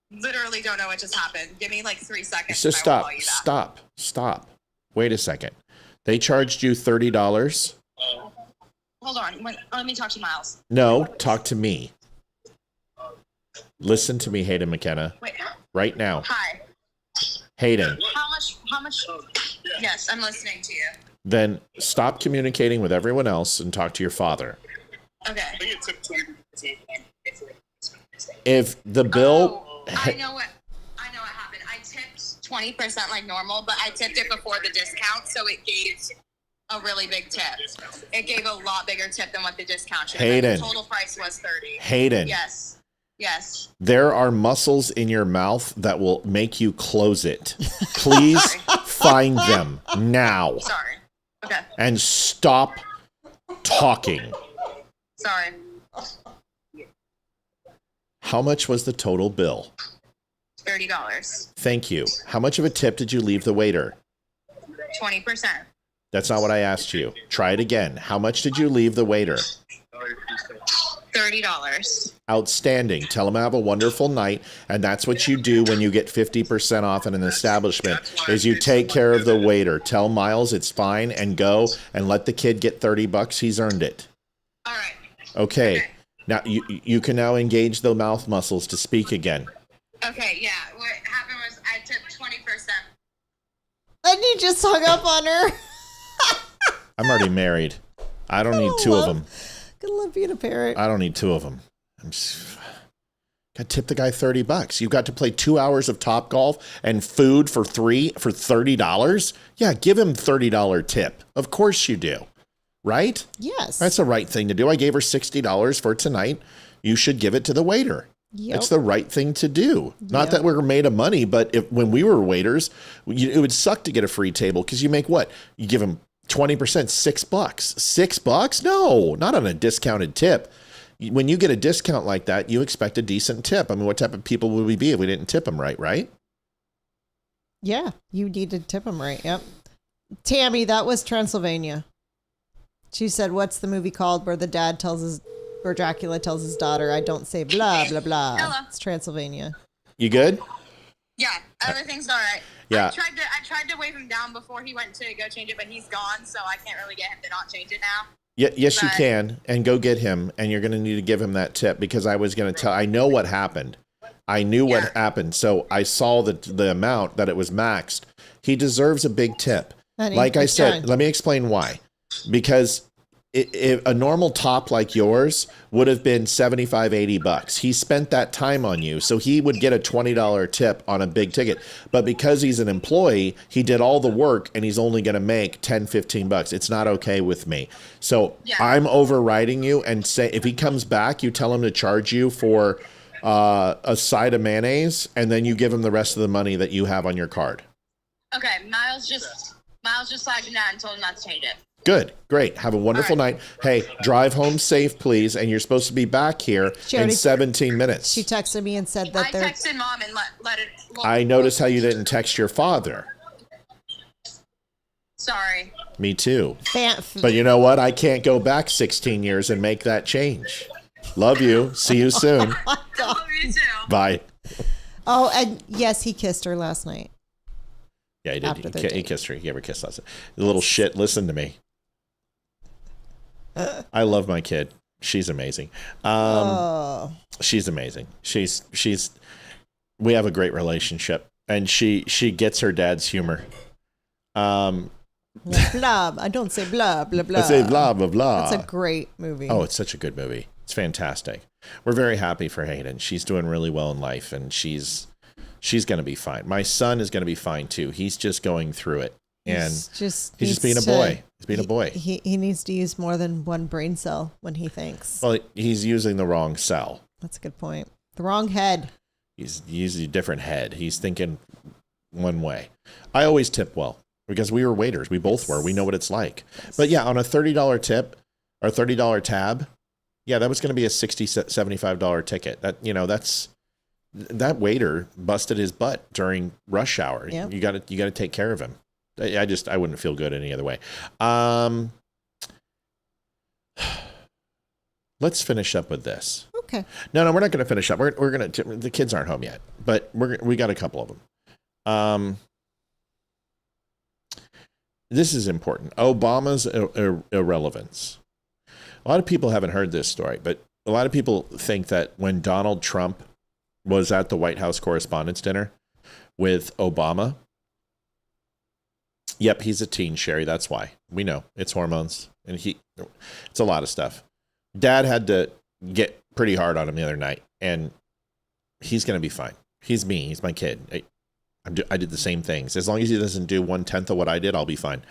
literally don't know what just happened. Give me like 3 seconds. So stop. Wait a second. They charged you $30? Hold on. Let me talk to Miles. No, talk to me. Listen to me, Hayden McKenna. Wait. Right now. Hi. Hayden. How much? Yes, I'm listening to you. Then stop communicating with everyone else and talk to your father. Okay. If the bill... I know what happened. I tipped 20% like normal, but I tipped it before the discount, so it gave a really big tip. It gave a lot bigger tip than what the discount should have been. Hayden. The total price was $30. Hayden. Yes. Yes. There are muscles in your mouth that will make you close it. Please find them now. Sorry. Okay. And stop talking. Sorry. How much was the total bill? $30. Thank you. How much of a tip did you leave the waiter? 20%. That's not what I asked you. Try it again. How much did you leave the waiter? $30. Outstanding. Tell them have a wonderful night. And that's what you do when you get 50% off in an establishment, is you take care of the waiter. Tell Miles it's fine and go and let the kid get $30. He's earned it. All right. Okay. Now you can now engage the mouth muscles to speak again. Okay, yeah. What happened was I tipped 20%. And you just hung up on her. I'm already married. I don't need two of them. Good love being a parent. I don't need two of them. Got to tip the guy $30. You got to play 2 hours of Topgolf and food for $30. Yeah, give him $30 tip. Of course you do. Right? Yes. That's the right thing to do. I gave her $60 for tonight. You should give it to the waiter. Yep. It's the right thing to do. Not that we're made of money, but when we were waiters, it would suck to get a free table because you make what? You give them 20%, $6. $6? No, not on a discounted tip. When you get a discount like that, you expect a decent tip. I mean, what type of people would we be if we didn't tip them right? Yeah, you need to tip them right. Yep. Tammy, that was Transylvania. She said, what's the movie called where the dad where Dracula tells his daughter, I don't say blah, blah, blah. Hello. It's Transylvania. You good? Yeah, everything's all right. Yeah. I tried to wave him down before he went to go change it, but he's gone, so I can't really get him to not change it now. Yes, you can. And go get him. And you're going to need to give him that tip because I was going to I know what happened. I knew what happened. So I saw the amount that it was maxed. He deserves a big tip. Honey, like I said, let me explain why. Because a normal top like yours would have been $75, $80. He spent that time on you, so he would get a $20 tip on a big ticket. But because he's an employee, he did all the work, and he's only going to make $10, $15. It's not okay with me. So I'm overriding you and say if he comes back, you tell him to charge you for a side of mayonnaise, and then you give him the rest of the money that you have on your card. Okay, Miles just flagged him down and told him not to change it. Good. Great. Have a wonderful night. Hey, drive home safe, please. And you're supposed to be back here in 17 minutes. She texted me and said that I texted Mom and let it... I noticed how you didn't text your father. Sorry. Me too. But you know what? I can't go back 16 years and make that change. Love you. See you soon. Love you too. Bye. Oh, and yes, he kissed her last night. Yeah, he did. He kissed her. He gave her a kiss last night. The little shit. Listen to me. I love my kid. She's amazing. She's amazing. We have a great relationship, and she gets her dad's humor. Blah. I don't say blah blah blah. I say blah blah blah. That's a great movie. Oh, it's such a good movie. It's fantastic. We're very happy for Hayden. She's doing really well in life, and she's going to be fine. My son is going to be fine too. He's just going through it. And he's just being a boy. He's being a boy. He needs to use more than one brain cell when he thinks. Well, he's using the wrong cell. That's a good point. The wrong head. He's using a different head. He's thinking one way. I always tip well because we were waiters. We both were. We know what it's like. But yeah, on a $30 tip or $30 tab, yeah, that was going to be a $60, $75 ticket. That waiter busted his butt during rush hour. Yep. You got to take care of him. I wouldn't feel good any other way. Let's finish up with this. Okay. No, we're not going to finish up. We're going to. The kids aren't home yet, but we got a couple of them. This is important. Obama's irrelevance. A lot of people haven't heard this story, but a lot of people think that when Donald Trump was at the White House Correspondents' Dinner with Obama. Yep, he's a teen, Sherry. That's why. We know. It's hormones. And it's a lot of stuff. Dad had to get pretty hard on him the other night, and he's going to be fine. He's me. He's my kid. I did the same things. As long as he doesn't do 1/10 of what I did, I'll be fine.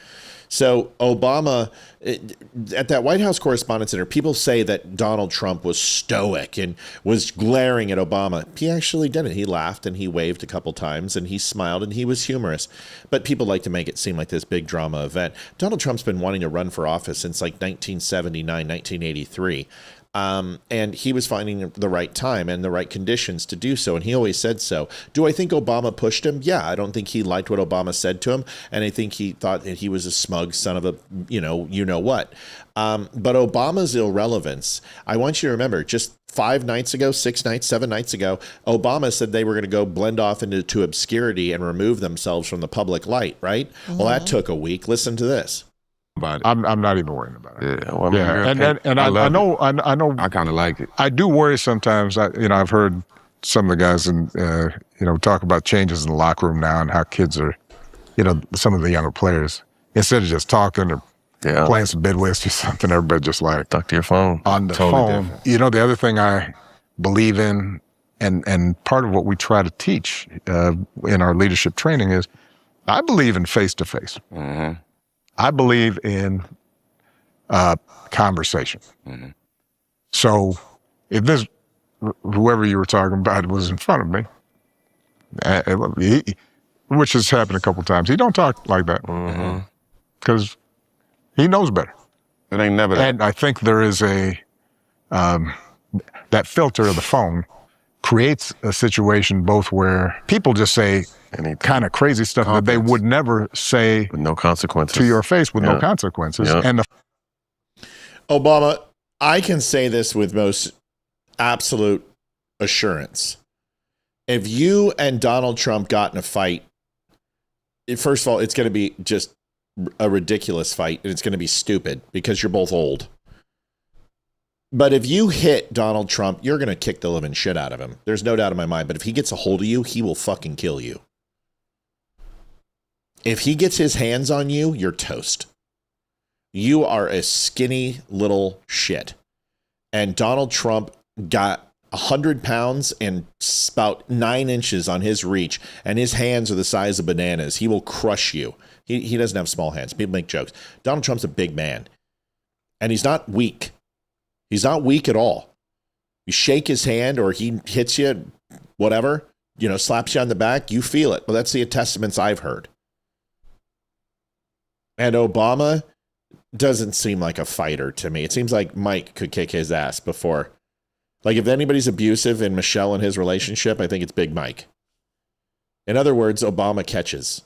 So Obama, at that White House Correspondents' Dinner, people say that Donald Trump was stoic and was glaring at Obama. He actually didn't. He laughed and he waved a couple times and he smiled and he was humorous. But people like to make it seem like this big drama event. Donald Trump's been wanting to run for office since like 1979, 1983. And he was finding the right time and the right conditions to do so. And he always said so. Do I think Obama pushed him? Yeah, I don't think he liked what Obama said to him. And I think he thought that he was a smug son of a, you know what. But Obama's irrelevance, I want you to remember, just 5 nights ago, 6 nights, 7 nights ago, Obama said they were going to go blend off into obscurity and remove themselves from the public light, right? Mm-hmm. Well, that took a week. Listen to this. About it. I'm not even worrying about it. Yeah, well, and I know. I kind of like it. I do worry sometimes. I've heard some of the guys talk about changes in the locker room now and how kids are, some of the younger players, instead of just talking or playing some Midwest or something, everybody just like talk to your phone on the phone. Different. The other thing I believe in, and part of what we try to teach in our leadership training is, I believe in face to face. I believe in conversation. Mm-hmm. So if whoever you were talking about was in front of me, which has happened a couple of times, he don't talk like that because he knows better. It ain't never that. And I think there is that filter of the phone creates a situation both where people just say kind of crazy stuff that they would never say with no consequences to your face with no consequences. And Obama, I can say this with most absolute assurance. If you and Donald Trump got in a fight, first of all, it's going to be just a ridiculous fight and it's going to be stupid because you're both old. But if you hit Donald Trump, you're going to kick the living shit out of him. There's no doubt in my mind. But if he gets a hold of you, he will fucking kill you. If he gets his hands on you, you're toast. You are a skinny little shit. And Donald Trump got 100 pounds and about 9 inches on his reach, and his hands are the size of bananas. He will crush you. He doesn't have small hands. People make jokes. Donald Trump's a big man. And he's not weak. He's not weak at all. You shake his hand or he hits you, whatever, slaps you on the back, you feel it. Well, that's the testaments I've heard. And Obama doesn't seem like a fighter to me. It seems like Mike could kick his ass before. Like if anybody's abusive in Michelle and his relationship, I think it's Big Mike. In other words, Obama catches.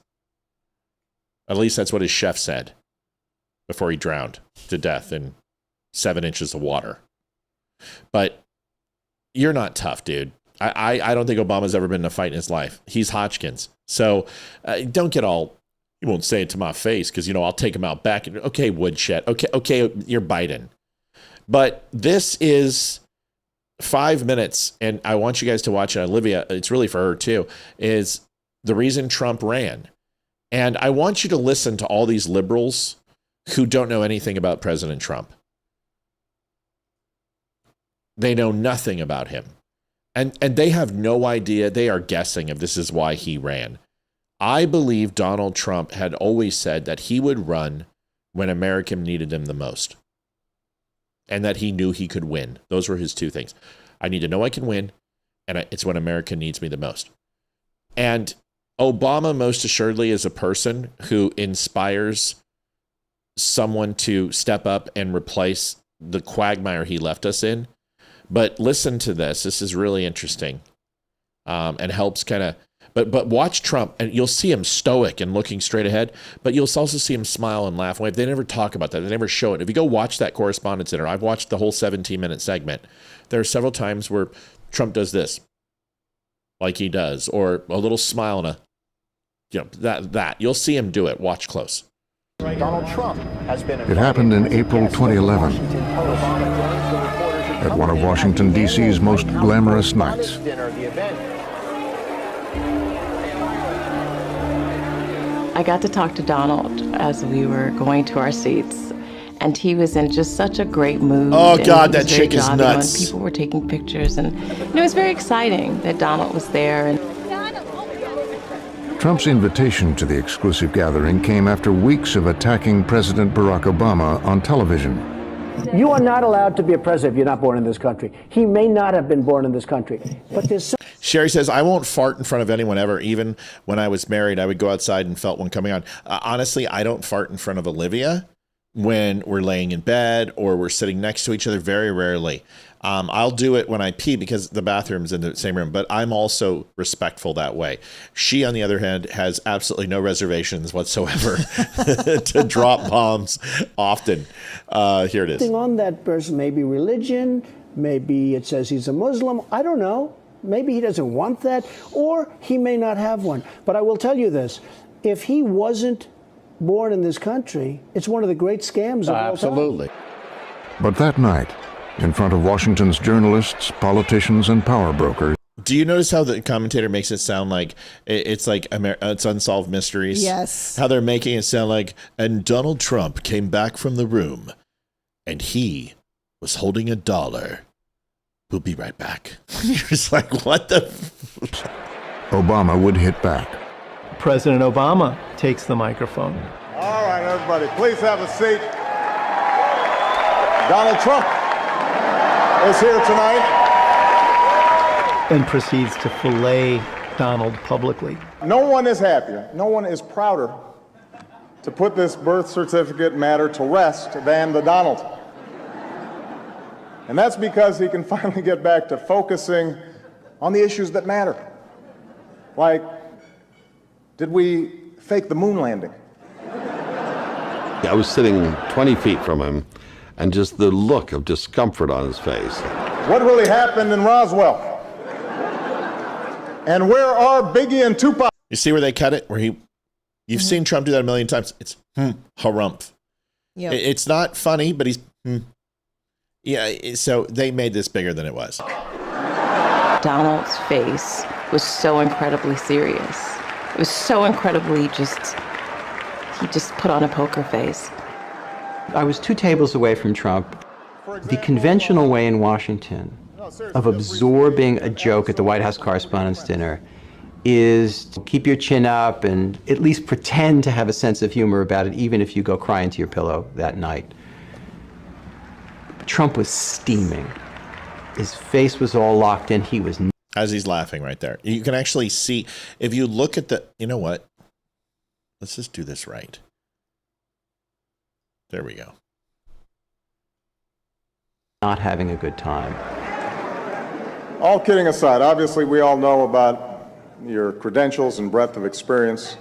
At least that's what his chef said before he drowned to death in 7 inches of water. But you're not tough, dude. I don't think Obama's ever been in a fight in his life. He's Hodgkins. So don't get all, you won't say it to my face because, I'll take him out back. Okay, woodshed. Okay, you're Biden. But this is 5 minutes, and I want you guys to watch it. Olivia, it's really for her too, is the reason Trump ran. And I want you to listen to all these liberals who don't know anything about President Trump. They know nothing about him. And they have no idea. They are guessing if this is why he ran. I believe Donald Trump had always said that he would run when America needed him the most. And that he knew he could win. Those were his two things. I need to know I can win, and it's when America needs me the most. And Obama, most assuredly, is a person who inspires someone to step up and replace the quagmire he left us in. But listen to this. This is really interesting and helps kind of, but watch Trump and you'll see him stoic and looking straight ahead, but you'll also see him smile and laugh. They never talk about that. They never show it. If you go watch that Correspondents' Dinner, I've watched the whole 17-minute segment. There are several times where Trump does this, like he does, or a little smile and that. You'll see him do it. Watch close. Donald Trump has been. It happened in April 2011. At one of Washington, D.C.'s most glamorous nights. I got to talk to Donald as we were going to our seats, and he was in just such a great mood. Oh, God, that chick is nuts. And people were taking pictures, and it was very exciting that Donald was there. And Trump's invitation to the exclusive gathering came after weeks of attacking President Barack Obama on television. You are not allowed to be a president if you're not born in this country. He may not have been born in this country, but there's Sherry says, I won't fart in front of anyone ever. Even when I was married, I would go outside and felt one coming on. Honestly, I don't fart in front of Olivia when we're laying in bed or we're sitting next to each other, very rarely. I'll do it when I pee because the bathroom's in the same room, but I'm also respectful that way. She, on the other hand, has absolutely no reservations whatsoever to drop bombs often. Here it is. on that person, maybe religion, maybe it says he's a Muslim. I don't know. Maybe he doesn't want that, or he may not have one. But I will tell you this, if he wasn't born in this country, it's one of the great scams of all time. But that night, in front of Washington's journalists, politicians, and power brokers. Do you notice how the commentator makes it sound like it's like it's Unsolved Mysteries? Yes. How they're making it sound like, and Donald Trump came back from the room, and he was holding $1. We'll be right back. You're just like, what the? Obama would hit back. President Obama takes the microphone. All right, everybody, please have a seat. Donald Trump is here tonight. And proceeds to fillet Donald publicly. No one is happier, no one is prouder to put this birth certificate matter to rest than the Donald. And that's because he can finally get back to focusing on the issues that matter. Like, did we fake the moon landing? I was sitting 20 feet from him, and just the look of discomfort on his face. What really happened in Roswell? And where are Biggie and Tupac? You see where they cut it? Where you've seen Trump do that a million times. It's harumph. Yep. It's not funny, but he's Yeah, so they made this bigger than it was. Donald's face was so incredibly serious. It was so incredibly he just put on a poker face. I was 2 tables away from Trump. The conventional way in Washington of absorbing a joke at the White House Correspondents' Dinner is to keep your chin up and at least pretend to have a sense of humor about it, even if you go cry into your pillow that night. Trump was steaming. His face was all locked in. He was... As he's laughing right there. You can actually see, if you look at the... You know what? Let's just do this right. There we go. Not having a good time. All kidding aside, obviously we all know about your credentials and breadth of experience.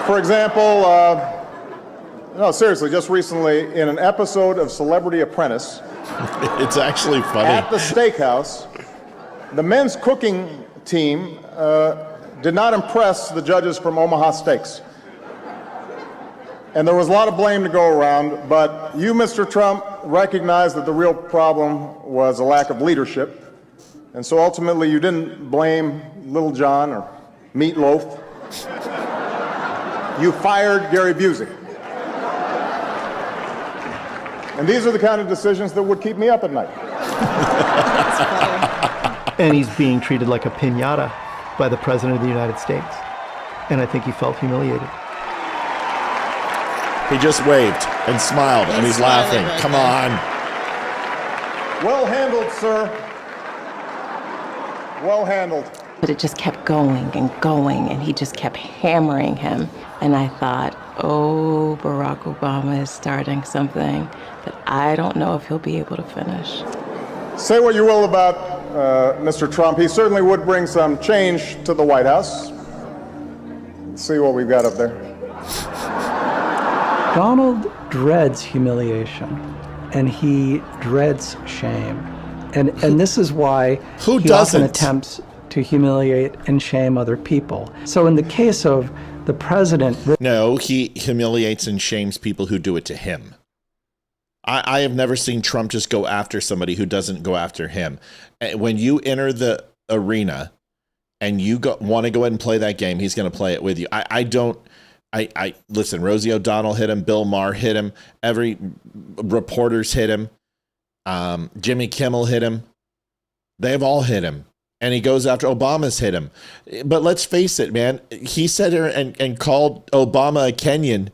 For example, no, seriously, just recently in an episode of Celebrity Apprentice, it's actually funny. At the steakhouse, the men's cooking team did not impress the judges from Omaha Steaks. And there was a lot of blame to go around, but you, Mr. Trump, recognized that the real problem was a lack of leadership. And so ultimately you didn't blame Little John or Meatloaf. You fired Gary Busey. And these are the kind of decisions that would keep me up at night. And he's being treated like a piñata by the President of the United States. And I think he felt humiliated. He just waved and smiled, and he's laughing. Right Come there. on. Well handled, sir. Well handled. But it just kept going, and he just kept hammering him. And I thought, oh, Barack Obama is starting something that I don't know if he'll be able to finish. Say what you will about Mr. Trump. He certainly would bring some change to the White House. Let's see what we've got up there. Donald dreads humiliation, and he dreads shame. And this is why Who he doesn't? often attempts to humiliate and shame other people. So in the case of the president... No, he humiliates and shames people who do it to him. I have never seen Trump just go after somebody who doesn't go after him. When you enter the arena and you want to go ahead and play that game, he's going to play it with you. I listen, Rosie O'Donnell hit him, Bill Maher hit him, every reporters hit him, Jimmy Kimmel hit him. They've all hit him. and he goes after Obama's hit him. But let's face it, man. He sat there and called Obama a Kenyan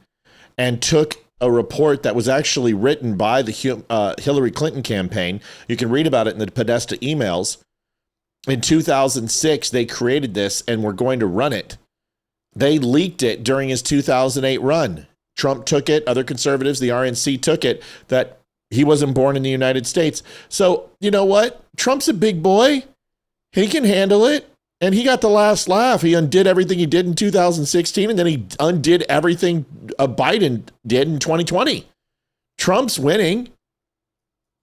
and took a report that was actually written by the Hillary Clinton campaign. You can read about it in the Podesta emails. In 2006, they created this and were going to run it. They leaked it during his 2008 run. Trump took it. Other conservatives, the RNC, took it, that he wasn't born in the United States. So, you know what? Trump's a big boy. He can handle it. And he got the last laugh. He undid everything he did in 2016, and then he undid everything Biden did in 2020. Trump's winning.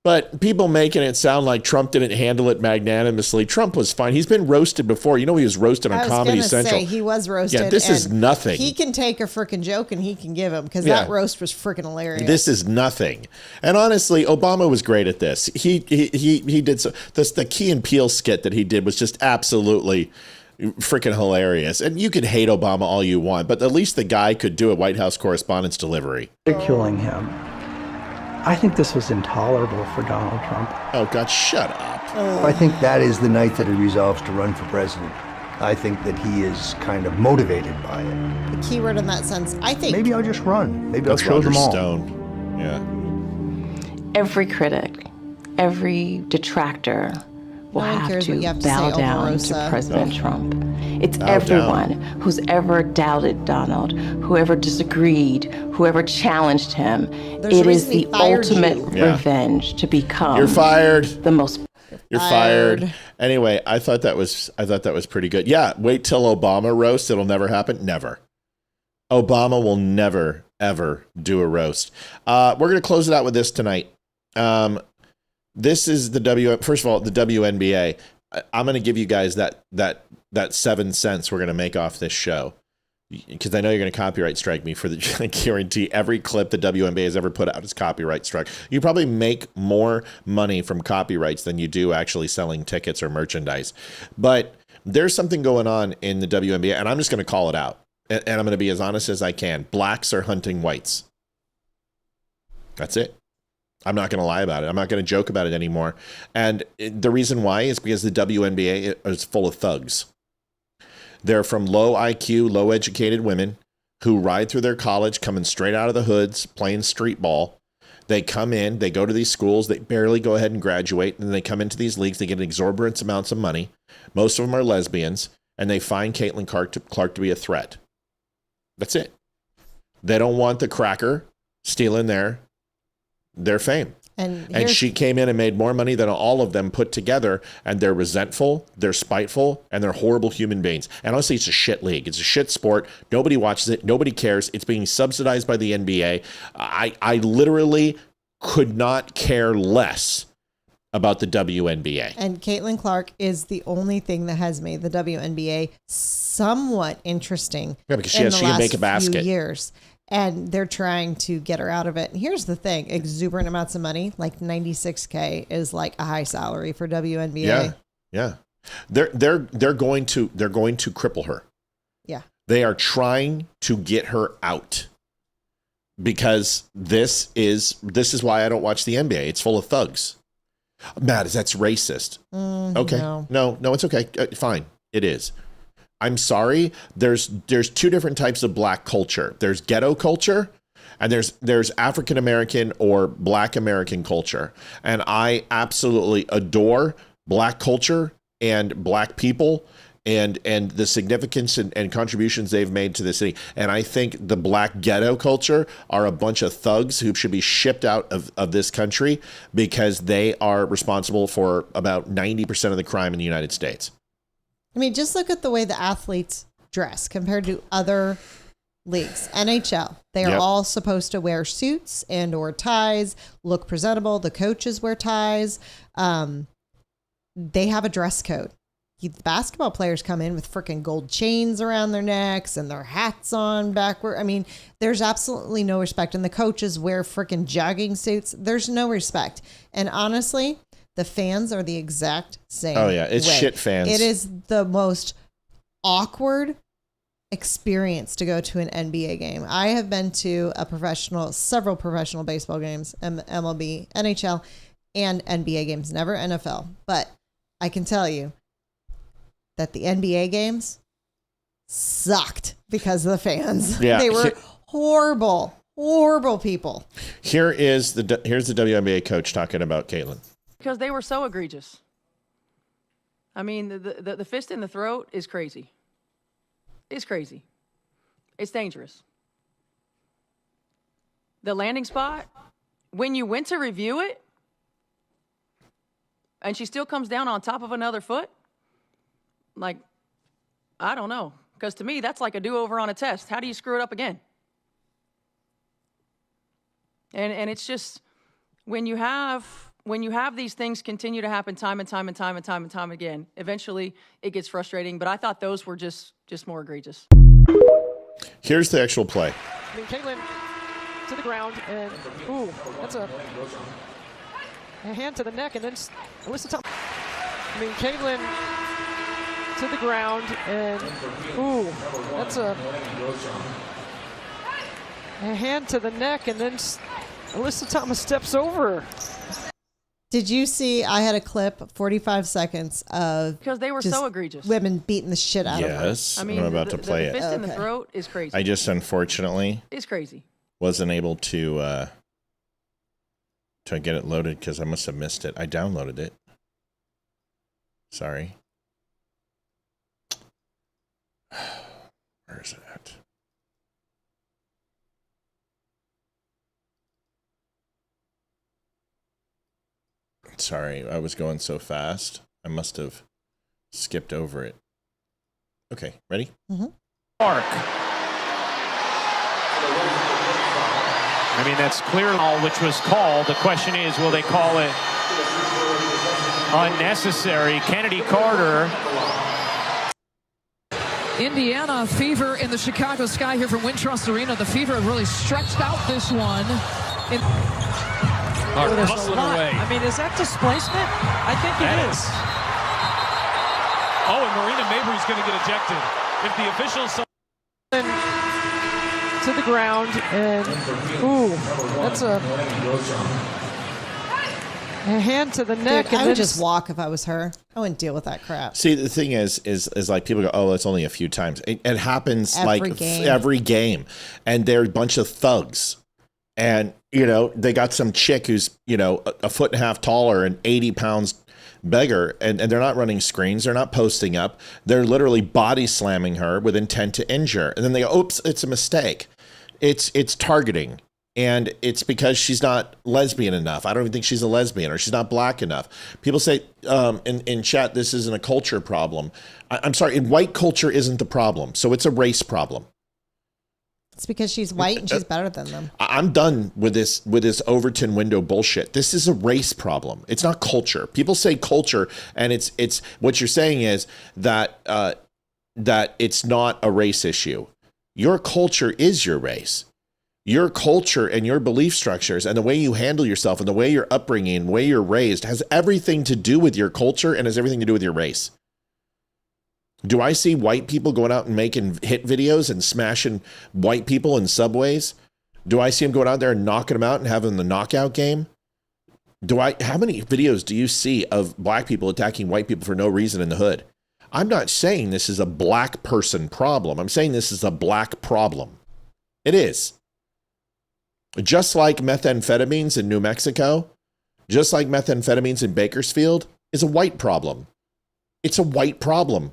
But people making it sound like Trump didn't handle it magnanimously. Trump was fine. He's been roasted before. You know, he was roasted on Comedy Central. He was roasted. Yeah, this is nothing. He can take a freaking joke and he can give him, because that roast was freaking hilarious. This is nothing. And honestly, Obama was great at this. He did so. The Key and Peele skit that he did was just absolutely freaking hilarious. And you can hate Obama all you want, but at least the guy could do a White House Correspondents' Delivery. Ridiculing him. I think this was intolerable for Donald Trump. Oh, God, shut up. I think that is the night that he resolves to run for president. I think that he is kind of motivated by it. The key word in that sense, I think. Maybe I'll just run. Maybe I'll show them all. Stone. Yeah. Every critic, every detractor will have to bow down to President Trump. It's everyone who's ever doubted Donald, whoever disagreed, whoever challenged him. It is the ultimate revenge to become. You're fired. The most. You're fired. Anyway, I thought that was pretty good. Yeah, wait till Obama roast. It'll never happen. Never. Obama will never ever do a roast. We're gonna close it out with this tonight. This is first of all, the WNBA. I'm going to give you guys that 7 cents we're going to make off this show, because I know you're going to copyright strike me for I guarantee every clip the WNBA has ever put out is copyright struck. You probably make more money from copyrights than you do actually selling tickets or merchandise. But there's something going on in the WNBA, and I'm just going to call it out. And I'm going to be as honest as I can. Blacks are hunting whites. That's it. I'm not going to lie about it. I'm not going to joke about it anymore. And the reason why is because the WNBA is full of thugs. They're from low IQ, low educated women who ride through their college, coming straight out of the hoods, playing street ball. They come in, they go to these schools, they barely go ahead and graduate, and then they come into these leagues, they get exorbitant amounts of money. Most of them are lesbians, and they find Caitlin Clark to be a threat. That's it. They don't want the cracker stealing their fame. And she came in and made more money than all of them put together, and they're resentful, they're spiteful, and they're horrible human beings. And honestly, it's a shit league. It's a shit sport. Nobody watches it. Nobody cares. It's being subsidized by the NBA. I literally could not care less about the WNBA. And Caitlin Clark is the only thing that has made the WNBA somewhat interesting. Yeah, because she can make a basket. Few years. And they're trying to get her out of it. And here's the thing: exuberant amounts of money, like $96K, is like a high salary for WNBA. Yeah. They're going to cripple her. Yeah. They are trying to get her out, because this is why I don't watch the NBA. It's full of thugs. Matt, that's racist. Okay. No, it's okay. Fine. It is. I'm sorry. There's two different types of black culture. There's ghetto culture, and there's African American or Black American culture. And I absolutely adore black culture and black people and the significance and contributions they've made to the city. And I think the black ghetto culture are a bunch of thugs who should be shipped out of this country, because they are responsible for about 90% of the crime in the United States. I mean, just look at the way the athletes dress compared to other leagues. NHL, they are all supposed to wear suits and or ties, look presentable. The coaches wear ties. They have a dress code. The basketball players come in with freaking gold chains around their necks and their hats on backward. I mean, there's absolutely no respect. And the coaches wear freaking jogging suits. There's no respect. And honestly, the fans are the exact same. Oh, yeah. It's way. Shit fans. It is the most awkward experience to go to an NBA game. I have been to several professional baseball games, MLB, NHL, and NBA games, never NFL. But I can tell you, that the NBA games sucked because of the fans. Yeah. They were horrible people. Here's the WNBA coach talking about Caitlin. Because they were so egregious. I mean, the fist in the throat is crazy. It's crazy. It's dangerous. The landing spot, when you went to review it, and she still comes down on top of another foot, like, I don't know. Because to me, that's like a do-over on a test. How do you screw it up again? And it's just, when you have these things continue to happen time and time again, eventually it gets frustrating. But I thought those were just more egregious. Here's the actual play. I mean, Caitlin to the ground, and ooh, that's a hand to the neck, and then Alyssa Thomas. I mean, Caitlin to the ground, and ooh, that's a hand to the neck, and then Alyssa Thomas steps over. Did you see, I had a clip, 45 seconds of because they were so egregious. Women beating the shit out of her. Yes, I mean, I'm about to play it. The fist in the throat is crazy. I just unfortunately it's crazy. Wasn't able to get it loaded because I must have missed it. I downloaded it. Sorry. Where is it at? Sorry, I was going so fast. I must have skipped over it. Okay, ready? Mm-hmm. Mark. I mean, that's clear, which was called. The question is, will they call it unnecessary? Kennedy Carter. Indiana Fever in the Chicago Sky here from Wintrust Arena. The Fever have really stretched out this one. Hustling away. I mean, is that displacement? I think it is. Oh, and Marina Mabry's going to get ejected. If the officials... To the ground, and ooh, that's a hand to the neck. Dude, and I would then just walk if I was her. I wouldn't deal with that crap. See, the thing is like people go, oh, it's only a few times. It happens every game. And they're a bunch of thugs. And, you know, they got some chick who's, you know, a foot and a half taller and 80 pounds bigger. And they're not running screens. They're not posting up. They're literally body slamming her with intent to injure. And then they go, oops, it's a mistake. It's targeting. And it's because she's not lesbian enough. I don't even think she's a lesbian, or she's not black enough. People say in chat, this isn't a culture problem. I'm sorry, white culture isn't the problem. So it's a race problem. It's because she's white and she's better than them. I'm done with this Overton window bullshit. This is a race problem. It's not culture. People say culture, and it's what you're saying is that it's not a race issue. Your culture is your race. Your culture and your belief structures and the way you handle yourself and the way you're upbringing and the way you're raised has everything to do with your culture and has everything to do with your race. Do I see white people going out and making hit videos and smashing white people in subways? Do I see them going out there and knocking them out and having the knockout game? How many videos do you see of black people attacking white people for no reason in the hood? I'm not saying this is a black person problem. I'm saying this is a black problem. It is. Just like methamphetamines in New Mexico, just like methamphetamines in Bakersfield, is a white problem. It's a white problem.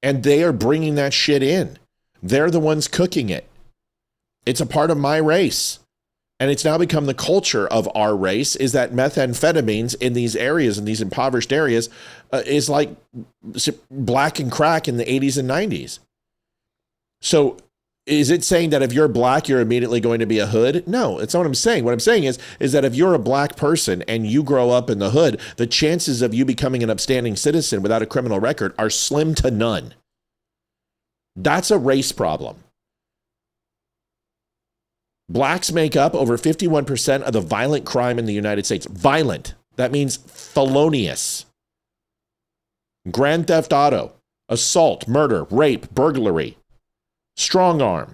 And they are bringing that shit in. They're the ones cooking it. It's a part of my race. And it's now become the culture of our race, is that methamphetamines in these areas, in these impoverished areas, is like black and crack in the 80s and 90s. So is it saying that if you're black, you're immediately going to be a hood? No, it's not what I'm saying. What I'm saying is that if you're a black person and you grow up in the hood, the chances of you becoming an upstanding citizen without a criminal record are slim to none. That's a race problem. Blacks make up over 51% of the violent crime in the United States. Violent. That means felonious. Grand theft auto, assault, murder, rape, burglary, strong arm.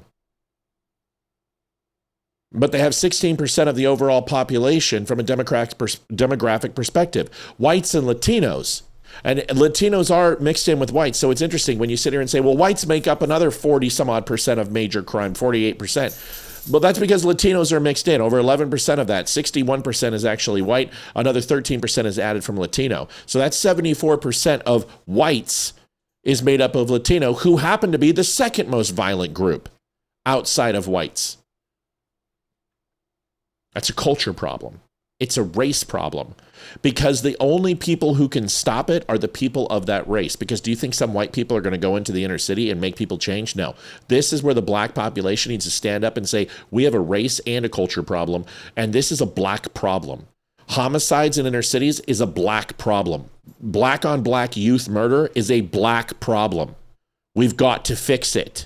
But they have 16% of the overall population from a demographic perspective. Whites and Latinos And Latinos are mixed in with whites. So it's interesting when you sit here and say, well, whites make up another 40 some odd percent of major crime, 48%. Well, that's because Latinos are mixed in. Over 11% of that, 61% is actually white. Another 13% is added from Latino. So that's 74% of whites is made up of Latino, who happen to be the second most violent group outside of whites. That's a culture problem. It's a race problem, because the only people who can stop it are the people of that race. Because do you think some white people are going to go into the inner city and make people change? No. This is where the black population needs to stand up and say, we have a race and a culture problem, and this is a black problem. Homicides in inner cities is a black problem. Black on black youth murder is a black problem. We've got to fix it.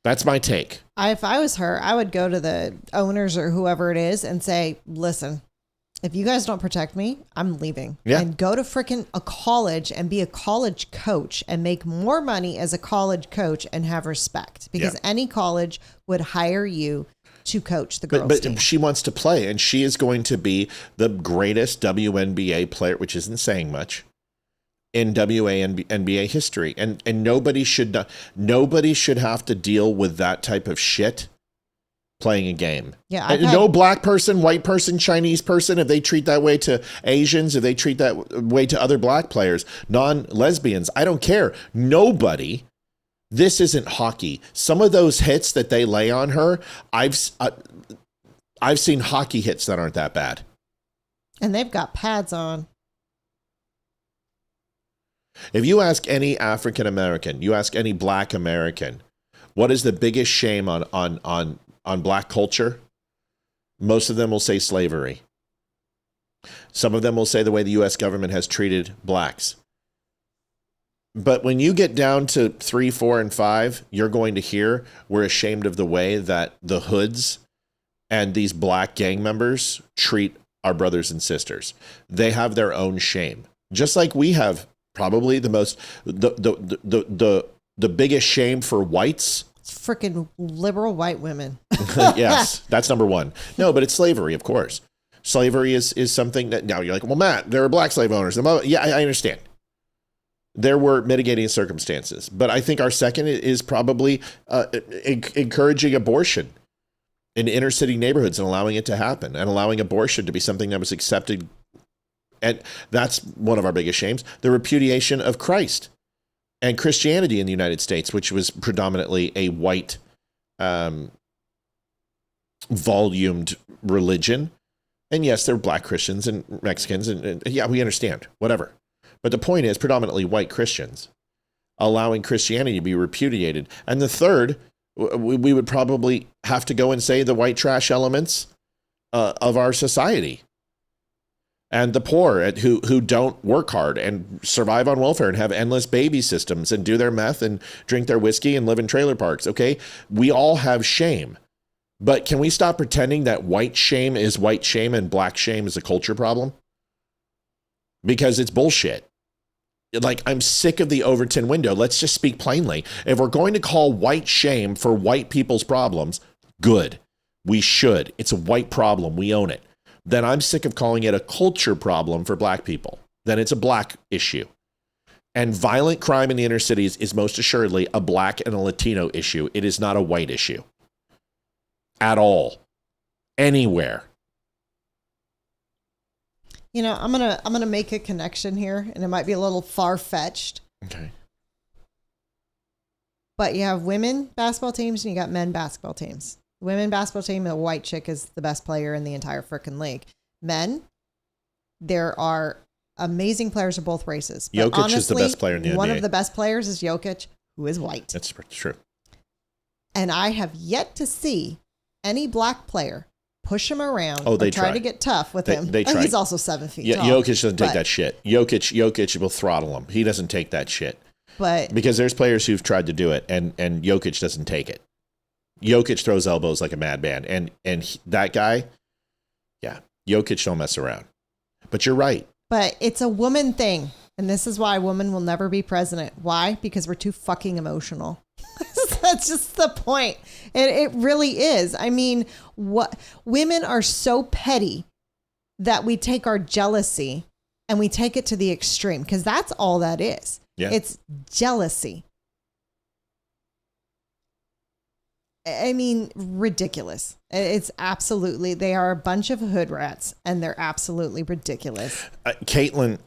That's my take. If I was her, I would go to the owners or whoever it is and say, listen, if you guys don't protect me, I'm leaving. Yeah. And go to freaking a college and be a college coach and make more money as a college coach and have respect, because any college would hire you to coach the girls' team. But she wants to play, and she is going to be the greatest WNBA player, which isn't saying much, in WNBA history. And nobody should have to deal with that type of shit playing a game. Yeah, no black person, white person, Chinese person, if they treat that way to Asians, if they treat that way to other black players, non-lesbians, I don't care. Nobody. This isn't hockey. Some of those hits that they lay on her, I've seen hockey hits that aren't that bad. And they've got pads on. If you ask any African American, you ask any black American, what is the biggest shame on black culture? Most of them will say slavery. Some of them will say the way the U.S. government has treated blacks. But when you get down to 3, 4, and 5, you're going to hear we're ashamed of the way that the hoods and these black gang members treat our brothers and sisters. They have their own shame, just like we have probably the biggest shame for whites. Freaking liberal white women. Yes, that's number one. No, but it's slavery, of course. Slavery is something that now you're like, well, Matt, there were black slave owners. Yeah, I understand. There were mitigating circumstances, but I think our second is probably encouraging abortion in inner city neighborhoods and allowing it to happen, and allowing abortion to be something that was accepted. And that's one of our biggest shames. The repudiation of Christ and Christianity in the United States, which was predominantly a white volumed religion. And yes, there were black Christians and Mexicans, and yeah, we understand, whatever. But the point is predominantly white Christians allowing Christianity to be repudiated. And the third, we would probably have to go and say the white trash elements of our society. And the poor who don't work hard and survive on welfare and have endless baby systems and do their meth and drink their whiskey and live in trailer parks. Okay, we all have shame. But can we stop pretending that white shame is white shame and black shame is a culture problem? Because it's bullshit. Like, I'm sick of the Overton window. Let's just speak plainly. If we're going to call white shame for white people's problems, good. We should. It's a white problem. We own it. Then I'm sick of calling it a culture problem for black people. Then it's a black issue. And violent crime in the inner cities is most assuredly a black and a Latino issue. It is not a white issue. At all. Anywhere. You know, I'm gonna make a connection here, and it might be a little far-fetched. Okay. But you have women basketball teams and you got men basketball teams. Women basketball team, a white chick is the best player in the entire frickin' league. Men, there are amazing players of both races. But Jokic honestly, is the best player in the NBA. One of the best players is Jokic, who is white. That's true. And I have yet to see any black player push him around or try to get tough with him. They try. He's also 7 feet tall. Jokic doesn't take that shit. Jokic will throttle him. He doesn't take that shit. But because there's players who've tried to do it, and Jokic doesn't take it. Jokic throws elbows like a madman, and that guy, yeah, Jokic don't mess around. But you're right. But it's a woman thing, and this is why women will never be president. Why? Because we're too fucking emotional. That's just the point. It really is. I mean, what women are so petty that we take our jealousy and we take it to the extreme because that's all that is. Yeah. It's jealousy. I mean, ridiculous. It's absolutely, they are a bunch of hood rats and they're absolutely ridiculous. Caitlin,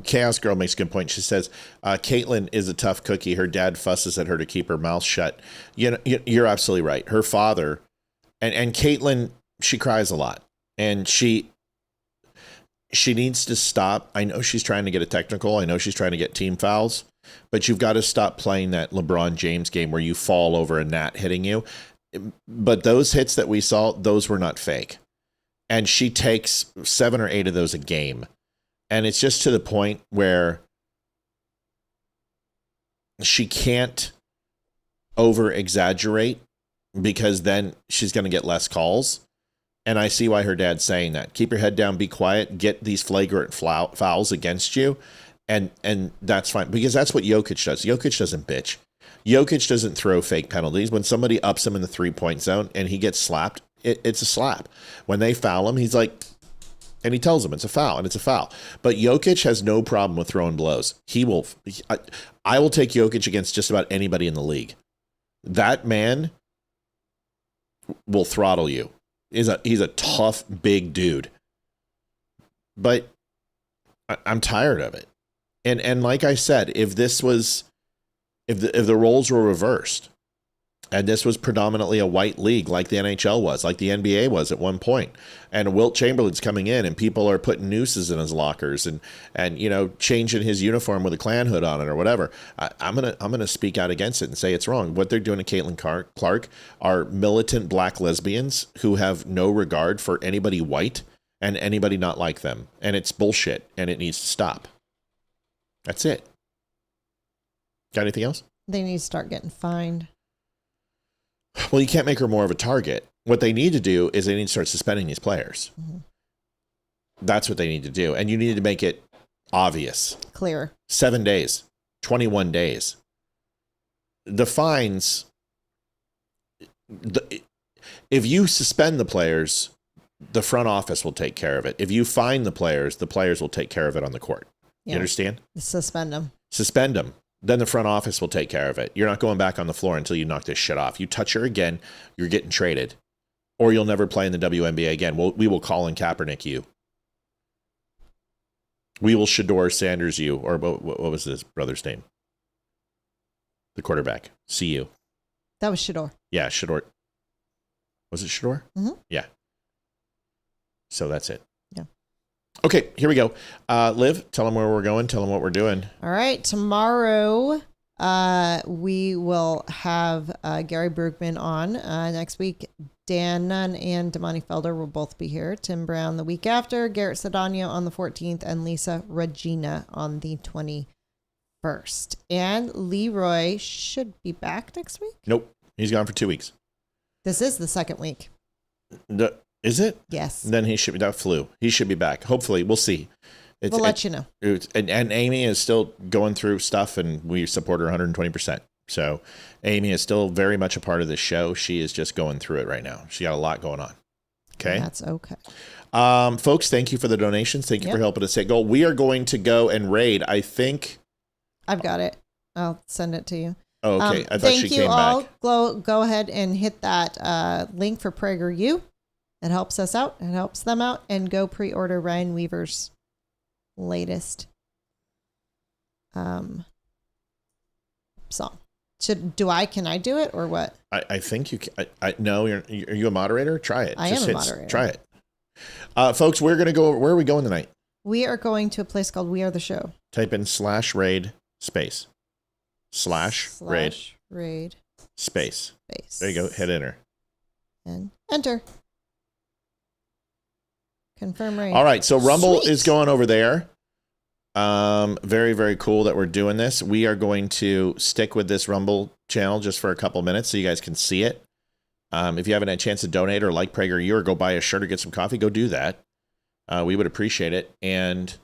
Chaos Girl makes a good point. She says, Caitlin is a tough cookie. Her dad fusses at her to keep her mouth shut. You know, you're absolutely right. Her father and Caitlin, she cries a lot and she needs to stop. I know she's trying to get a technical. I know she's trying to get team fouls, but you've got to stop playing that LeBron James game where you fall over a gnat hitting you. But those hits that we saw, those were not fake. And she takes 7 or 8 of those a game. And it's just to the point where she can't over exaggerate because then she's going to get less calls. And I see why her dad's saying that. Keep your head down, be quiet, get these flagrant fouls against you. And that's fine because that's what Jokic does. Jokic doesn't bitch. Jokic doesn't throw fake penalties. When somebody ups him in the 3-point zone and he gets slapped, it's a slap. When they foul him, he's like, and he tells them it's a foul, and it's a foul. But Jokic has no problem with throwing blows. I will take Jokic against just about anybody in the league. That man will throttle you. He's a tough, big dude. But I'm tired of it. And like I said, if the roles were reversed and this was predominantly a white league like the NHL was, like the NBA was at one point, and Wilt Chamberlain's coming in and people are putting nooses in his lockers and you know, changing his uniform with a Klan hood on it or whatever, I'm gonna speak out against it and say it's wrong. What they're doing to Caitlin Clark are militant black lesbians who have no regard for anybody white and anybody not like them, and it's bullshit and it needs to stop. That's it. Got anything else? They need to start getting fined. Well, you can't make her more of a target. What they need to do is they need to start suspending these players. Mm-hmm. That's what they need to do. And you need to make it obvious. Clear. 7 days, 21 days. The fines, if you suspend the players, the front office will take care of it. If you fine the players will take care of it on the court. Yeah. You understand? Suspend them. Suspend them. Then the front office will take care of it. You're not going back on the floor until you knock this shit off. You touch her again, you're getting traded. Or you'll never play in the WNBA again. We will Colin Kaepernick you. We will Shedeur Sanders you. Or what was his brother's name? The quarterback. See you. That was Shedeur. Yeah, Shedeur. Was it Shedeur? Mm-hmm. Yeah. So that's it. Yeah. Okay, here we go. Liv, tell them where we're going. Tell them what we're doing. All right. Tomorrow, we will have Gary Brugman on. Next week, Dan Nunn and Damani Felder will both be here. Tim Brown the week after, Garrett Cedano on the 14th, and Lisa Regina on the 21st. And Leroy should be back next week? Nope. He's gone for 2 weeks. This is the second week. Is it? Yes. Then he should be, that flew. He should be back. Hopefully. We'll see. We'll let you know. And Amy is still going through stuff and we support her 120%. So Amy is still very much a part of this show. She is just going through it right now. She got a lot going on. Okay. That's okay. Folks, thank you for the donations. Thank you for helping us hit goal. We are going to go and raid. I think I've got it. I'll send it to you. Oh, okay. I thought she came back. Go ahead and hit that link for PragerU. It helps us out. It helps them out. And go pre-order Ryan Weaver's latest song. Can I do it or what? I think you can. No, are you a moderator? Try it. I am a moderator. Try it. Folks, we're going to go. Where are we going tonight? We are going to a place called We Are the Show. Type in /raid space. /raid space. There you go. Hit enter. And enter. Confirm raid. All right. So Rumble is going over there. Very, very cool that we're doing this. We are going to stick with this Rumble channel just for a couple minutes so you guys can see it. If you haven't had a chance to donate or like PragerU or go buy a shirt or get some coffee, go do that. We would appreciate it. And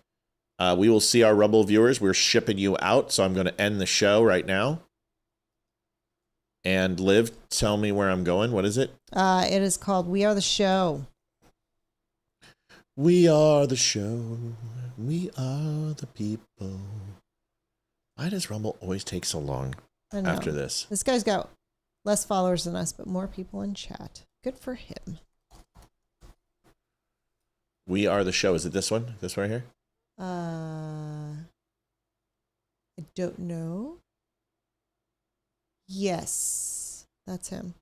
we will see our Rumble viewers. We're shipping you out. So I'm going to end the show right now. And Liv, tell me where I'm going. What is it? It is called We Are the Show. We are the show. We are the people. Why does Rumble always take so long I know. after this? This guy's got less followers than us, but more people in chat. Good for him. We are the show. Is it this one? This one right here? I don't know. Yes, that's him.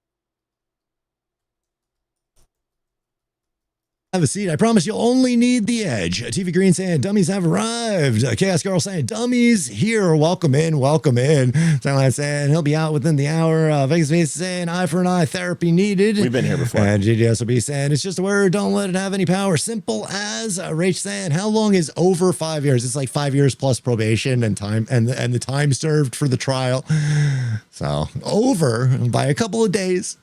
Have a seat. I promise you'll only need the edge. TV Green saying dummies have arrived. Chaos Girl saying dummies here. Welcome in. Welcome in. Silent saying he'll be out within the hour. Vegas Face saying eye for an eye, therapy needed. We've been here before. And GDSOB saying it's just a word. Don't let it have any power. Simple as. Rach saying how long is over 5 years? It's like 5 years plus probation and time and the time served for the trial. So over by a couple of days.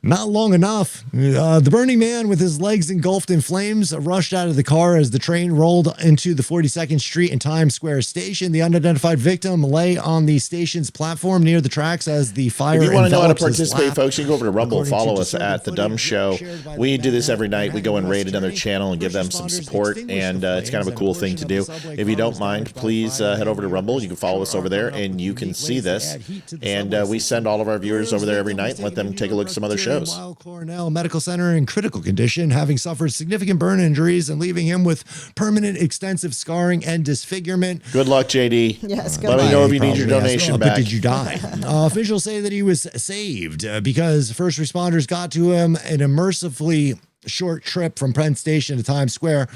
Not long enough. The Burning Man with his legs engulfed in flames rushed out of the car as the train rolled into the 42nd Street and Times Square station. The unidentified victim lay on the station's platform near the tracks as the fire If you want to know how to enveloped his participate, lap. folks, you can go over to Rumble, According follow to us at The disturbing Dumb Show. shared by We the do this Bad every Man night. We go and raid West another Journey. channel and give them some First support, responders and it's kind of a extinguished cool the thing to do. flames, and the subway If you car don't was mind, damaged by please fire. head over to Rumble. You can follow us over there, and you can see this. And we send all of our viewers over there every night and let them take a look at some other shows. Weill Cornell Medical Center in critical condition, having suffered significant burn injuries and leaving him with permanent extensive scarring and disfigurement. Good luck, JD. Yes, good Let me luck. know if you need your Probably donation asked, back. But did you die? Officials say that he was saved because first responders got to him in a mercifully short trip from Penn Station to Times Square.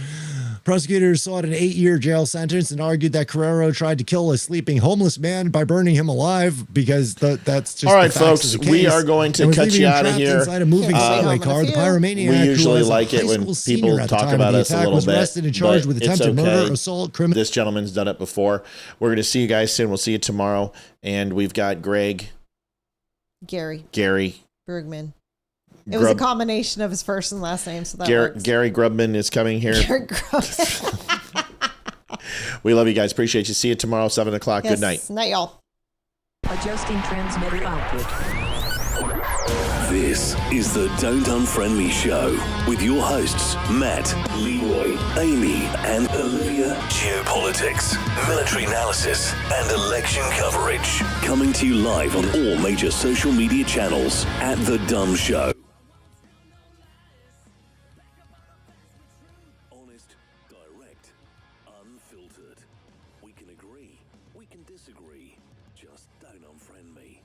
Prosecutors sought an 8-year jail sentence and argued that Carrero tried to kill a sleeping homeless man by burning him alive because that's just All right, the facts folks, of the we case. are going to And was cut leaving you him out of trapped here. inside a moving subway car. The pyromaniac, We usually who was a like it high when school people senior at the talk time of about the us a attack, little was bit. arrested and charged but with it's attempted murder, okay. assault, criminal. This gentleman's done it before. We're going to see you guys soon. We'll see you tomorrow. And we've got Gary Bergman. It was a combination of his first and last name, so that works. Gary Grubman is coming here. Gary Grubman. We love you guys. Appreciate you. See you tomorrow, 7 o'clock. Yes, Good night. Night, y'all. Adjusting transmitter output. This is the Don't Unfriend Me Show with your hosts, Matt, Leroy, Amy, and Olivia. Geopolitics, military analysis, and election coverage. Coming to you live on all major social media channels at The Dumb Show. Honest, direct, unfiltered. We can agree, we can disagree. Just don't unfriend me.